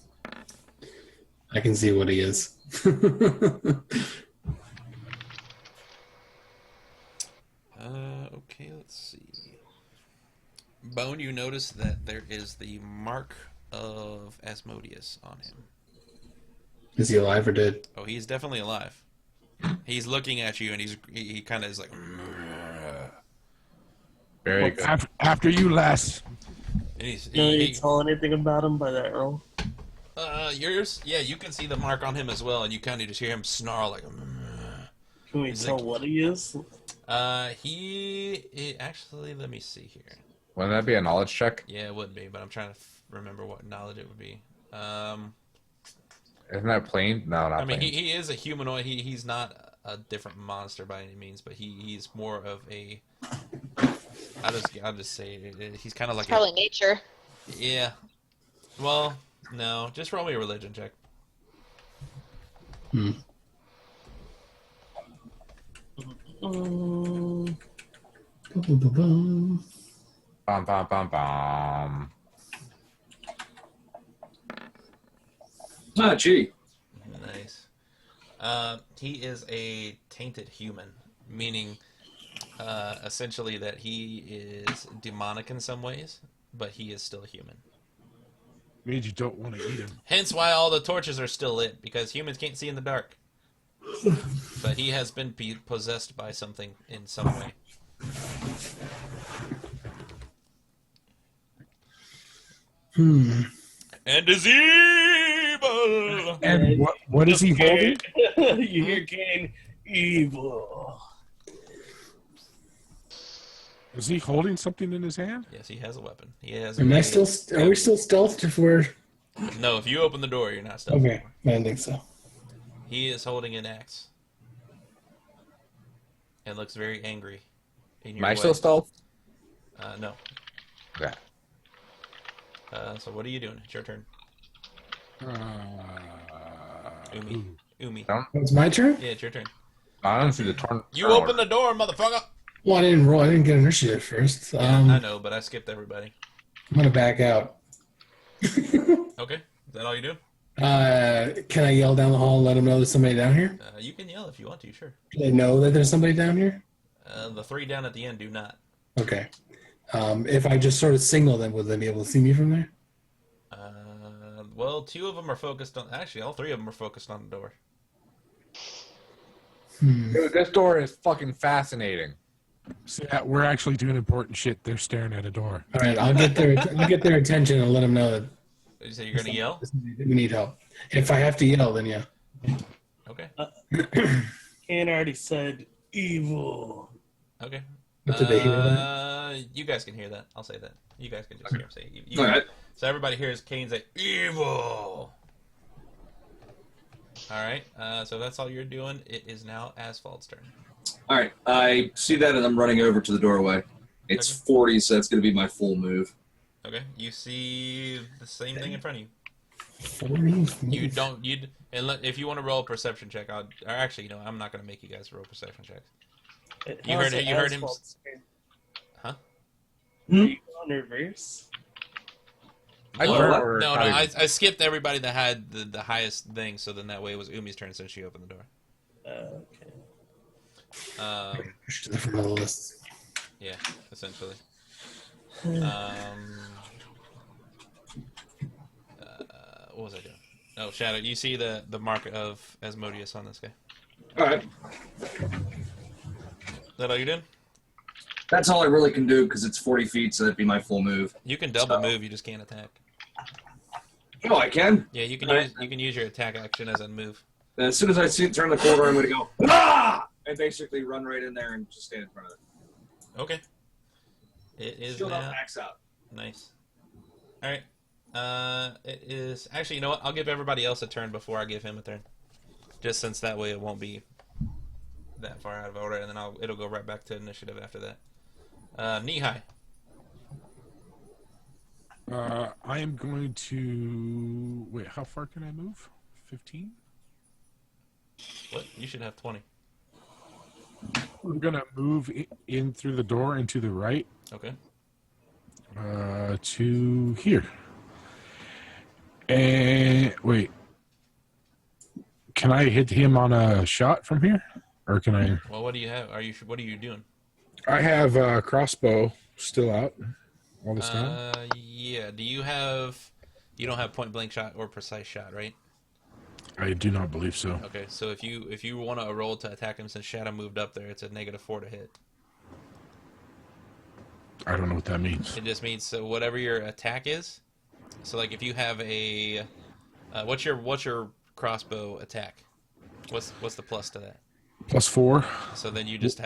I can see what he is. Okay, let's see. Bone, you notice that there is the mark of Asmodeus on him. Is he alive or dead? Oh, he's definitely alive. He's looking at you, and he kind of is like. Very good. After you, Les. And he's, Can you tell anything about him by that roll? yours, yeah, you can see the mark on him as well, and you kind of just hear him snarl like. Can we He's tell like- what he is? Actually, let me see here. Wouldn't that be a knowledge check? Yeah, it would be, but I'm trying to remember what knowledge it would be. Isn't that plain? No, not I mean, plain. he is a humanoid. He's not a different monster by any means, but he's more of a. I'll just say it. He's kind of like Probably nature. yeah. Well, no, just roll me a religion check. Mm, Ba-ba-ba-bum. Bum, bum, bum, bum. Ah, gee. Nice. He is a tainted human, meaning essentially that he is demonic in some ways, but he is still a human. Means you don't want to eat him. Hence why all the torches are still lit, because humans can't see in the dark. But he has been possessed by something in some way. And is evil! And what is he holding? you hear Kane, evil. Is he holding something in his hand? Yes, he has a weapon. He has. Am I still? Are we still stealthed if we're? No, if you open the door, you're not stealth. Okay, I don't think so. He is holding an axe. And looks very angry. In Am I way. still stealth? No. Okay. So what are you doing? It's your turn. Umi. Ooh. Umi. No. It's my turn. Yeah, it's your turn. I don't see the turn. You open the door, motherfucker! Well, I didn't roll. I didn't get initiative first. I know, but I skipped everybody. I'm gonna back out. Okay. Is that all you do? Can I yell down the hall and let them know there's somebody down here? You can yell if you want to, sure. Do they know that there's somebody down here? The three down at the end do not. Okay. If I just sort of signal them, will they be able to see me from there? Well, two of them are focused on... Actually, all three of them are focused on the door. Dude, this door is fucking fascinating. So yeah, we're actually doing important shit. They're staring at a door. All right, I'll get their attention and let them know that Did you say you're going to yell? we need help. If I have to yell, then yeah. Okay. Kane already said evil. Okay. But did they hear that? You guys can hear that. I'll say that. You guys can just hear him say evil. All right. So everybody hears Kane say, evil! Alright, so that's all you're doing. It is now Asphalt's turn. All right. I see that, and I'm running over to the doorway. It's Okay. 40, so that's going to be my full move. Okay, you see the same thing in front of you. 40? You don't, if you want to roll a perception check, or actually, I'm not going to make you guys roll perception checks. You heard it- you heard him- Huh? Are you on reverse? No, Or- no, I skipped everybody that had the highest thing, so then that way it was Umi's turn since she opened the door. Okay. Push to the front of the list. Yeah, essentially. What was I doing? Oh, Shadow, you see the mark of Asmodeus on this guy. All right. Is that all you did? That's all I really can do because it's 40 feet, so that'd be my full move. You can double move, you just can't attack. Oh, I can? Yeah, you can Alright. use your attack action as a move. And as soon as I turn the corner, I'm going to go, ah! And basically run right in there and just stand in front of it. Okay. It is Shield now. up, axe out. Nice. All right. It is actually. You know what? I'll give everybody else a turn before I give him a turn, just since that way it won't be that far out of order, and then it'll go right back to initiative after that. Knee-high. I am going to wait. How far can I move? 15. What? You should have 20. I'm gonna move in through the door and to the right. Okay. To here. And wait. Can I hit him on a shot from here, or can I? Well, what do you have? What are you doing? I have a crossbow still out all this time. Yeah. Do you have? You don't have point blank shot or precise shot, right? I do not believe so. Okay. So if you want to roll to attack him, since Shadow moved up there, it's a -4 to hit. I don't know what that means. It just means so whatever your attack is. So like if you have a, what's your crossbow attack? What's the plus to that? +4. So then you just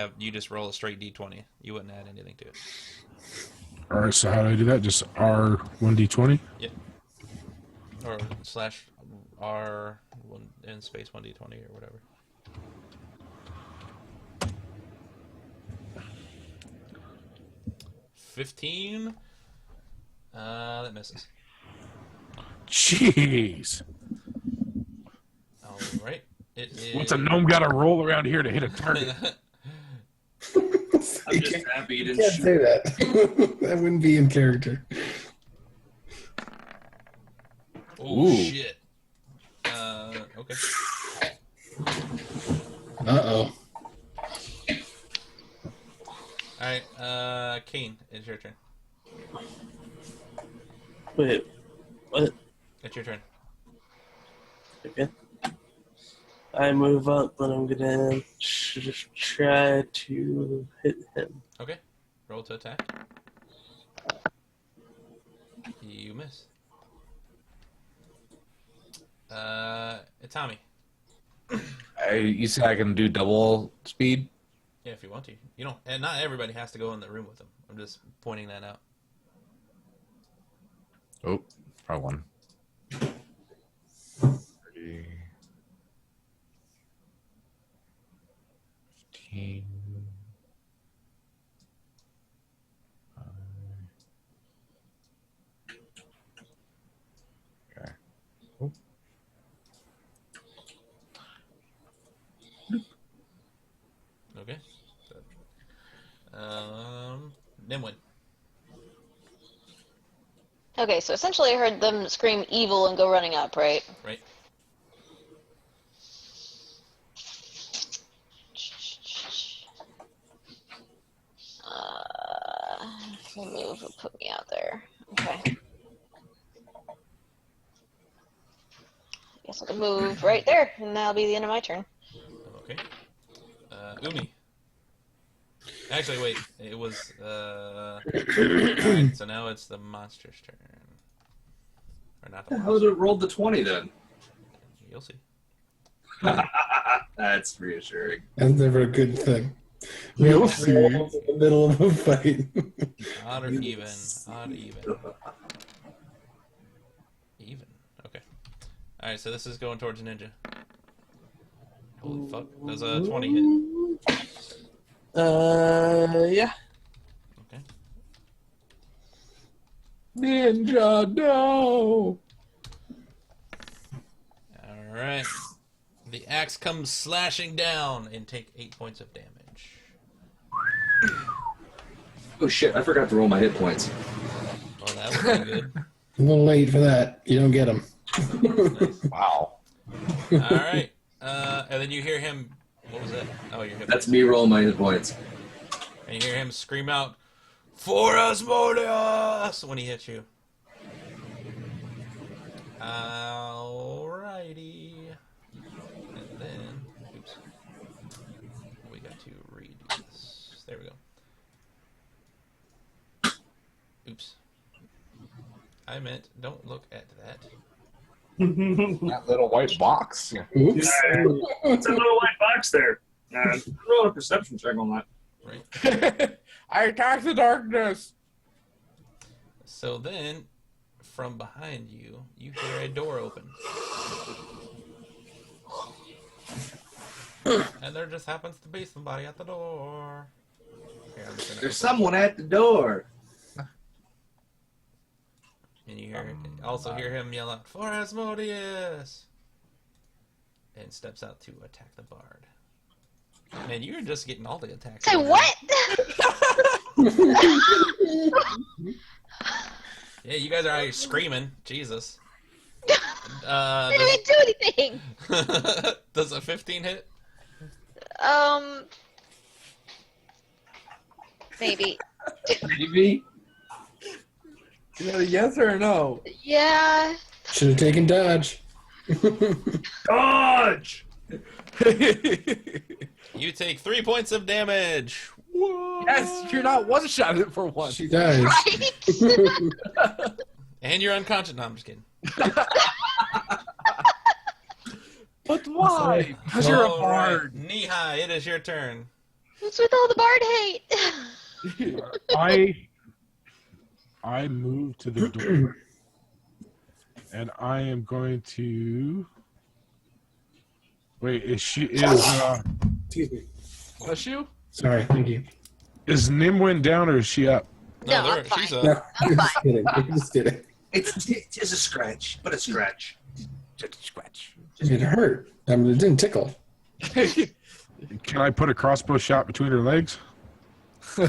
roll a straight d20. You wouldn't add anything to it. All right. So how do I do that? Just R1d20. Yep. Or /R one in space 1d20 or whatever. $15. That misses. Jeez. All right. It is. What's a gnome got to roll around here to hit a target? I'm just happy you You didn't can't shoot. say that. That wouldn't be in character. Oh Ooh. shit. Okay. Uh-oh. All right. Kane, it's your turn. Wait, what? It's your turn. Okay. I move up, but I'm gonna try to hit him. Okay. Roll to attack. You miss. Tommy. You said I can do double speed? Yeah, if you want to. You don't, and not everybody has to go in the room with them. I'm just pointing that out. Oh, wrong one. 30, 15. Okay. Oh. Okay. Nimwin. Okay, so essentially I heard them scream evil and go running up, right? Right. Remove or put me out there. Okay. Guess I can move right there, and that'll be the end of my turn. Okay. Umi. Actually, wait. It was. Alright, so now it's the monster's turn. Or not the How monster. did it roll the 20 then? You'll see. That's reassuring. That's never a good thing. We'll see. In the middle of a fight. Odd or even? Odd, even. Even. Okay. Alright, so this is going towards Ninja. Holy fuck. Does a 20 hit? Yeah. Okay. Ninja, no! Alright. The axe comes slashing down and take 8 points of damage. Oh shit, I forgot to roll my hit points. Well, that would be good. A little late for that. You don't get them. Nice. Wow. Alright. And then you hear him. What was that? Oh, your hit That's points. me rolling my hit points. And you hear him scream out, "For Asmodeus!" when he hits you. Alrighty. And then, oops. We got to redo this. There we go. Oops. I meant, don't look at that. That little white box. Oops. It's a little white box there. Roll a perception check on that. Right. I attack the darkness. So then, from behind you, you hear a door open. And there just happens to be somebody at the door. Here, I'm just gonna There's open someone at the door. it. And you also hear him yell out, "For Asmodeus!" And steps out to attack the bard. Man, you're just getting all the attacks. Say right now. what? Yeah, you guys are out here screaming. Jesus. I didn't do anything. Does a 15 hit? Maybe. Maybe. Is that a yes or a no? Yeah. Should have taken dodge. Dodge! You take 3 points of damage. Whoa. Yes, you're not one-shotted for once. She dies. Right. And you're unconscious. No, I'm just kidding. But why? Because you're a All right. bard. Knee-high, it is your turn. What's with all the bard hate? I move to the door, and I am going to. Wait, Excuse me. Bless you? Sorry, thank you. is Nimwin down or is she up? No, there- I'm fine. she's up. No, I'm just kidding. Just kidding. It's a scratch, but a scratch. Just a scratch. It hurt. I mean, it didn't tickle. Can I put a crossbow shot between her legs? You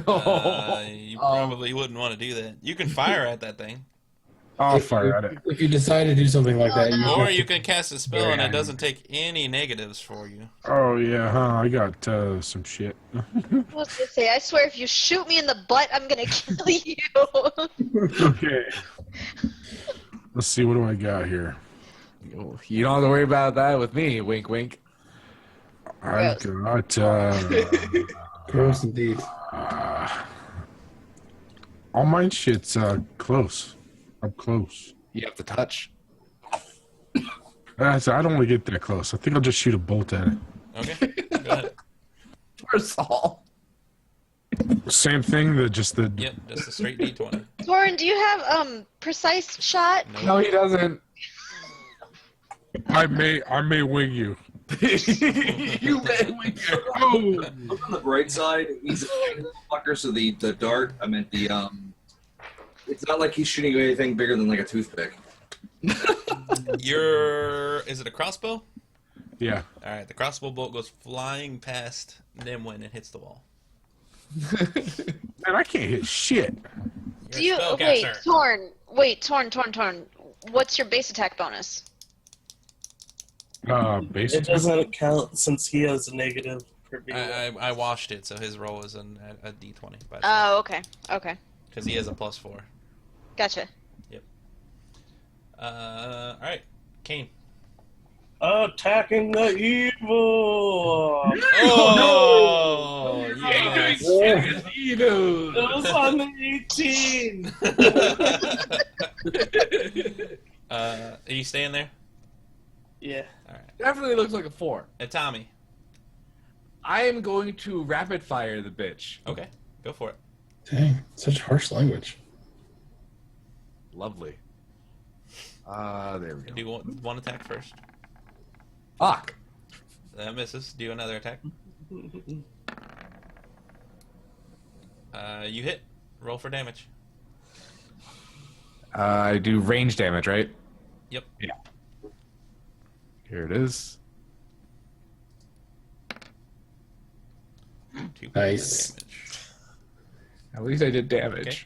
probably wouldn't want to do that. You can fire at that thing. I'll fire at it. If you decide to do something like that, you Or have you to- can cast a spell and it doesn't take any negatives for you. Oh yeah, huh? I got some shit. I was gonna say, I swear, if you shoot me in the butt, I'm gonna kill you. Okay. Let's see. What do I got here? You don't have to worry about that with me. Wink, wink. I got Gross indeed. all mine shit's close. Up close. You have to touch. I don't want to get that close. I think I'll just shoot a bolt at it. Okay, go ahead. For Saul. Same thing. Just the. Yep, just a straight D20. Torin, do you have precise shot? No, he doesn't. I may wing you. You may win. Oh. Look on the bright side, he's a fucker, so the dart, I meant the, it's not like he's shooting anything bigger than like a toothpick. Is it a crossbow? Yeah. Alright, the crossbow bolt goes flying past Nimwin and hits the wall. Man, I can't hit shit. Do you You're a wait, spellcaster. Torn? Wait, Torn. What's your base attack bonus? It Basic. doesn't count since he has a negative per being. I washed it, so his roll is a D20. Oh, okay, Because he has a +4. gotcha. Alright, Kane. Attacking the evil! Oh, yes. It was on the 18! Are you staying there? Yeah. Alright. Definitely looks like a 4. Tommy. I am going to rapid fire the bitch. Okay, go for it. Dang, such harsh language. Lovely. There we go. Do one attack first. Fuck. That misses. Do another attack. You hit. Roll for damage. I do range damage, right? Yep. Yeah. Here it is. 2 points Nice. of damage. At least I did damage. Okay.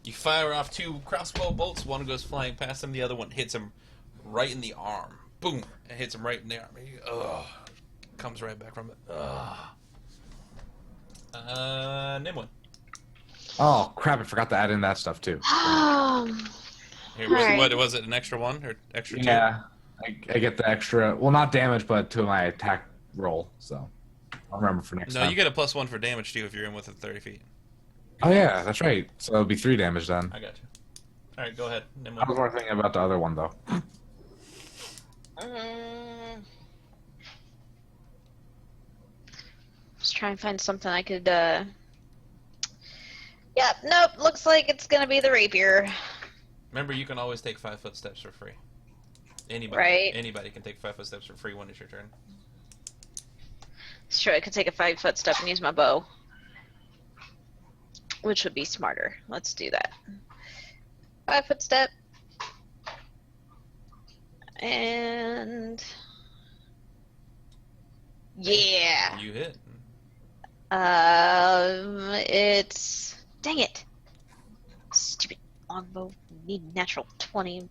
You fire off 2 crossbow bolts. One goes flying past him. The other one hits him right in the arm. Boom! It hits him right in the arm. He, comes right back from it. Nimwin. Oh crap! I forgot to add in that stuff too. Here, Alright. what was it? An extra 1 or extra 2? Yeah, I get the extra. Well, not damage, but to my attack roll. So I'll remember for next No, time. you get a +1 for damage too if you're in within 30 feet. Oh yeah, that's right. So it'll be 3 damage then. I got you. All right, go ahead. I was Nimwin. more thinking about the other one though. Just try and find something I could. Yep. Nope. Looks like it's gonna be the rapier. Remember, you can always take 5 footsteps for free. Right. Anybody can take 5 footsteps for free when it's your turn. Sure, I could take a 5-foot step and use my bow, which would be smarter. Let's do that. 5-foot step. And yeah. You hit. It's dang it. Stupid longbow. Need natural 20.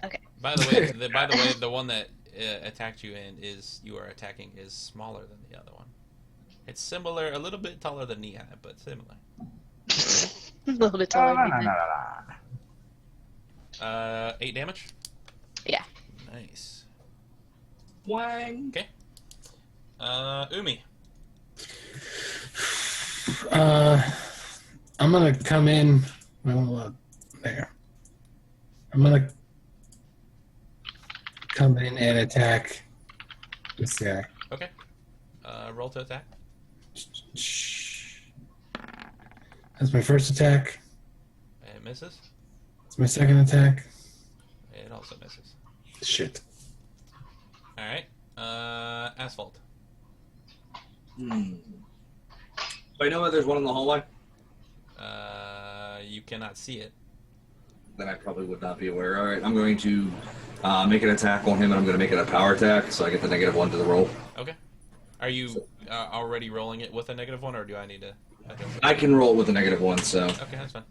Okay. By the way, the one that attacked you and you are attacking is smaller than the other one. It's similar, a little bit taller than knee high, but similar. A little bit taller. than me. 8 damage. Yeah. Nice. Wang. Okay. Umi. I'm gonna come in. Well, there. I'm gonna come in and attack this guy. Okay. Roll to attack. That's my first attack. It misses. That's my second attack. It also misses. Shit. All right. Asphalt. Do I know that there's one in the hallway? You cannot see it. Then I probably would not be aware. All right, I'm going to make an attack on him, and I'm going to make it a power attack, so I get the -1 to the roll. Okay. Are you already rolling it with a -1, or do I need to? I can roll it with a -1, so Okay, that's fine.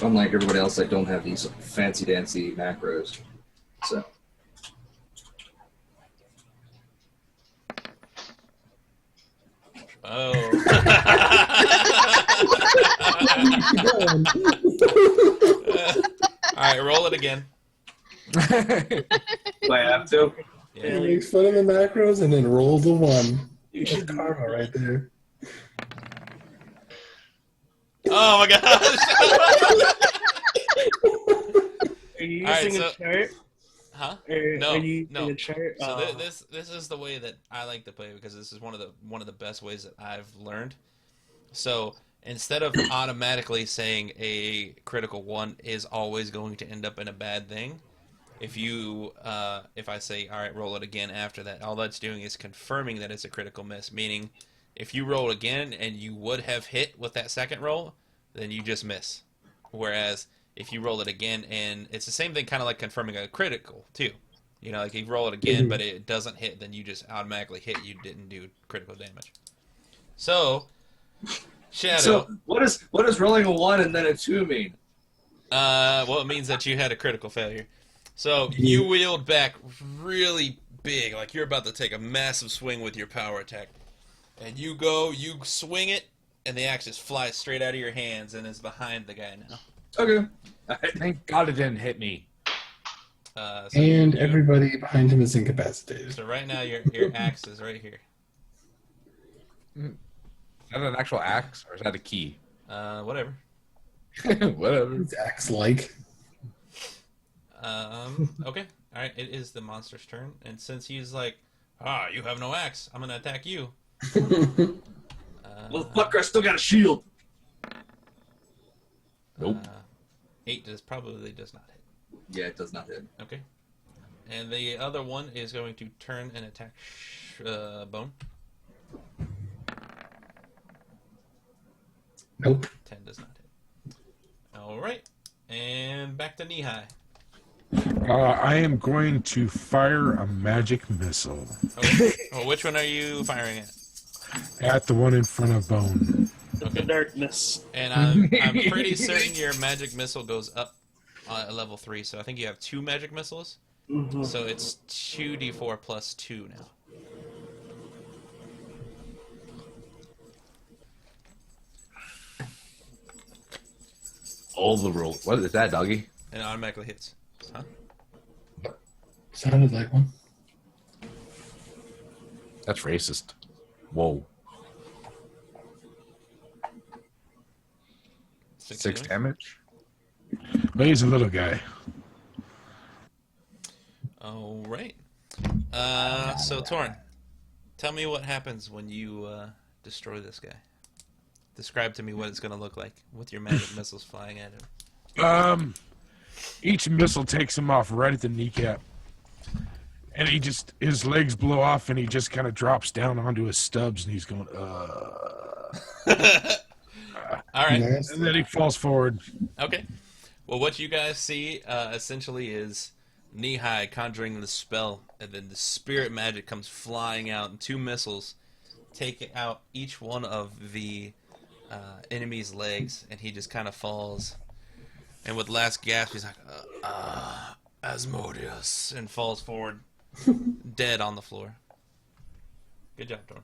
unlike everybody else, I don't have these fancy dancy macros. So Oh. All right, roll it again. do I have to? He Yeah. makes fun of the macros and then rolls a 1. That's karma right there. Oh my gosh. Are you All right, using so- a chart? Huh? Or No, are you using no. a chart? So Oh. this is the way that I like to play, because this is one of the best ways that I've learned. So instead of automatically saying a critical 1 is always going to end up in a bad thing, if I say, all right, roll it again after that, all that's doing is confirming that it's a critical miss. Meaning, if you roll again and you would have hit with that second roll, then you just miss. Whereas if you roll it again, and it's the same thing, kind of like confirming a critical too. You know, like if you roll it again, but it doesn't hit, then you just automatically hit. You didn't do critical damage. So, Shadow. So what is rolling a 1 and then a 2 mean? Well, it means that you had a critical failure. So you wheeled back really big, like you're about to take a massive swing with your power attack, and you swing it, and the axe just flies straight out of your hands and is behind the guy now. Okay. Thank God it didn't hit me. So And everybody behind him is incapacitated. So right now your axe is right here. Is that an actual axe or is that a key? Whatever. Whatever. It's axe-like. Okay. All right. It is the monster's turn, and since he's like, you have no axe, I'm gonna attack you. Motherfucker, I still got a shield. Nope. 8 probably does not hit. Yeah, it does not hit. Okay. And the other one is going to turn and attack Bone. Nope. 10 does not hit. All right. And back to knee high. I am going to fire a magic missile Okay. Well, which one are you firing at? at the one in front of Bone. The darkness. And I'm pretty certain your magic missile goes up at level 3, so I think you have 2 magic missiles. Mhm. So it's 2d4 plus 2 now. All the rules. What is that, doggy? And it automatically hits. Huh? Sounded like one. That's racist. Whoa. 6 damage? But he's a little guy. All right. So Torn, tell me what happens when you destroy this guy. Describe to me what it's gonna look like with your magic missiles flying at him. Each missile takes him off right at the kneecap. And his legs blow off and he just kind of drops down onto his stubs and he's going, All right. Nice. And then he falls forward. Okay. Well, what you guys see essentially is Knee-High conjuring the spell, and then the spirit magic comes flying out, and 2 missiles take out each one of the enemy's legs, and he just kind of falls. And with last gasp, he's like, Asmodeus, and falls forward, dead on the floor. Good job, Dorn.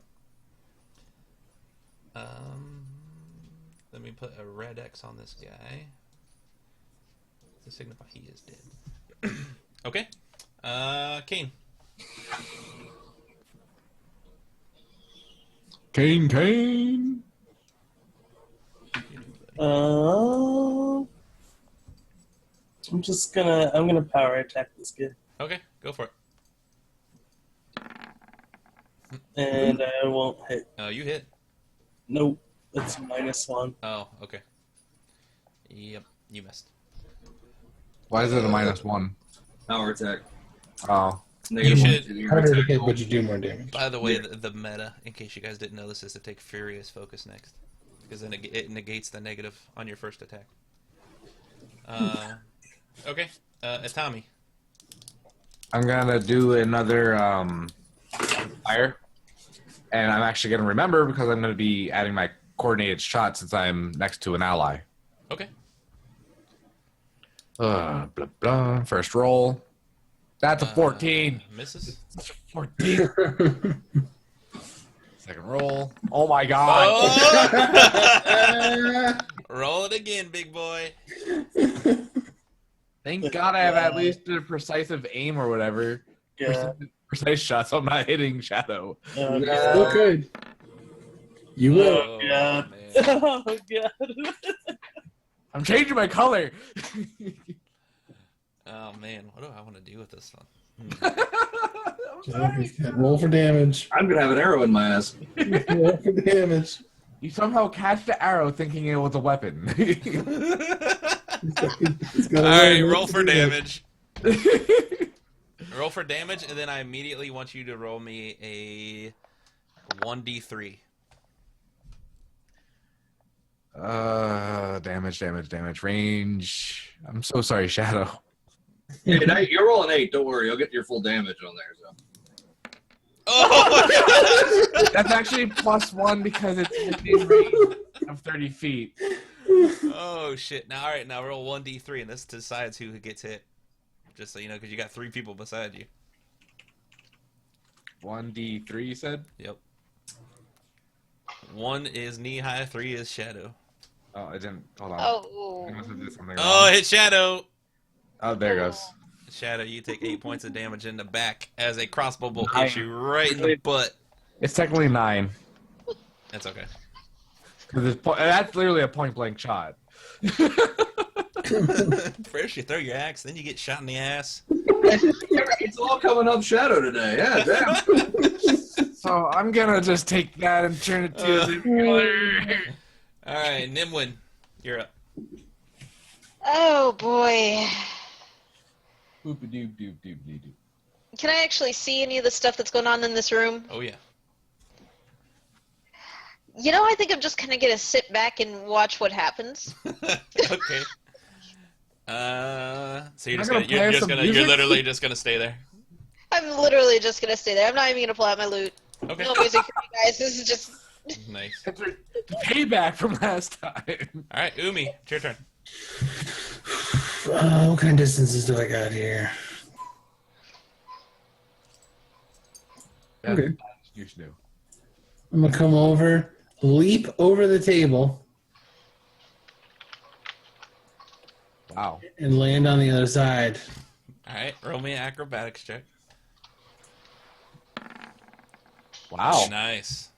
Let me put a red X on this guy to signify he is dead. Okay. Kane. Kane. I'm gonna power attack this guy. Okay, go for it. And I won't hit. You hit. Nope. It's -1. Oh, okay. Yep, you missed. Why is it a -1? Power attack. Oh. Negative You one should- to your Harder to attack hit, roll. but you do more damage. By the way, the meta, in case you guys didn't know this, is to take Furious Focus next. Because then it negates the negative on your first attack. Okay. Tommy. I'm gonna do another fire, and I'm actually gonna remember because I'm gonna be adding my coordinated shot since I'm next to an ally. Okay. Blah blah. First roll. That's a 14. Misses. 14. Second roll. Oh my god. Oh! Roll it again, big boy. Thank God I have at least a precise aim or whatever. Yeah. Precise shot, so I'm not hitting shadow. Oh, Still good. You will. Oh, God. man. Oh god. I'm changing my color. Oh man, what do I want to do with this one? Roll for damage. I'm gonna have an arrow in my ass. Roll for damage. You somehow catch the arrow thinking it was a weapon. Alright, roll for damage. Roll for damage, and then I immediately want you to roll me a 1d3. Damage. Range. I'm so sorry, Shadow. Hey, now you're rolling 8. Don't worry, you'll get your full damage on there. So. Oh my god! That's actually +1 because it's within range of 30 feet. Oh shit! Now, all right, now roll 1d3, and this decides who gets hit. Just so you know, because you got 3 people beside you. 1d3, you said? Yep. 1 is Knee-High, 3 is Shadow. Oh, I didn't. Hold on. Oh. I must have did something Oh, wrong. hit Shadow. Oh, there it goes. Shadow, you take 8 points of damage in the back as a crossbow bolt Nine. hits you right in the butt. It's technically 9. That's okay. 'Cause that's literally a point blank shot. First you throw your axe, then you get shot in the ass. It's all coming up shadow today. Yeah, damn. So I'm gonna just take that and turn it to the color. All right, Nimwin, you're up. Oh boy. Boop-a-doop-doop-doop-doop. Can I actually see any of the stuff that's going on in this room? Oh yeah. You know, I think I'm just gonna get to sit back and watch what happens. Okay. So you're I'm just gonna gonna, play some you're music? literally just gonna stay there. I'm literally just gonna stay there. I'm not even gonna pull out my loot. Okay. No music for you guys. This is just. Nice. It's a payback from last time. All right, Umi, it's your turn. What kind of distances do I got here? Okay. You should do. I'm gonna come over, leap over the table, Wow. and land on the other side. All right, roll me an acrobatics check. Wow. Nice.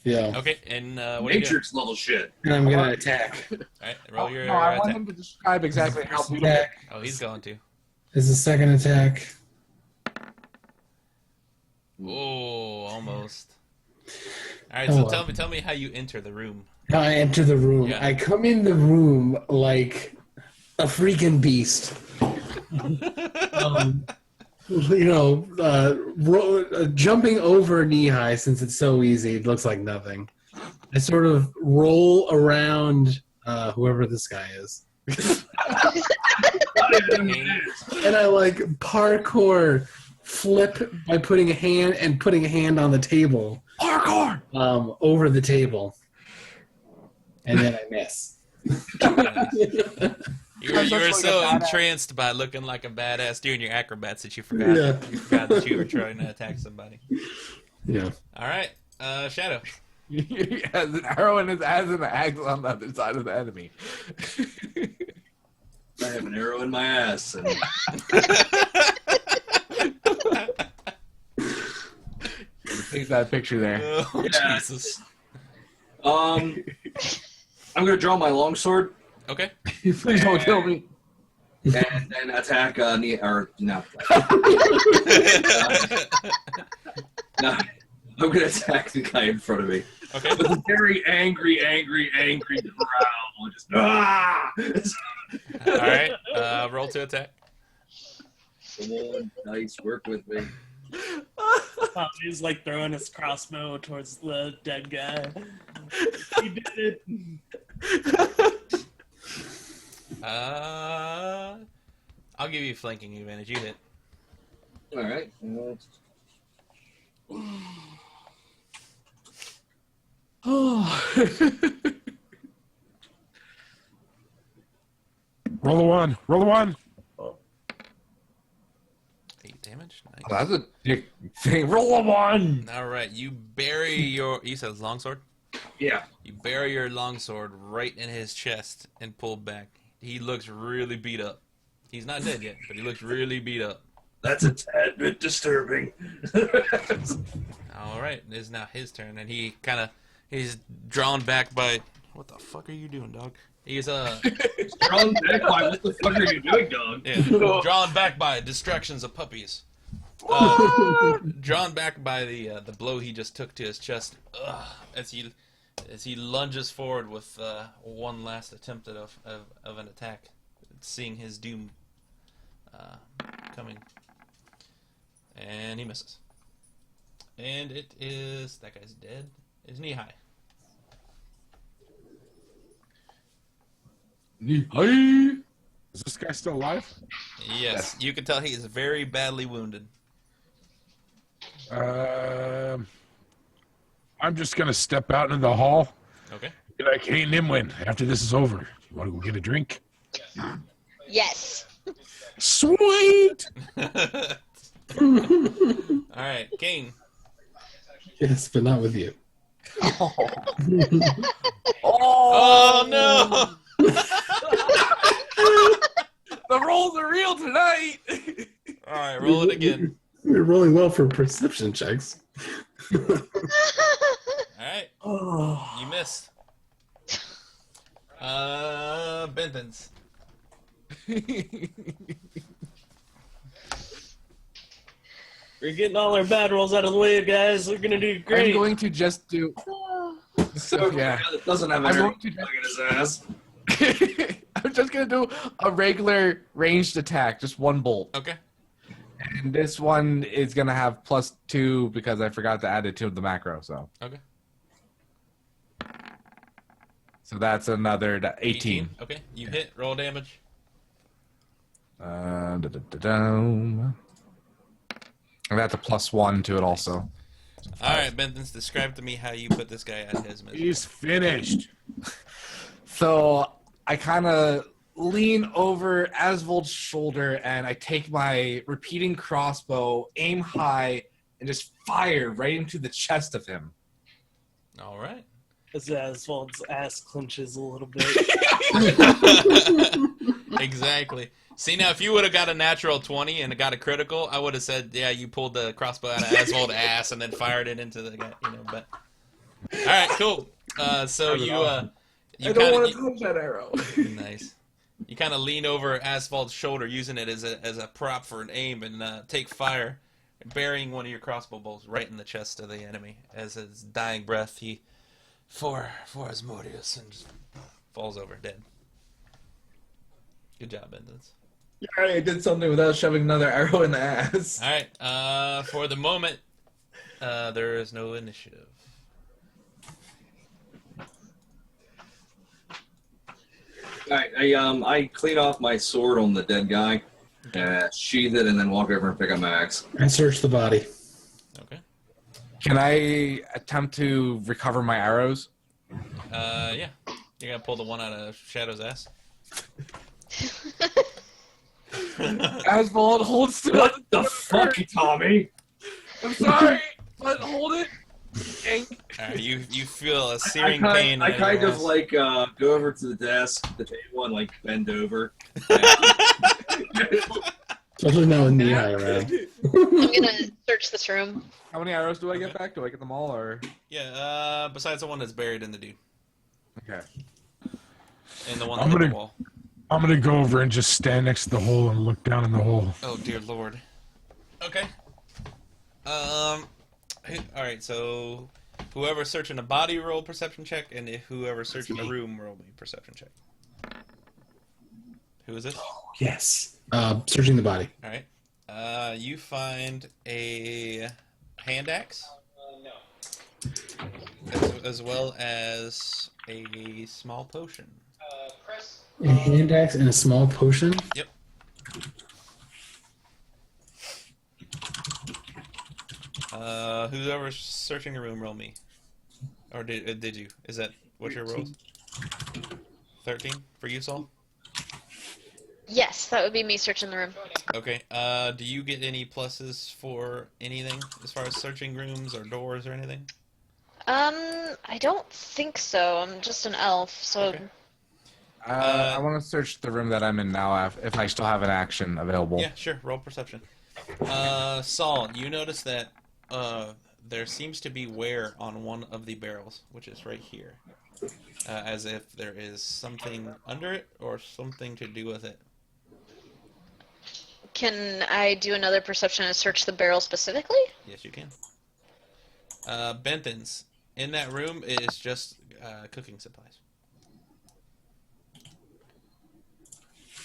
Yeah. Okay, and what do you got? Matrix level shit. And I'm gonna attack. All right, roll your No, I want attack. him to describe exactly how First beautiful. attack Oh, he's going to. is the second attack. Oh, almost. All right, Oh, so well. tell me how you enter the room. I enter the room. Yeah. I come in the room like a freaking beast. Jumping over knee high since it's so easy, it looks like nothing. I sort of roll around whoever this guy is. And I like parkour flip by putting a hand on the table. Parkour! Over the table. And then I miss. You were like so a badass. entranced by looking like a badass doing your acrobats that you forgot that you were trying to attack somebody. Yeah. All right, Shadow. He has an arrow in his ass and an axe on the other side of the enemy. I have an arrow in my ass. And... Take that picture there. Oh, Yeah. Jesus. I'm gonna draw my longsword Okay. Please don't kill me. and then attack no. No, I'm gonna attack the guy in front of me Okay. with a very angry growl. Just ah! All right. Roll to attack. Come on, nice work with me. He's like throwing his crossbow towards the dead guy. He did it. I'll give you flanking advantage. You hit. All right. Roll a one. Roll a one. 8 damage. Nice. Oh, that's a dick thing. Roll a one. All right. You bury your. You said longsword. Yeah. You bury your longsword right in his chest and pull back. He looks really beat up. He's not dead yet, but he looks really beat up. That's a tad bit disturbing. All right, it is now his turn, and he's drawn back by. What the fuck are you doing, dog? He's Drawn back by what the fuck are you doing, dog? yeah, drawn back by distractions of puppies. Drawn back by the blow he just took to his chest. As he lunges forward with one last attempt of an attack, seeing his doom coming, and he misses. And it is that guy's dead. Is knee high. Is this guy still alive? Yes, you can tell he is very badly wounded. I'm just gonna step out into the hall. Okay. Be like, hey, Nimwin, after this is over, you want to go get a drink? Yes. Sweet. All right, Kane. Yes, but not with you. Oh no! The rolls are real tonight. All right, roll it again. We're rolling well for perception checks. All right, Oh. you missed. Benthans. We're getting all our bad rolls out of the way, guys. We're gonna do great. I'm going to just do. So Yeah. it doesn't have an I'm arrow going to stuck in his ass. I'm just gonna do a regular ranged attack, just one bolt. Okay. And this one is gonna have +2 because I forgot to add it to the macro. So Okay. that's another 18. Okay, you hit. Roll damage. And that's a +1 to it also. All right, Benthans, describe to me how you put this guy at his misery. He's finished. So I kind of lean over Asvold's shoulder and I take my repeating crossbow, aim high, and just fire right into the chest of him. All right. As Aswald's ass clenches a little bit. Exactly. See, now, if you would have got a natural 20 and got a critical, I would have said, yeah, you pulled the crossbow out of Asvold's ass and then fired it into the guy, but... All right, cool. So you I don't want to kinda, touch that arrow. nice. You kind of lean over Asphalt's shoulder, using it as a prop for an aim, and take fire burying one of your crossbow bolts right in the chest of the enemy. As his dying breath, he for Asmodeus and just falls over dead. Good job, Bendens. I did something without shoving another arrow in the ass. All right. For the moment, there is no initiative. I clean off my sword on the dead guy, sheath it, and then walk over and pick up my axe. I search the body. Okay. Can I attempt to recover my arrows? Yeah. You're gonna pull the one out of Shadow's ass. Asvold holds to What the fuck, Tommy? I'm sorry, but hold it. Alright, you feel a searing I pain. kind, in I your kind of ass. like go over to the desk, the table, and like bend over. Especially now with knee high around. I'm gonna search this room. How many arrows do I get back? Do I get them all, or? Yeah. Besides the one that's buried in the dude, Okay. and the one I'm on the gonna- wall. I'm gonna go over and just stand next to the hole and look down in the hole. Oh dear lord. Okay. All right. So, whoever's searching a body, roll perception check, and whoever's searching a room, roll me perception check. Who is this? Yes. Searching the body. All right. You find a hand axe. As well as a small potion. A hand axe and a small potion. Yep. Whoever's searching a room, roll me. Or did you? Is that what your rolls? 13 for you, Saul? Yes, that would be me searching the room. Okay. Do you get any pluses for anything as far as searching rooms or doors or anything? I don't think so. I'm just an elf, so Okay. I want to search the room that I'm in now if I still have an action available. Yeah, sure. Roll perception. Saul, you notice that there seems to be wear on one of the barrels, which is right here. As if there is something under it or something to do with it. can I do another perception and search the barrel specifically? Yes, you can. Benthans. In that room is just cooking supplies.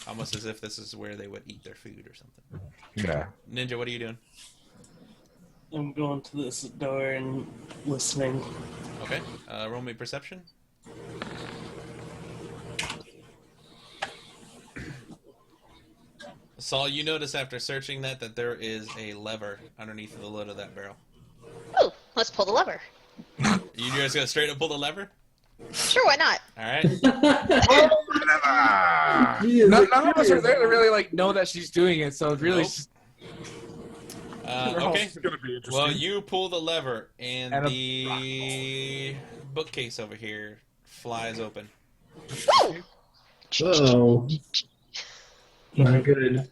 Almost as if this is where they would eat their food or something. Yeah. Ninja, what are you doing? I'm going to this door and listening. Okay. Roll me perception. Saul, you notice after searching that there is a lever underneath the lid of that barrel. Oh, let's pull the lever. You just gonna straight up pull the lever? Sure, why not? All right. None of us are there to really like know that she's doing it, so really. Nope. We're all- Okay. It's gonna be interesting. Well, you pull the lever, and And the bookcase over here flies open. Oh. Not good.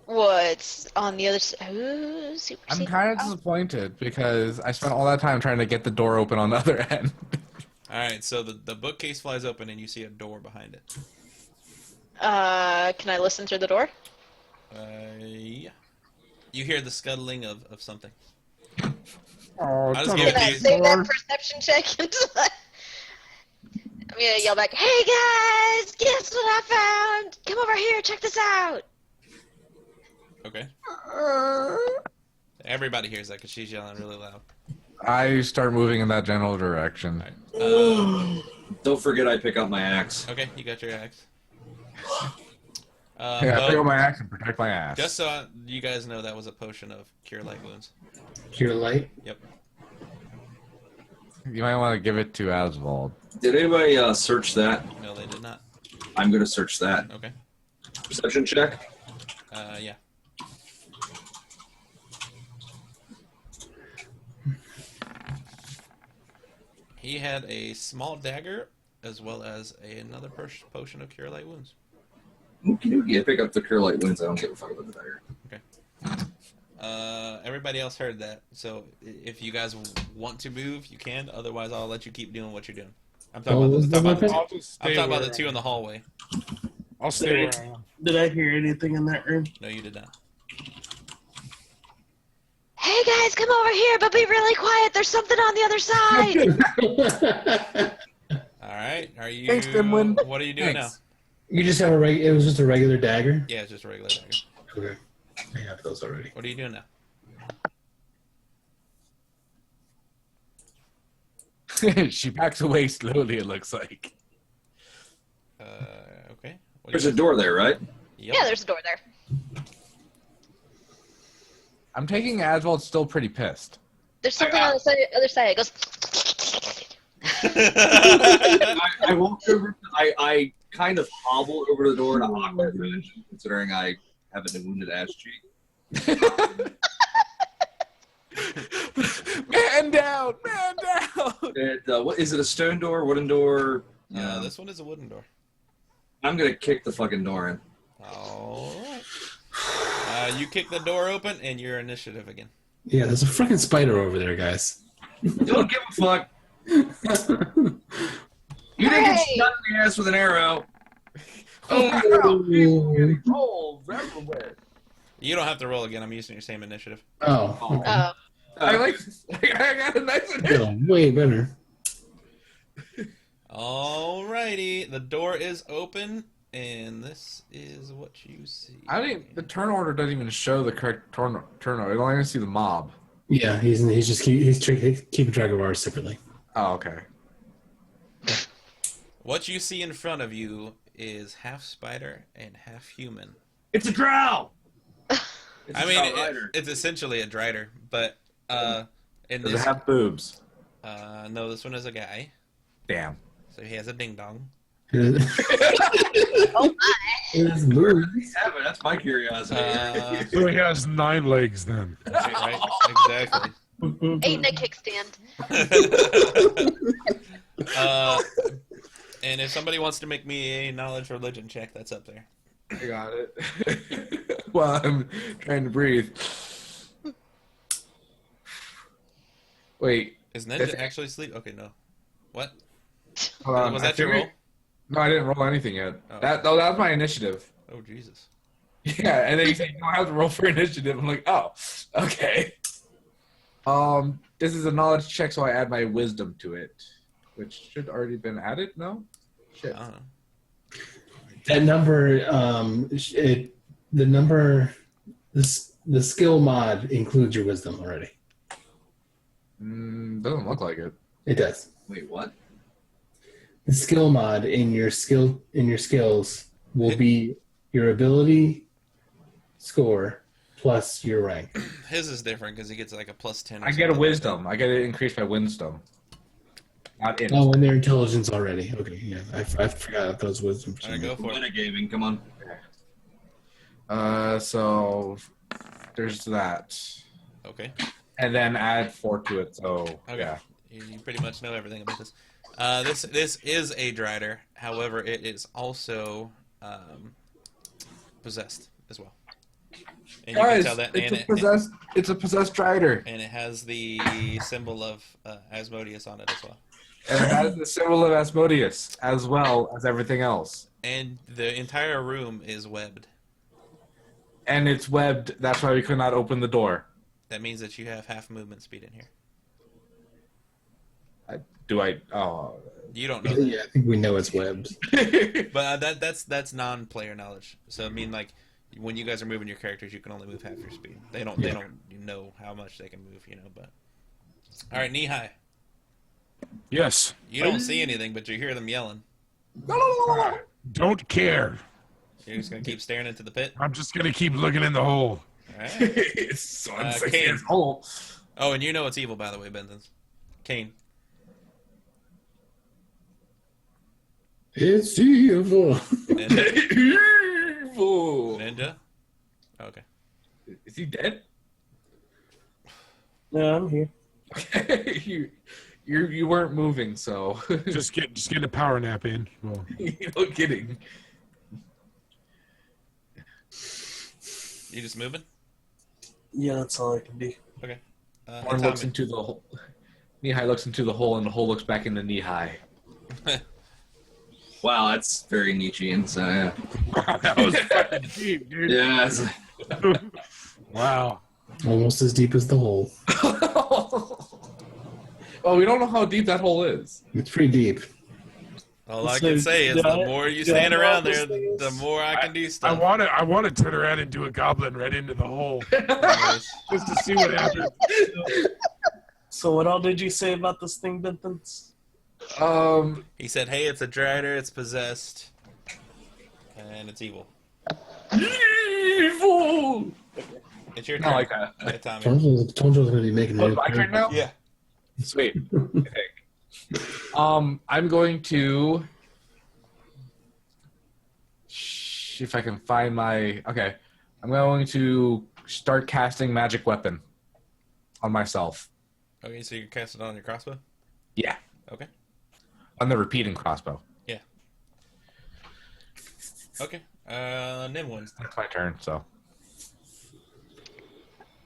What's on the other side? Ooh, super I'm secret. kind of disappointed because I spent all that time trying to get the door open on the other end. All right, so the bookcase flies open, and you see a door behind it. Can I listen through the door? Yeah. You hear the scuttling of something. Oh, I'll just it's give Can it I to you. save that perception check until I'm gonna yell back, "Hey guys, guess what I found? Come over here, check this out." Okay. Everybody hears that because she's yelling really loud. I start moving in that general direction. All right. Don't forget I pick up my axe. Okay, you got your axe. Yeah, Bo, pick up my axe and protect my ass. just so you guys know, that was a potion of cure light wounds. Cure light. Yep. You might want to give it to Asvold. Did anybody search that? No, they did not. I'm gonna search that. Okay. Perception check. Yeah. He had a small dagger as well as another potion of cure light wounds. Okie dokie. I pick up the cure light wounds. I don't give a fuck about the dagger. Everybody else heard that, so if you guys want to move, you can. Otherwise, I'll let you keep doing what you're doing. I'm talking What about was the weapon? I'll just I'm stay talking about where the two in the hallway. I'll stay where I am. Did I hear anything in that room? No, you did not. Hey guys, come over here, but be really quiet. There's something on the other side. All right. Are you? Thanks, Dimwin. What are you doing Thanks. You just have it was just a regular dagger? now? Yeah, it's just a regular dagger. Okay. I have those already. What are you doing now? She backs away slowly, it looks like. Okay. What There's a door there, right? Yep. Yeah, there's a door there. I'm taking Aswald's still pretty pissed. There's something on the other side. It goes. I walk over. I kind of hobble over to the door in an awkward position, considering I have a wounded ass cheek. Man down! Man down! And, what is it? A stone door, wooden door? This one is a wooden door. I'm gonna kick the fucking door in. All right. You kick the door open, and your initiative again. Yeah, there's a freaking spider over there, guys. Don't give a fuck. You didn't get Hey! shot in the ass with an arrow. Holes everywhere. You don't have to roll again. I'm using your same initiative. Oh, Oh. I like. I got a nice yeah, way better. Alrighty, the door is open, and this is what you see. I don't even, the turn order doesn't even show the correct turn order. I don't even see the mob. Yeah, he's keeping track of ours separately. Oh, okay. What you see in front of you is half spider and half human. It's a drow. I mean, it's essentially a drider, but in Does this, it have boobs? no, this one is a guy, Damn. so he has a ding dong. Oh my. It's moved. That's my curiosity. So he has 9 legs then. Right, exactly. 8 in a kickstand. And if somebody wants to make me a knowledge religion check, that's up there. I got it. Well, I'm trying to breathe. Wait. Is Ninja actually asleep? Okay, no. What? Hold on. Was I that your figured- roll? No, I didn't roll anything yet. Oh. That was my initiative. Oh, Jesus. Yeah, and then you say you don't have to roll for initiative. I'm like, oh, okay. This is a knowledge check, so I add my wisdom to it, which should already been added. No, shit. I don't know. That number, the skill mod includes your wisdom already. Doesn't look like it. It does. Wait, what? The skill mod in your skills will be your ability score plus your rank. His is different because he gets like a plus 10. or I get a something. wisdom. I get it increased by wisdom. Not in. Oh, and their intelligence already. Okay, yeah, I forgot those wisdom. All right, go for it. Metagaming, come on. So there's that, Okay. and then add 4 to it. So Okay. yeah. You pretty much know everything about this. This is a drider. However, it is also possessed as well. And you can Guys, tell that. it's a possessed rider. And it has the symbol of Asmodeus on it as well. And it has the symbol of Asmodeus, as well as everything else. And the entire room is webbed. And it's webbed, that's why we could not open the door. That means that you have half movement speed in here. Oh. You don't know that. Yeah, I think we know it's webbed. But that's non-player knowledge. So I mean, like, when you guys are moving your characters, you can only move half your speed. They don't know how much they can move, But all right, knee high. Yes. You don't see anything, but you hear them yelling. Don't care. You're just gonna keep staring into the pit. I'm just gonna keep looking in the hole. All right. It's so Kane. hole. Oh, and you know it's evil, by the way, Benzins. Kane. It's evil. Ninja. Evil. Ninja. Okay. Is he dead? No, I'm here. You weren't moving, so Just get a power nap in. Well, no kidding. You just moving? Yeah, that's all I can do. Okay. One looks into the hole. Knee-high looks into the hole, and the hole looks back into knee-high. Wow, that's very Nietzschean. So yeah. Wow, that was fucking deep, dude. Yeah. Wow. Almost as deep as the hole. Well, we don't know how deep that hole is. It's pretty deep. All I So, can say is the more you do I stand know around what there, this thing the is? more I can do I stuff. want to turn around and do a goblin right into the hole Nice. just to see what happens. So what all did you say about this thing, Benthans? He said, "Hey, it's a drider. It's possessed, and it's evil." Evil. It's your Not turn. like that. Yeah, Tommy. Tonjo's going to be making Oh, new my turn now? Yeah. Sweet. I think. I'm going to if I can find my. Okay, I'm going to start casting magic weapon on myself. Okay, so you cast it on your crossbow. Yeah, Okay. on the repeating crossbow. Okay. Nim wins. That's my turn. So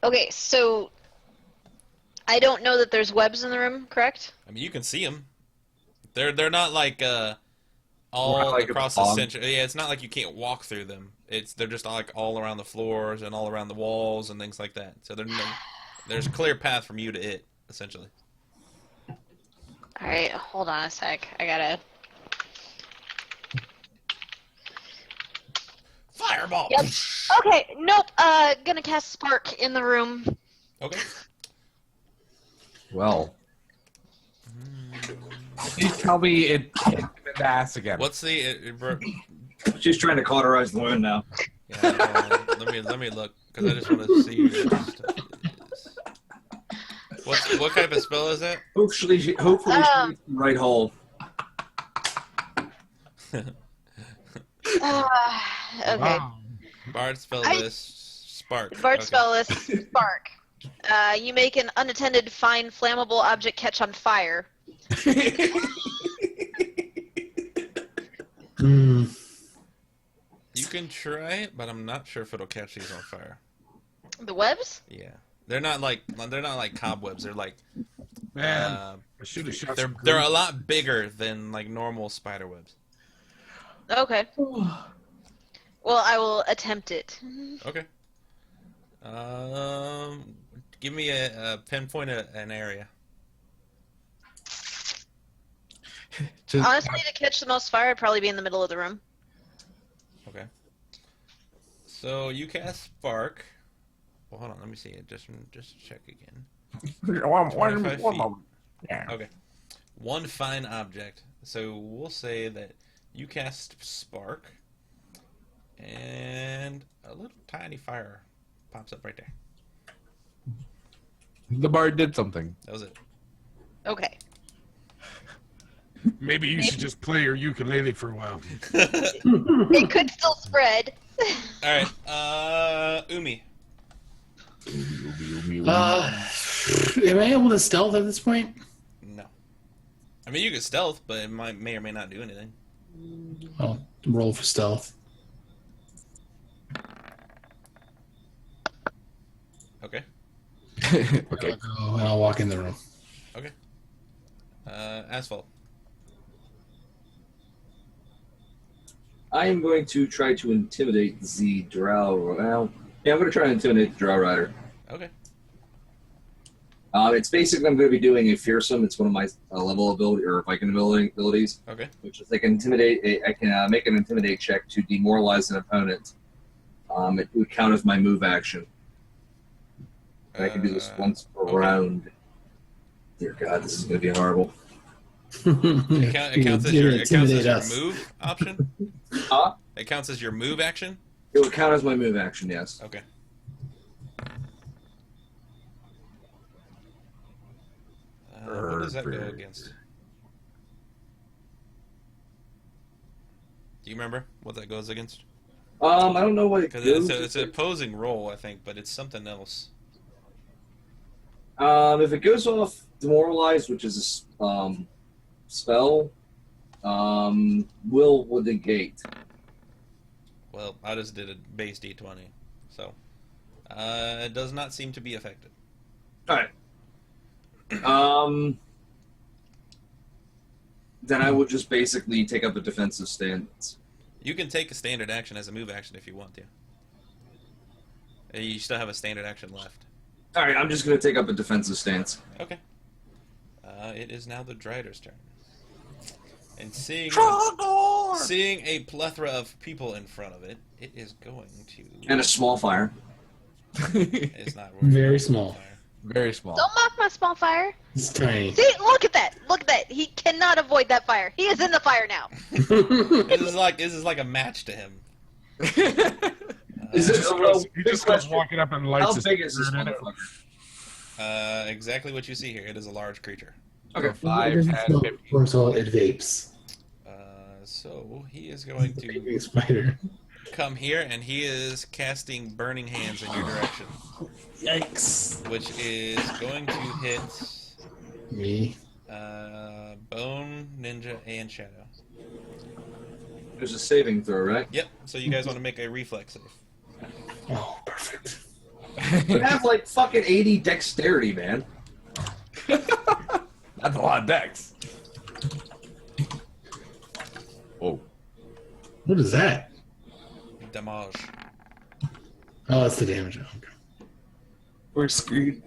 Okay, so I don't know that there's webs in the room, correct? I mean, you can see them. They're not like all Not like across a the bomb. center. Yeah, it's not like you can't walk through them. They're just like all around the floors and all around the walls and things like that. So there's a clear path from you to it, essentially. All right, hold on a sec. I gotta. Fireball. Yep. Okay, nope. Gonna cast spark in the room. Okay. well. Please tell me it hit him in the ass again. What's She's trying to cauterize the wound now. Yeah, let me look because I just want to see what stuff it is. What type of spell is that? Hopefully she hits the right hole. Okay. Wow. Bard spell I- list spark. Bard Okay. spell list spark. You make an unattended fine flammable object catch on fire. Hmm. You can try it, but I'm not sure if it'll catch these on fire. The webs? Yeah, they're not like cobwebs. They're like Man, uh, I should have shot they're some they're green. a lot bigger than like normal spider webs. Okay. Well, I will attempt it. Okay. Give me a pinpoint an area. Just- Honestly, to catch the most fire, I'd probably be in the middle of the room. Okay. So you cast spark. Well, hold on. Let me see it. Just check again. 25 feet. Yeah. Okay. One fine object. So we'll say that you cast spark, and a little tiny fire pops up right there. The bard did something. That was it. Okay. Maybe you should just play your ukulele for a while. It could still spread. All right. Umi. Am I able to stealth at this point? No. I mean, you could stealth, but it may or may not do anything. I'll roll for stealth. Okay. Okay. I'll go and I'll walk in the room. Okay. Asphalt. I am going to try to intimidate the drow. Well, yeah, I'm going to try to intimidate the drow rider. Okay. It's basically I'm going to be doing a fearsome. It's one of my level ability or Viking abilities, Okay. which is I can intimidate. I can make an intimidate check to demoralize an opponent. It would count as my move action. And I can do this once per okay. round. Dear God, this is going to be horrible. It counts as your move option? Huh? It counts as your move action? It would count as my move action. Yes. Okay. What does that go against? Do you remember what that goes against? I don't know what it Because goes. it's an opposing roll, I think, but it's something else. If it goes off demoralized, which is a spell, will negate. Well, I just did a base D20, so it does not seem to be affected. All right. Then I would just basically take up a defensive stance. You can take a standard action as a move action if you want to. You still have a standard action left. All right, I'm just gonna take up a defensive stance. Okay. It is now the Drider's turn. And seeing a plethora of people in front of it, it is going to. And a small fire. It's not working. Very small. Very small. Don't mock my small fire. It's tiny. See, look at that. Look at that. He cannot avoid that fire. He is in the fire now. This is like a match to him. Is it He just goes walking up and lights How his big is this cigarette in it. motherfucker? Exactly what you see here. It is a large creature. Okay. 5, 10, 15. First of all, it vapes. So he is going to Vaping spider. come here, and he is casting Burning Hands in your direction, Yikes. which is going to hit Me. Bone, Ninja, and Shadow. There's a saving throw, right? Yep. So you guys want to make a reflex save. Oh, perfect. You have like fucking 80 dexterity, man. That's a lot of decks. Oh. What is that? Damage. Oh, that's the damage. Okay. We're screwed.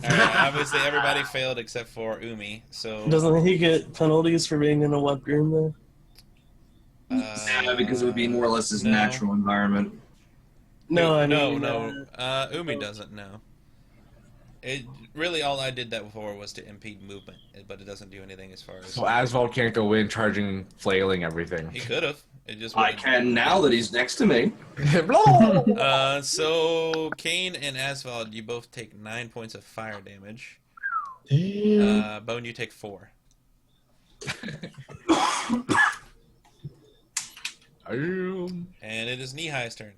Obviously, everybody failed except for Umi. So Doesn't he get penalties for being in a wet room, though? Yeah, because it would be more or less his no. natural environment. No, I no, mean, no. Umi doesn't know. It really all I did that for was to impede movement, but it doesn't do anything as far as. So Asval can't go in charging, flailing everything. He could have. It just. I wouldn't. can now that he's next to me. So Kane and Asphalt, you both take 9 points of fire damage. Damn. Bone, you take 4. And it is Nehi's turn.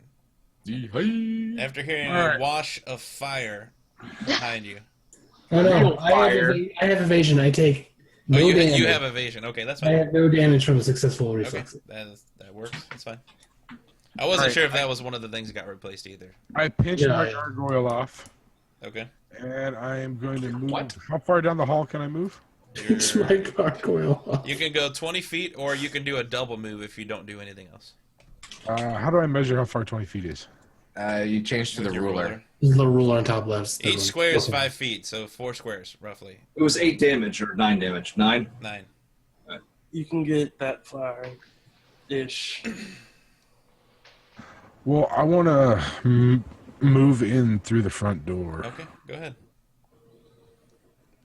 After hearing a wash of fire behind you. Oh no, Fire. I have evasion. I take no Oh, damage. you have evasion. Okay, that's I fine. have no damage from a successful Okay, reflex. that works. That's fine. I wasn't sure if that was one of the things that got replaced either. I pinched Yeah, my yeah. gargoyle off, Okay. and I am going to move. What? How far down the hall can I move? It's my gargoyle. off. You can go 20 feet, or you can do a double move if you don't do anything else. How do I measure how far 20 feet is? You change to With the your ruler. There's a little ruler on top left. Each square is 5 feet, so 4 squares, roughly. It was 8 damage or 9 damage. 9? 9. You can get that far ish. Well, I want to move in through the front door. Okay, go ahead.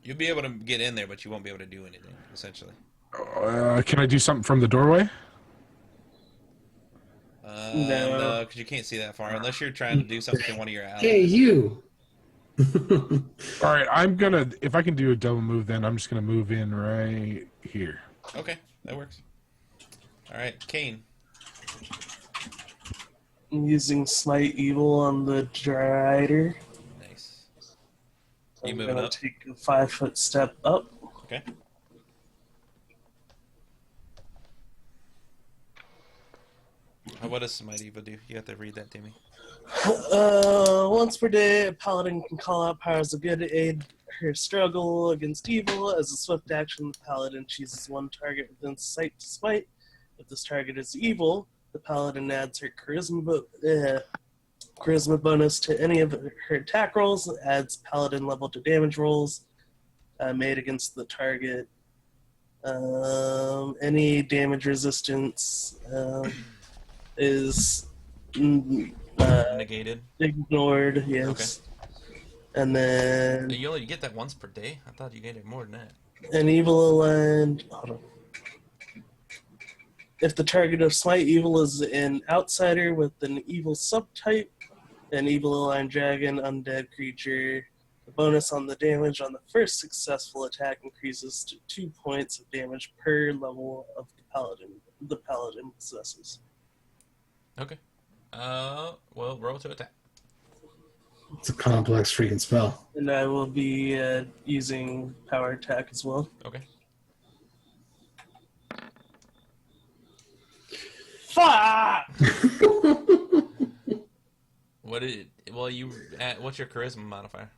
You'll be able to get in there, but you won't be able to do anything, essentially. Can I do something from the doorway? No, because you can't see that far, unless you're trying to do something to one of your allies. Hey, you. All right, I'm gonna. If I can do a double move, then I'm just gonna move in right here. Okay, that works. All right, Kane. I'm using Smite Evil on the Drider. Nice. I'm You moving gonna up? take a 5-foot step up. Okay. What does Smite Evil do? You have to read that to me. Once per day, a paladin can call out powers of good to aid her struggle against evil. As a swift action, the paladin chooses one target within sight to smite. If this target is evil, the paladin adds her charisma bonus to any of her attack rolls, adds paladin level to damage rolls made against the target. Any damage resistance is Negated. ignored, yes. And then You only get that once per day? I thought you get it more than that. an evil aligned. Hold on. If the target of Smite Evil is an outsider with an evil subtype, an evil aligned dragon, undead creature, the bonus on the damage on the first successful attack increases to 2 points of damage per level of the paladin possesses. Okay. Well, roll to attack. It's a complex freaking spell. And I will be using power attack as well. Okay. Fuck! What's your charisma modifier?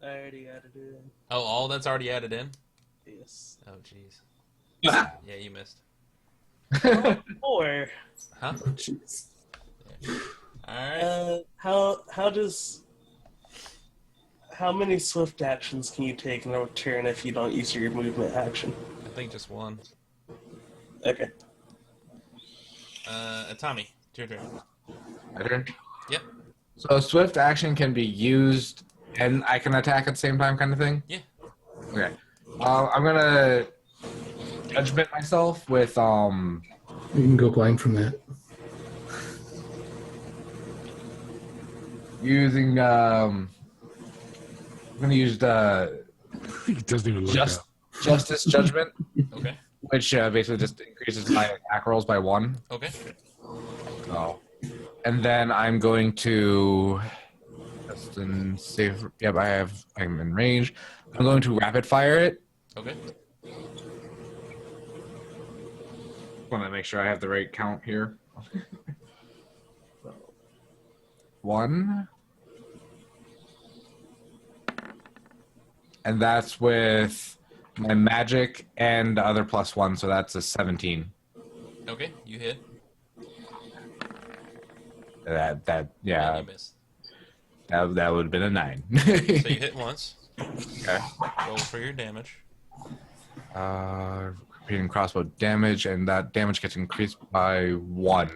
I already added it in. Oh, all that's already added in? Yes. Oh, jeez. Yeah, you missed. 4. Huh? Oh, jeez. Alright. How many swift actions can you take in a turn if you don't use your movement action? I think just one. Okay. Tommy, it's your turn. My turn. Yep. So a swift action can be used, and I can attack at the same time, kind of thing. Yeah. Okay. I'm gonna judgment myself with You can go blind from that. using I'm gonna use the It doesn't even look up. justice judgment, Okay. which basically just increases my attack rolls by 1. Okay. Oh. And then I'm going to just in save. Yep, I'm in range. I'm going to rapid fire it. Okay. Want to make sure I have the right count here. 1. And that's with my magic and the other +1, so that's a 17. Okay, you hit. That And yeah, you missed. that would have been a 9. So you hit once. Okay. Roll for your damage. Repeating crossbow damage, and that damage gets increased by 1.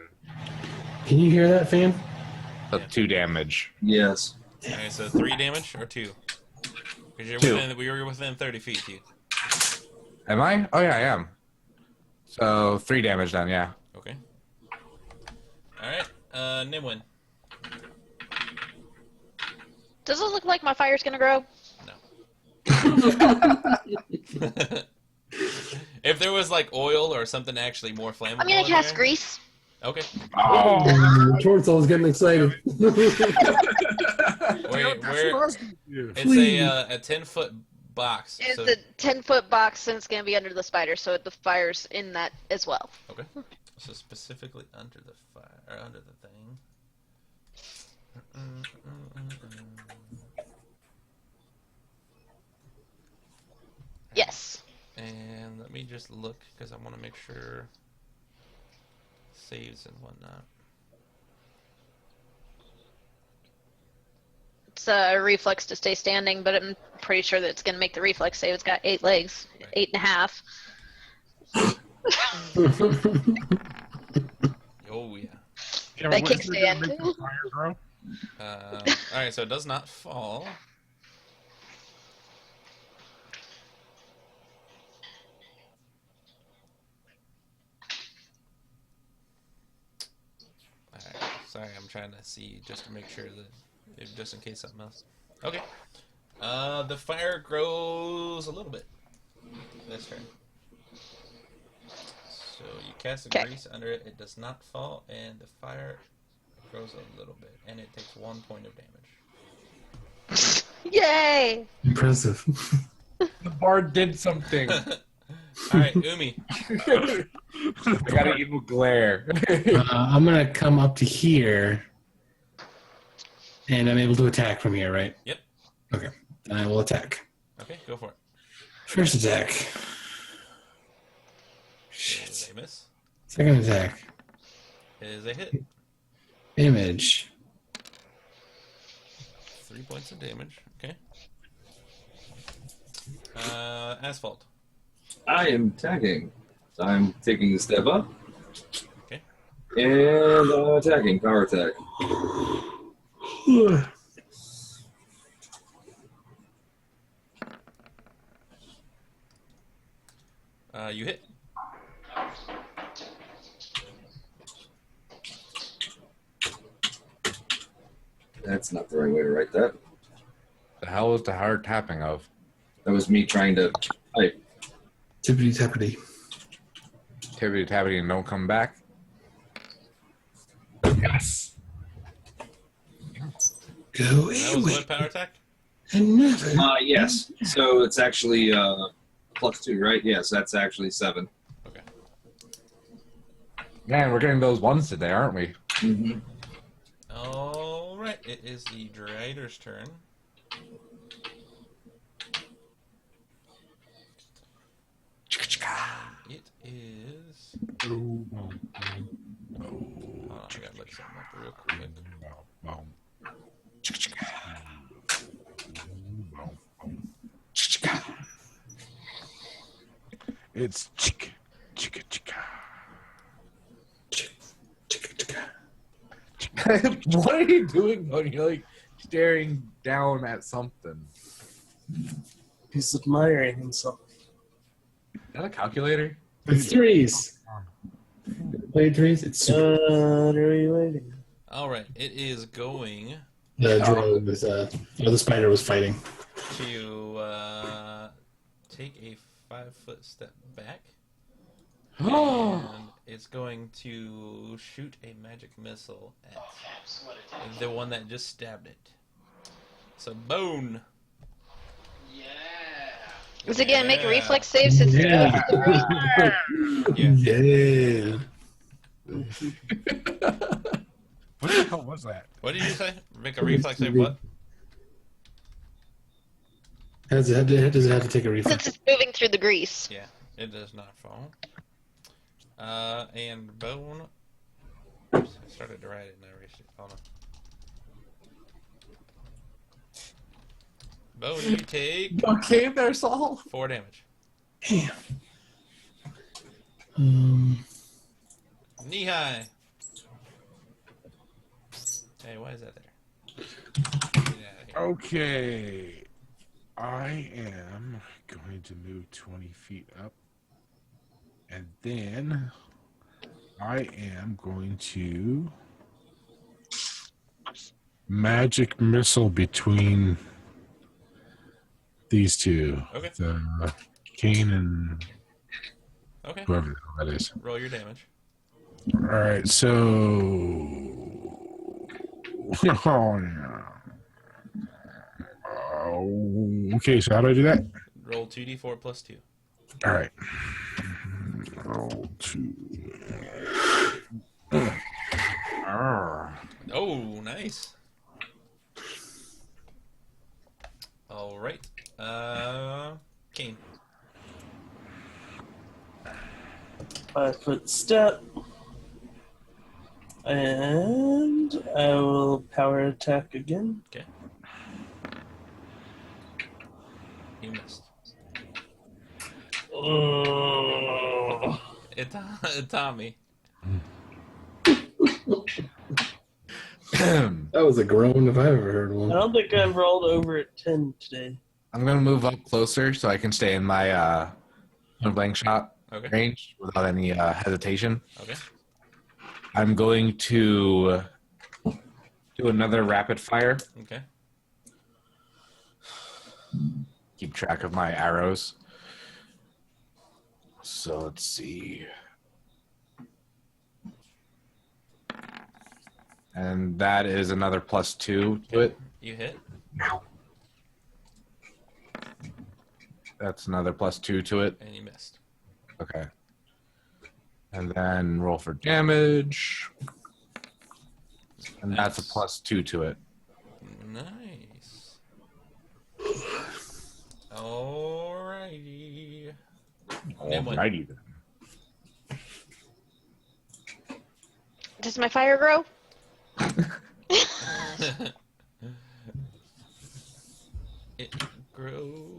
Can you hear that, fan? So 2 damage. Yes. Okay, so 3 damage or 2? Because 2. you're within 30 feet, dude. Am I? Oh yeah, I am. So 3 damage then, yeah. Okay. Alright, Nimwin. Does it look like my fire's gonna grow? If there was like oil or something actually more flammable. I'm gonna in cast there- grease. Okay. Oh, Torsal's getting excited. Where Yeah. it's a 10-foot box. It's So, a 10-foot box, and it's gonna be under the spider, so the fire's in that as well. okay. So specifically under the fire or under the thing. Yes. And let me just look because I want to make sure saves and whatnot. It's a reflex to stay standing, but I'm pretty sure that it's gonna make the reflex save. It's got 8 legs, Right. 8.5. Oh yeah. Yeah, That what is it gonna kickstand. make the fire grow? All right, so it does not fall. All right, sorry, I'm trying to see just to make sure that, just in case something else. Okay. The fire grows a little bit. This turn. So you cast a Okay. grease under it. It does not fall, and the fire grows a little bit, and it takes 1 point of damage. Yay! Impressive. The bard did something. All right, Umi. I got an evil glare. I'm gonna come up to here, and I'm able to attack from here, right? Yep. Okay, then I will attack. Okay, go for it. First attack. Is Shit. a miss. Second attack. Is a hit. Damage. 3 points of damage. Okay. Asphalt. I am attacking. So I'm taking a step up. Okay. And attacking. Power attack. You hit. That's not the right way to write that. The hell was the hard tapping of? That was me trying to type. Tippity tappity. Tibbity tabbity and don't come back. Yes. Go That was what power attack? Another. Yes. So it's actually +2, right? Yes, that's actually 7. Okay. Man, we're getting those ones today, aren't we? Mm-hmm. All right. It is the Drider's turn. It is Boom, boom, Hold on, I gotta look something up real quick. boom, boom, boom. It's chicka, chicka, chicka. What are you doing when you're like staring down at something? He's admiring himself. Is that a calculator? It's threes. Played threes. It's super. What are you waiting? All right, it is going The drow was, the spider was fighting. to take a 5-foot step back. Oh. And it's going to shoot a magic missile at the one that just stabbed it. So, bone. Is it gonna make a reflex save since it's Yeah. Yeah. What the hell was that? What did you say? Make a reflex save what? Does it have to take a reflex? Since it's moving through the grease. Yeah, it does not fall. And bone. Oops, I started to write it and I erased it. Hold on. Bone, you take What came there, Saul? 4 damage. Damn. Knee high. Hey, why is that there? Get out of here. Okay. I am going to move 20 feet up. And then I am going to magic missile between these two. Okay. The Kane and Okay. whoever the hell that is. Roll your damage. All right, so oh, yeah. Okay, so how do I do that? Roll 2d4 plus 2. All right. Roll 2. Oh, nice. All right. Kane. 5-foot step. And I will power attack again. Okay. You missed. Oh. Tommy. That was a groan if I ever heard I one. don't think I've rolled over at 10 today. I'm gonna move up closer so I can stay in my point blank shot Okay. range without any hesitation. Okay. I'm going to do another rapid fire. Okay. Keep track of my arrows. So let's see. And that is another +2 to it. You hit. That's another +2 to it. And you missed. Okay. And then roll for damage. And that's a +2 to it. Nice. Alrighty. Name one. Alrighty then. Does my fire grow? It grows.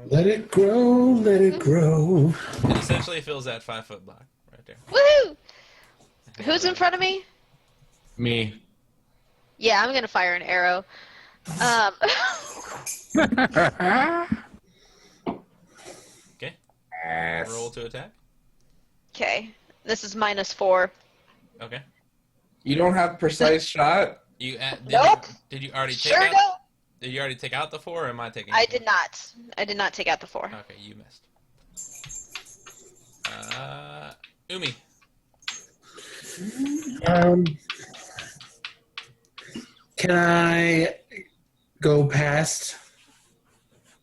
Let it grow, let it grow. It essentially fills that 5-foot block right there. Woohoo! Who's in front of me? Me. Yeah, I'm gonna fire an arrow. Okay. Yes. Roll to attack. Okay, this is -4. Okay. You don't have precise shot? You did Nope. did you already take Sure out? don't. Did you already take out the 4, or am I taking? I the did not. I did not take out the 4. 4? Okay, you missed. Umi. Can I go past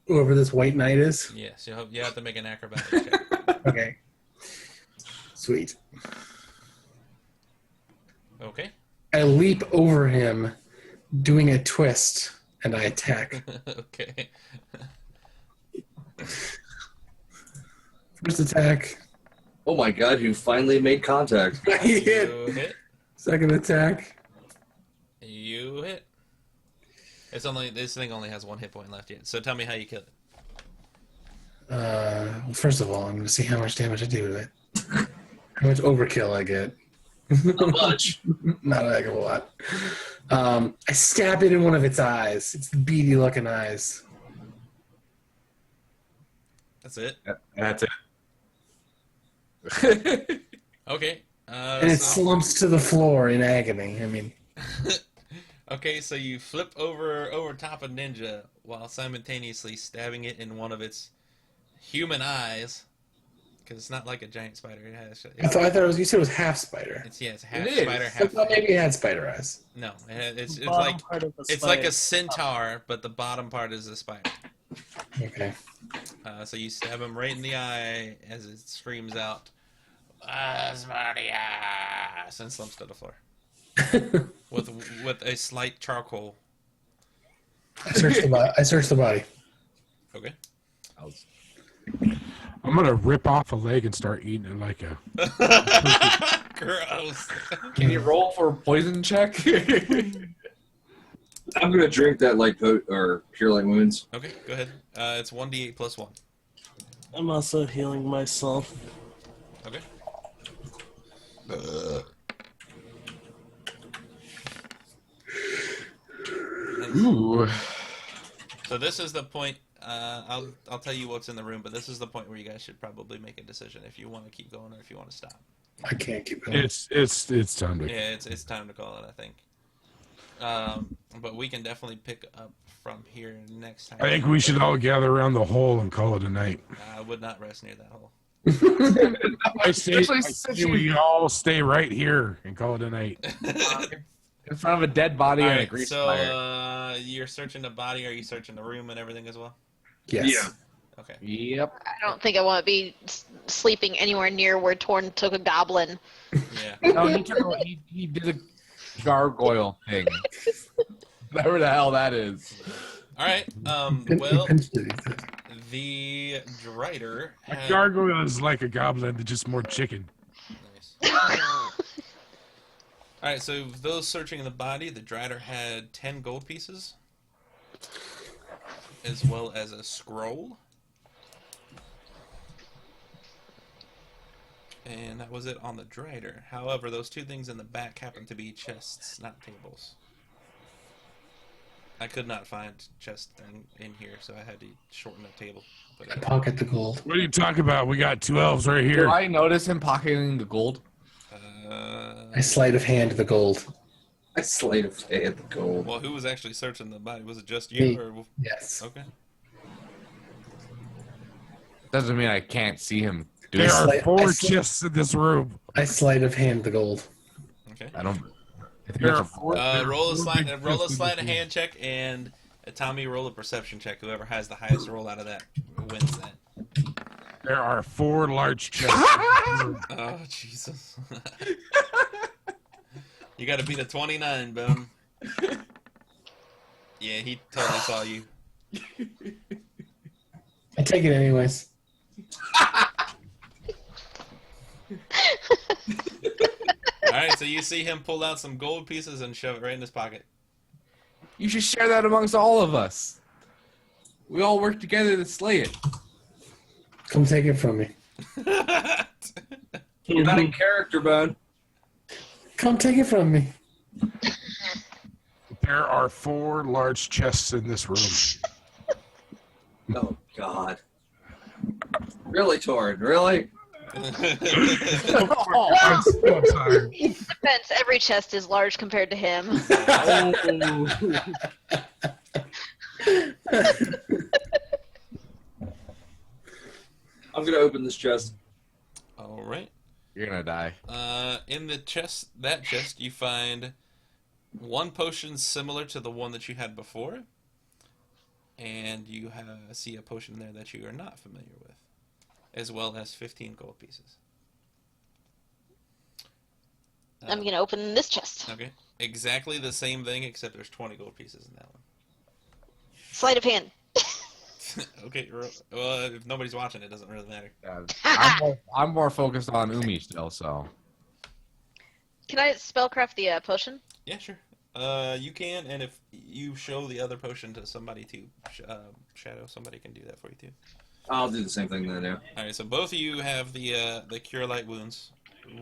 whoever this white knight is? Yes, you have to make an acrobatics check. Okay. Sweet. Okay. I leap over him, doing a twist, and I attack. Okay. First attack. Oh my god, you finally made contact. I hit. You hit. Second attack. You hit. This thing only has 1 hit point left yet. So tell me how you kill it. Well, first of all, I'm going to see how much damage I do to it. How much overkill I get. Not much. Not a heck of a lot. I stab it in one of its eyes. It's the beady looking eyes. That's it. That's it. Okay. And it slumps to the floor in agony. I mean, Okay, so you flip over top of Ninja while simultaneously stabbing it in one of its human eyes, because it's not like a giant spider. I thought you said it was half spider. It's half It is. spider, I half. thought maybe it had spider eyes. No, it's The bottom like part of the it's like a spider. centaur, but the bottom part is a spider. Okay. So you stab him right in the eye as it screams out, "Asmodeus!" and slumps to the floor with a slight charcoal. I searched the body. Okay. I'm gonna rip off a leg and start eating it like a. Gross. Can you roll for a poison check? I'm gonna drink that like or cure light wounds. Okay, go ahead. It's 1d8 plus 1. I'm also healing myself. Okay. Ooh. So this is the point. I'll tell you what's in the room, but this is the point where you guys should probably make a decision if you want to keep going or if you want to stop. I can't keep going. It's time to. Yeah, it's time to call it, I think. But we can definitely pick up from here next time. I think we should all gather around the hole and call it a night. I would not rest near that hole. I say we all stay right here and call it a night. In front of a dead body All and a right, grease so fire. you're searching the body. Are you searching the room and everything as well? Yes. Yeah. Okay. Yep. I don't think I want to be sleeping anywhere near where Torn took a goblin. Yeah. No, he did a gargoyle thing. Whatever the hell that is. All right. He Well, pinched it, he said. the Drider A had... gargoyle is like a goblin, but just more chicken. Nice. All right. So those searching the body, the Drider had 10 gold pieces, as well as a scroll. And that was it on the Drider. However, those two things in the back happen to be chests, not tables. I could not find chest in here, so I had to shorten the table. But, I pocket the gold. What are you talking about? We got 2 elves right Did here. I notice him pocketing the gold? I sleight of hand the gold. I slayed of hand the gold. well, who was actually searching the body? Was it just Me. you? Or... Yes. Okay. Doesn't mean I can't see him do There it. are I 4 sli- chests in this room. I sleight of hand the gold. Okay. I don't. I think There are that's a 4. Roll a slide. big Roll a chests in sleight this of room. hand check, and Tommy roll a perception check. Whoever has the highest roll out of that wins that. There are 4 large chests. in this room. Oh Jesus! You got to beat a 29, Boom. Yeah, he totally saw you. I take it anyways. All right, so you see him pull out some gold pieces and shove it right in his pocket. You should share that amongst all of us. We all work together to slay it. Come take it from me. You're not in character, bud. Come take it from me. There are 4 large chests in this room. Oh God. Really, Torn? Really? I'm so tired. Defense, every chest is large compared to him. Oh. I'm gonna open this chest. All right. You're gonna die. In the chest, you find 1 potion similar to the one that you had before, and you see a potion there that you are not familiar with, as well as 15 gold pieces. I'm gonna open this chest. Okay. Exactly the same thing, except there's 20 gold pieces in that one. Sleight of hand. Okay, well, if nobody's watching, it doesn't really matter. I'm more focused on Umi still, so. Can I spellcraft the potion? Yeah, sure. You can, and if you show the other potion to somebody to Shadow, somebody can do that for you too. I'll do the same thing then. Yeah. All right, so both of you have the Cure Light Wounds,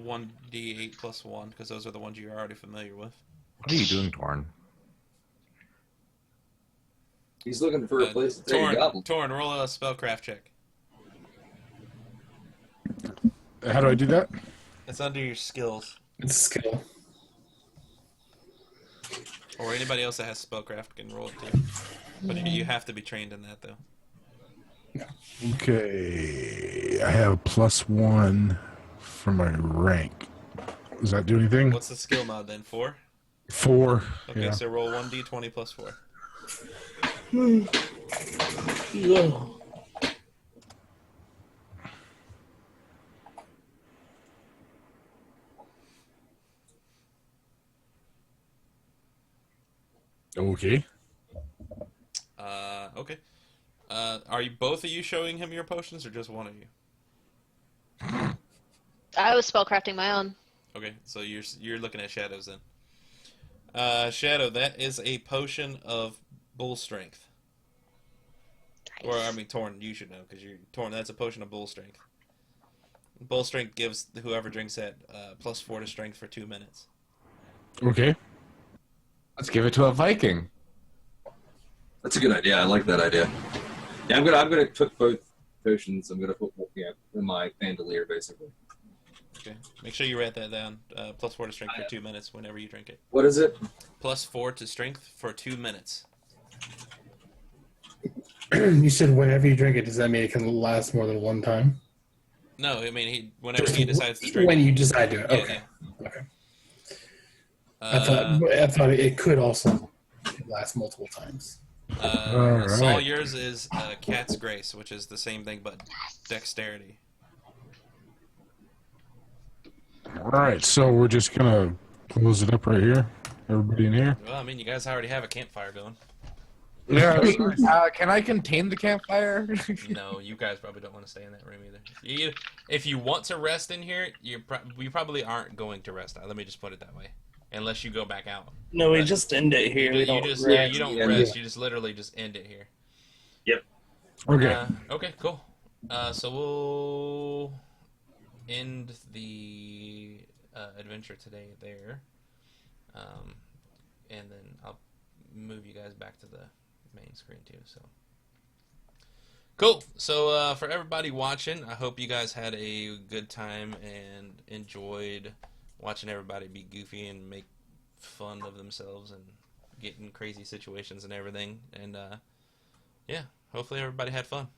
1d8 plus 1, because those are the ones you're already familiar with. What are you doing, Torn? He's looking for a place to take a goblin. Torn, roll a spellcraft check. How do I do that? It's under your skills. It's a skill. Or anybody else that has spellcraft can roll it too. But you have to be trained in that, though. Okay, I have +1 for my rank. Does that do anything? What's the skill mod then? 4? 4. Okay, Yeah. so roll 1d20 plus 4. Okay. Okay. Are you both of you showing him your potions, or just one of you? I was spellcrafting my own. Okay, so you're looking at Shadows then. Shadow, that is a potion of bull strength. Nice. Or I mean, Torn, you should know because you're Torn. That's a potion of bull strength. Bull strength gives whoever drinks that +4 to strength for 2 minutes. Okay. Let's give it to a Viking. That's a good idea. I like that idea. Yeah, I'm gonna put both potions. I'm gonna put in my bandolier basically. Okay, make sure you write that down. +4 to strength for 2 minutes whenever you drink it. What is it? +4 to strength for 2 minutes. You said whenever you drink it, does that mean it can last more than one time? No, I mean whenever he decides to drink When it. you decide to. Okay. Yeah. Okay. Uh, I thought it could also last multiple times. All Saul, right. yours is Cat's Grace, which is the same thing but dexterity. All right, so we're just gonna close it up right here. Everybody in here? Well, I mean, you guys already have a campfire going. Yeah. Can I contain the campfire? No, you guys probably don't want to stay in that room either. If you want to rest in here, you probably aren't going to rest. Let me just put it that way. Unless you go back out. No, we just end it here. We You don't just rest. you don't Yeah. rest. You just literally just end it here. Okay. Okay, cool. So we'll end the adventure today there. And then I'll move you guys back to the main screen too. So cool. So for everybody watching, I hope you guys had a good time and enjoyed watching everybody be goofy and make fun of themselves and get in crazy situations and everything. And yeah, hopefully everybody had fun.